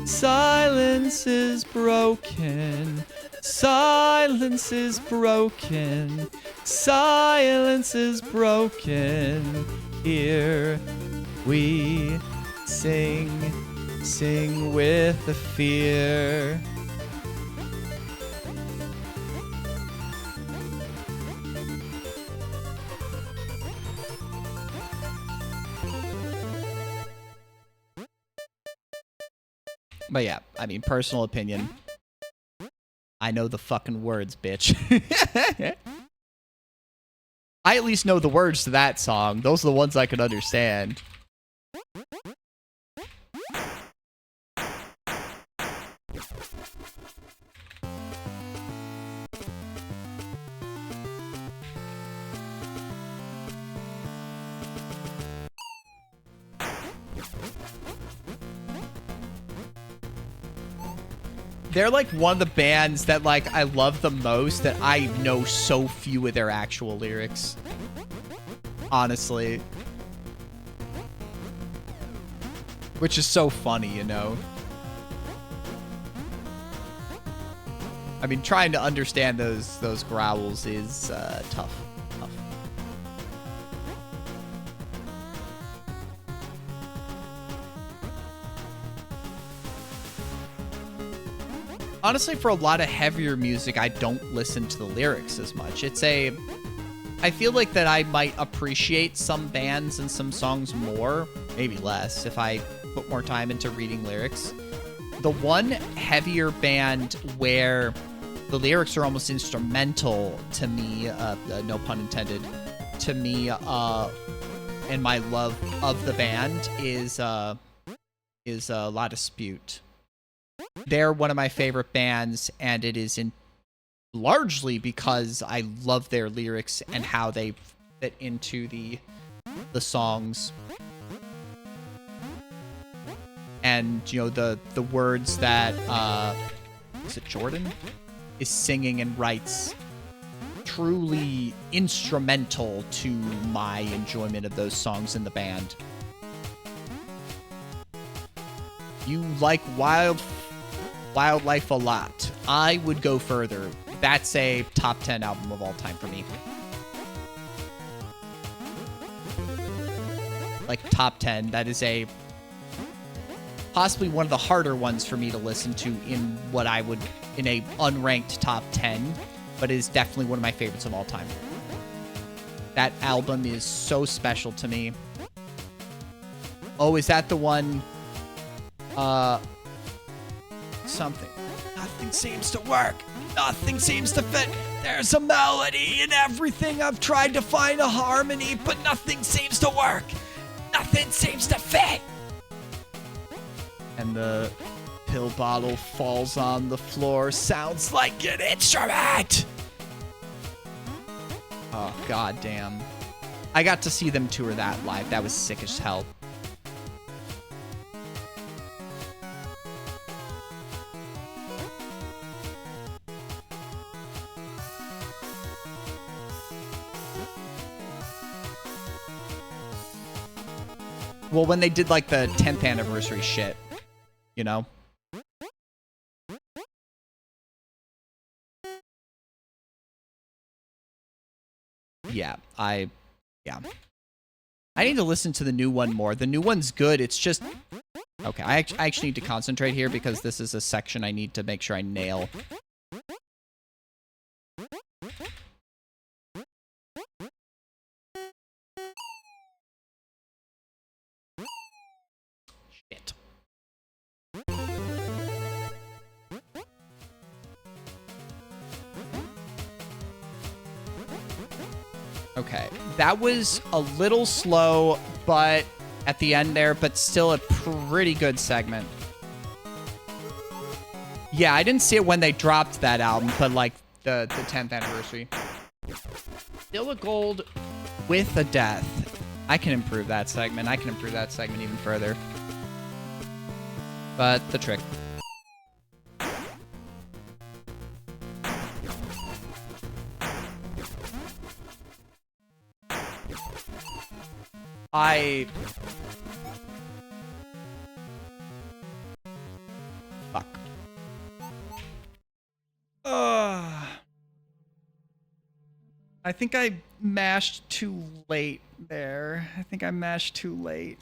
silence is broken. Silence is broken. Silence is broken. Here we sing with the fear. But yeah, I mean, personal opinion. I know the fucking words, bitch. I at least know the words to that song. Those are the ones I can understand. They're like one of the bands that like I love the most that I know so few of their actual lyrics. Honestly. Which is so funny, you know? I mean, trying to understand those growls is tough. Honestly, for a lot of heavier music, I don't listen to the lyrics as much. I feel like that I might appreciate some bands and some songs more, maybe less, if I put more time into reading lyrics. The one heavier band where the lyrics are almost instrumental to me, no pun intended, to me, and my love of the band is La Dispute. They're one of my favorite bands, and it is largely because I love their lyrics and how they fit into the songs. And, you know, the words that, is it Jordan? Is singing and writes truly instrumental to my enjoyment of those songs in the band. You like Wildlife a lot. I would go further. That's a top 10 album of all time for me. Like top 10. That is possibly one of the harder ones for me to listen to in a unranked top 10, but it is definitely one of my favorites of all time. That album is so special to me. Oh, is that the one? Something. Nothing seems to work. Nothing seems to fit. There's a melody in everything. I've tried to find a harmony, but nothing seems to work. Nothing seems to fit. And the pill bottle falls on the floor. Sounds like an instrument. Oh, goddamn. I got to see them tour that live. That was sick as hell. Well, when they did, like, the 10th anniversary shit, you know? Yeah, I need to listen to the new one more. The new one's good. It's just... Okay, I actually need to concentrate here because this is a section I need to make sure I nail. Shit. Okay, that was a little slow, but at the end there, but still a pretty good segment. Yeah, I didn't see it when they dropped that album, but like the 10th anniversary. Still a gold with a death. I can improve that segment. I can improve that segment even further. But the trick. Fuck. I think I mashed too late there. I think I mashed too late.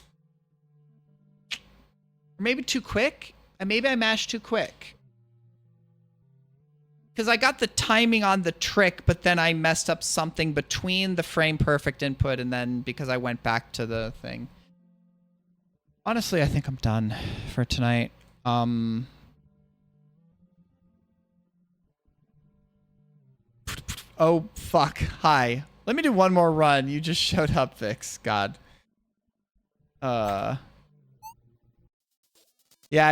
Or maybe too quick? Maybe I mashed too quick. Because I got the timing on the trick, but then I messed up something between the frame perfect input and then because I went back to the thing. Honestly, I think I'm done for tonight. Oh, fuck. Hi. Let me do one more run. You just showed up, Vix. God. Yeah,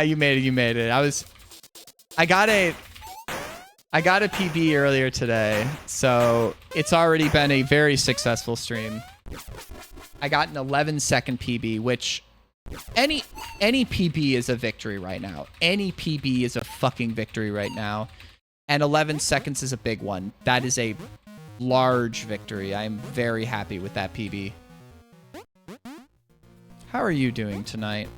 you made it. You made it. I got a PB earlier today, so it's already been a very successful stream. I got an 11-second PB, which any PB is a victory right now. Any PB is a fucking victory right now. And 11 seconds is a big one. That is a large victory. I am very happy with that PB. How are you doing tonight?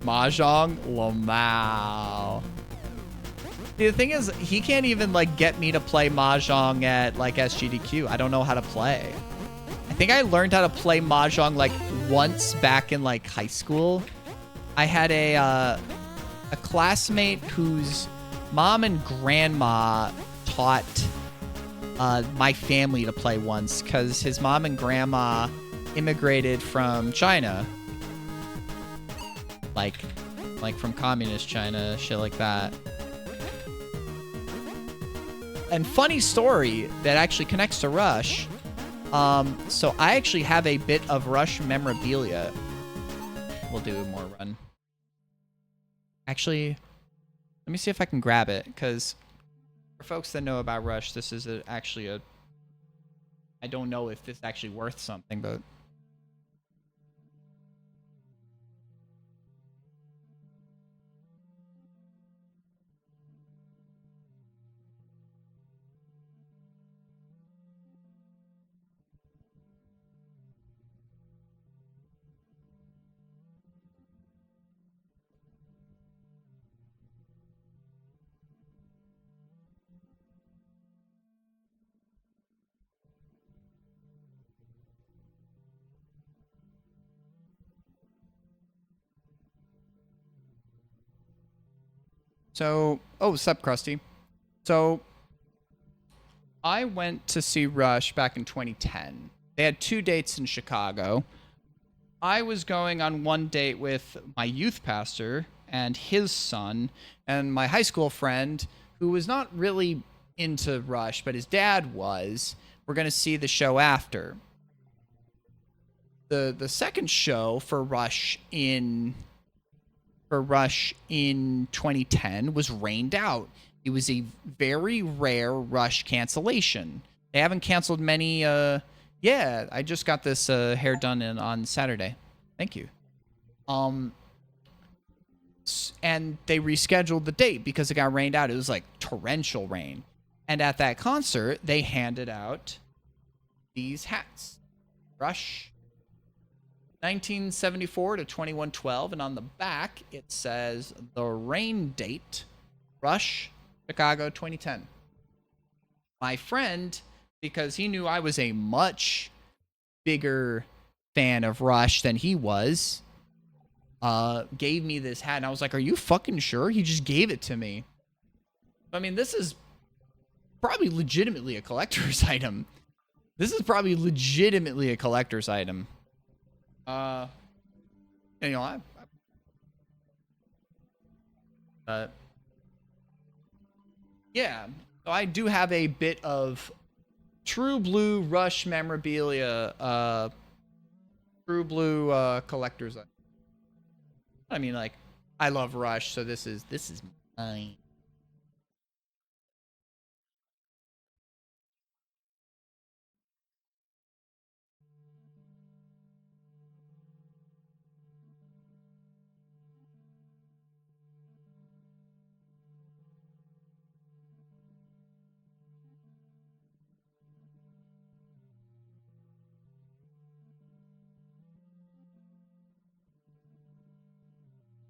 Mahjong? Lamau. The thing is, he can't even, like, get me to play Mahjong at, like, SGDQ. I don't know how to play. I think I learned how to play Mahjong, like, once back in, like, high school. I had a classmate whose mom and grandma taught my family to play once, because his mom and grandma immigrated from China. Like from communist China, shit like that. And funny story that actually connects to Rush. So I actually have a bit of Rush memorabilia. We'll do a more run. Actually, let me see if I can grab it, because for folks that know about Rush, this is actually a... I don't know if this is actually worth something, but... So, oh, sup, Krusty. So, I went to see Rush back in 2010. They had 2 dates in Chicago. I was going on one date with my youth pastor and his son and my high school friend, who was not really into Rush, but his dad was. We're going to see the show after. The second show for Rush in 2010 was rained out. It was a very rare Rush cancellation. They haven't canceled many. Yeah, I just got this hair done on Saturday. Thank you. And they rescheduled the date because it got rained out. It was like torrential rain. And at that concert, they handed out these hats. Rush 1974 to 2112, and on the back it says the rain date, Rush, Chicago 2010. My friend, because he knew I was a much bigger fan of Rush than he was, gave me this hat, and I was like, are you fucking sure? He just gave it to me. I mean, this is probably legitimately a collector's item. This is probably legitimately a collector's item. You know, yeah, so I do have a bit of True Blue Rush memorabilia, True Blue collector's item. I mean, like, I love Rush, so this is mine.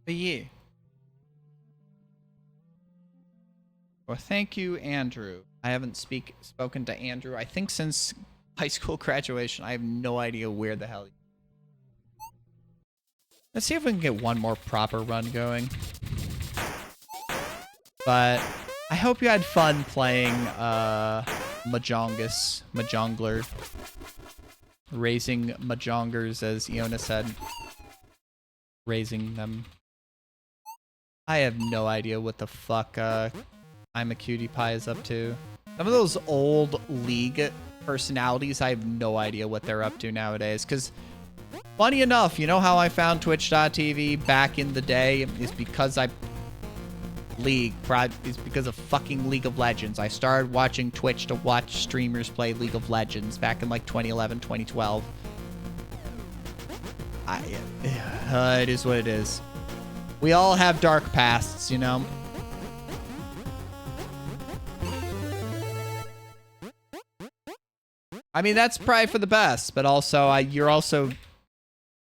But yeah. Well, thank you, Andrew. I haven't spoken to Andrew, I think, since high school graduation. I have no idea where the hell. Let's see if we can get one more proper run going. But I hope you had fun playing Mahjongler. Raising Mahjongers, as Iona said. Raising them. I have no idea what the fuck I'm a Cutie Pie is up to. Some of those old League personalities, I have no idea what they're up to nowadays. Because, funny enough, you know how I found Twitch.tv back in the day? Is because it's because of fucking League of Legends. I started watching Twitch to watch streamers play League of Legends back in like 2011, 2012. It is what it is. We all have dark pasts, you know? I mean, that's probably for the best, but also, you're also...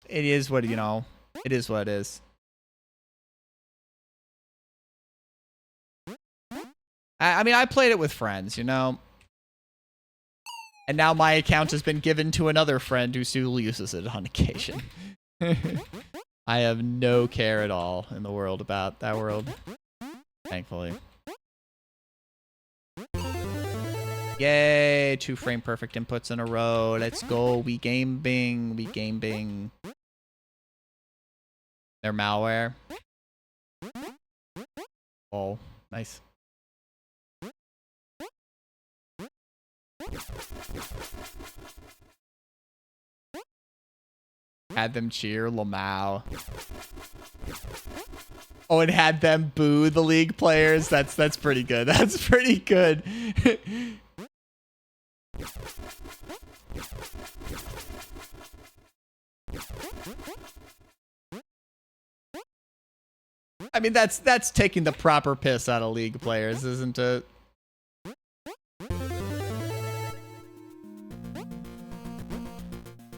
It is what, you know, it is what it is. I mean, I played it with friends, you know? And now my account has been given to another friend who still uses it on occasion. I have no care at all in the world about that world. Thankfully. Yay! 2 frame perfect inputs in a row. Let's go. We game bing. We game bing. They're malware. Oh, nice. Had them cheer Lamau. Oh, and had them boo the League players. That's pretty good. That's pretty good. I mean, that's taking the proper piss out of League players, isn't it?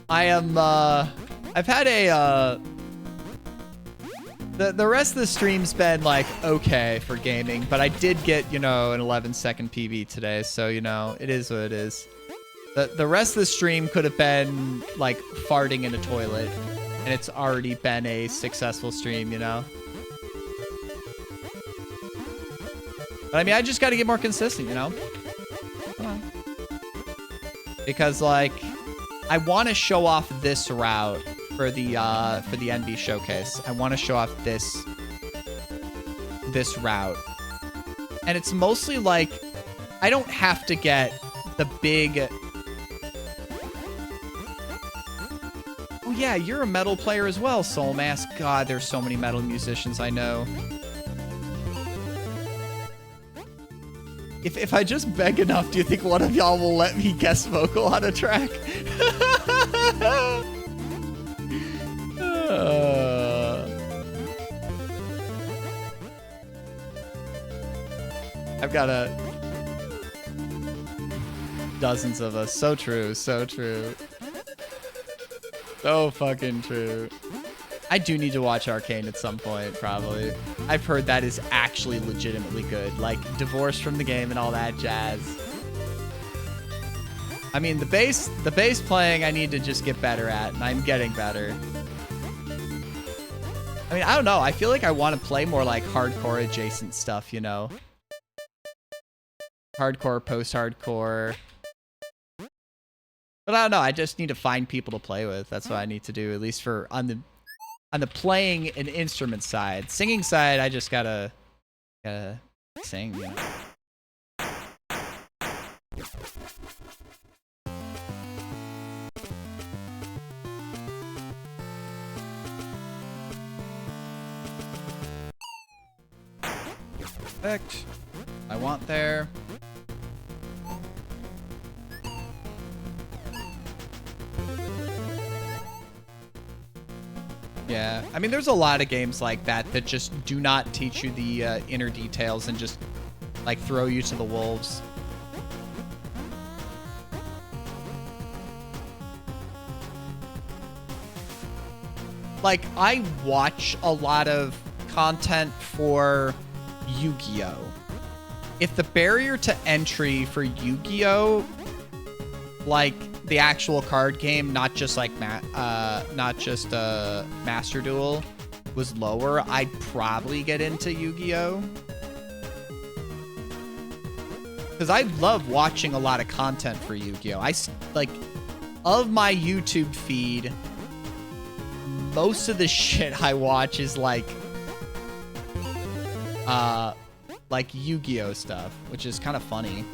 I am, I've had a, the rest of the stream's been, like, okay for gaming, but I did get, you know, an 11-second PB today, so, you know, it is what it is. The rest of the stream could have been, like, farting in a toilet, and it's already been a successful stream, you know? But, I mean, I just gotta get more consistent, you know? Come on. Because, like... I want to show off this route for the NB showcase. I want to show off this route. And it's mostly like I don't have to get the big... Oh yeah, you're a metal player as well, Soul Mask. God, there's so many metal musicians I know. If I just beg enough, do you think one of y'all will let me guest vocal on a track? I've got dozens of us. So true, so true. So fucking true. I do need to watch Arcane at some point, probably. I've heard that is actually legitimately good. Like, divorced from the game and all that jazz. I mean, the bass playing I need to just get better at, and I'm getting better. I mean, I don't know. I feel like I want to play more, like, hardcore adjacent stuff, you know? Hardcore, post-hardcore. But I don't know. I just need to find people to play with. That's what I need to do, at least for on the playing an instrument side. Singing side, I just gotta sing, you know. Perfect. I want there. Yeah, I mean, there's a lot of games like that that just do not teach you the inner details and just, like, throw you to the wolves. Like, I watch a lot of content for Yu-Gi-Oh! If the barrier to entry for Yu-Gi-Oh! Like, the actual card game, not just like Master Duel, was lower, I'd probably get into Yu-Gi-Oh! because I love watching a lot of content for Yu-Gi-Oh. Like, of my YouTube feed, most of the shit I watch is like Yu-Gi-Oh stuff, which is kind of funny.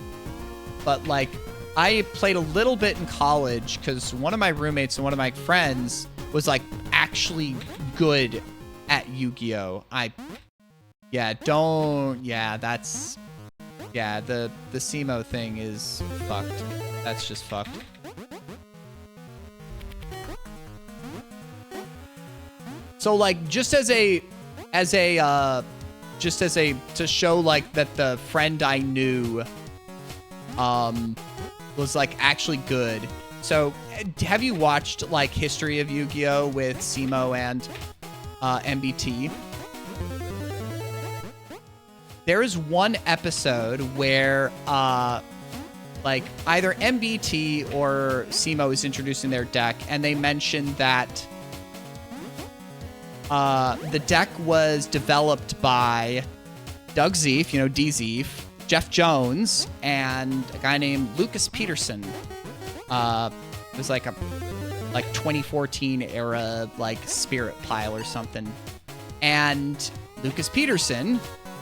But like, I played a little bit in college because one of my roommates and one of my friends was like actually good at Yu-Gi-Oh. The SEMO thing is fucked. That's just fucked. So like, to show like that the friend I knew was like actually good. So have you watched like History of Yu-Gi-Oh with SEMO and MBT? There is one episode where like either MBT or SEMO is introducing their deck, and they mentioned that the deck was developed by Doug Zeef, you know, D Zeef, Jeff Jones, and a guy named Lucas Peterson. It was like a 2014 era like Spirit Pile or something. And Lucas Peterson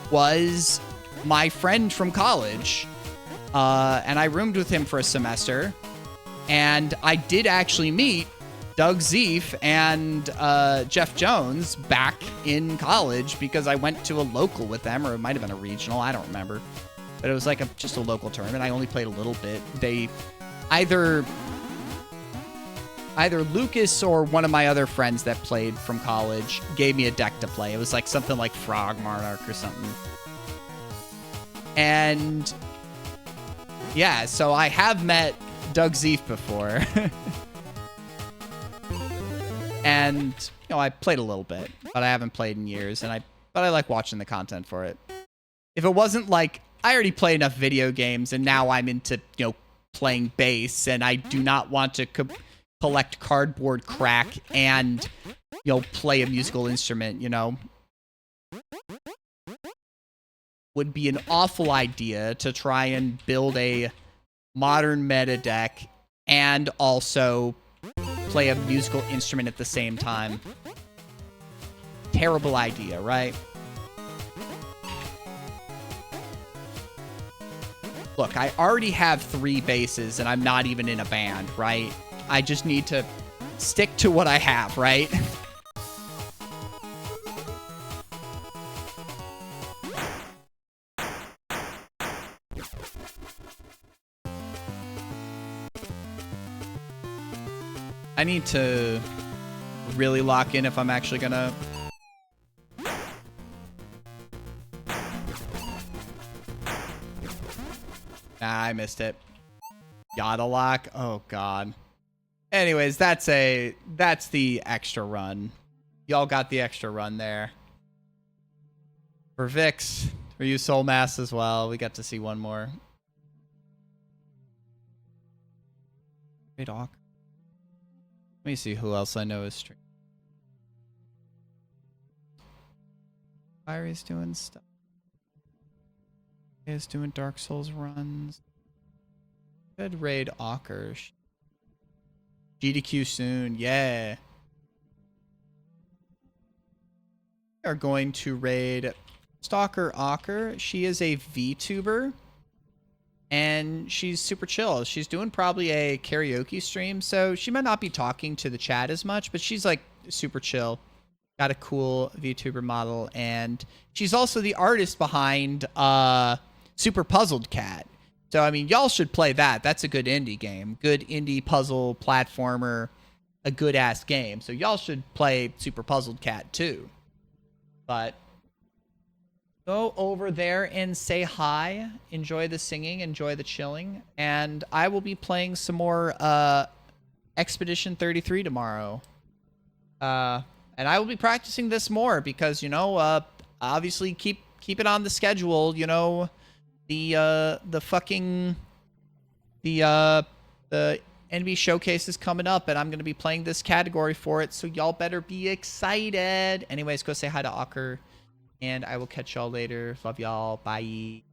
was my friend from college. And I roomed with him for a semester. And I did actually meet Doug Zeef and Jeff Jones back in college because I went to a local with them, or it might have been a regional, I don't remember. But it was like just a local tournament. I only played a little bit. They either Lucas or one of my other friends that played from college gave me a deck to play. It was like something like Frog Monarch or something. And yeah, so I have met Doug Zeef before. And, you know, I played a little bit, but I haven't played in years, but I like watching the content for it. If it wasn't like, I already play enough video games, and now I'm into, you know, playing bass, and I do not want to collect cardboard crack and, you know, play a musical instrument, you know. Would be an awful idea to try and build a modern meta deck and also play a musical instrument at the same time. Terrible idea, right? Look, I already have 3 basses and I'm not even in a band, right? I just need to stick to what I have, right? I need to really lock in if I'm actually gonna... Nah, I missed it. Gotta lock. Oh, God. Anyways, that's the extra run. Y'all got the extra run there. For Vix, for you Soul Mass as well, we got to see one more. Great Awk. Let me see who else I know is streaming. Fiery's doing stuff. Is doing Dark Souls runs. Good raid Awker. GDQ soon, yeah. We are going to raid Stalker Awker. She is a VTuber. And she's super chill. She's doing probably a karaoke stream, so she might not be talking to the chat as much, but she's like super chill. Got a cool VTuber model, and she's also the artist behind Super Puzzled Cat. So, I mean, y'all should play that. That's a good indie game. Good indie puzzle platformer. A good-ass game. So y'all should play Super Puzzled Cat too. But go over there and say hi. Enjoy the singing. Enjoy the chilling. And I will be playing some more Expedition 33 tomorrow. And I will be practicing this more because, you know, obviously keep it on the schedule, you know. The NB showcase is coming up, and I'm going to be playing this category for it, so y'all better be excited. Anyways, go say hi to Awker, and I will catch y'all later. Love y'all. Bye.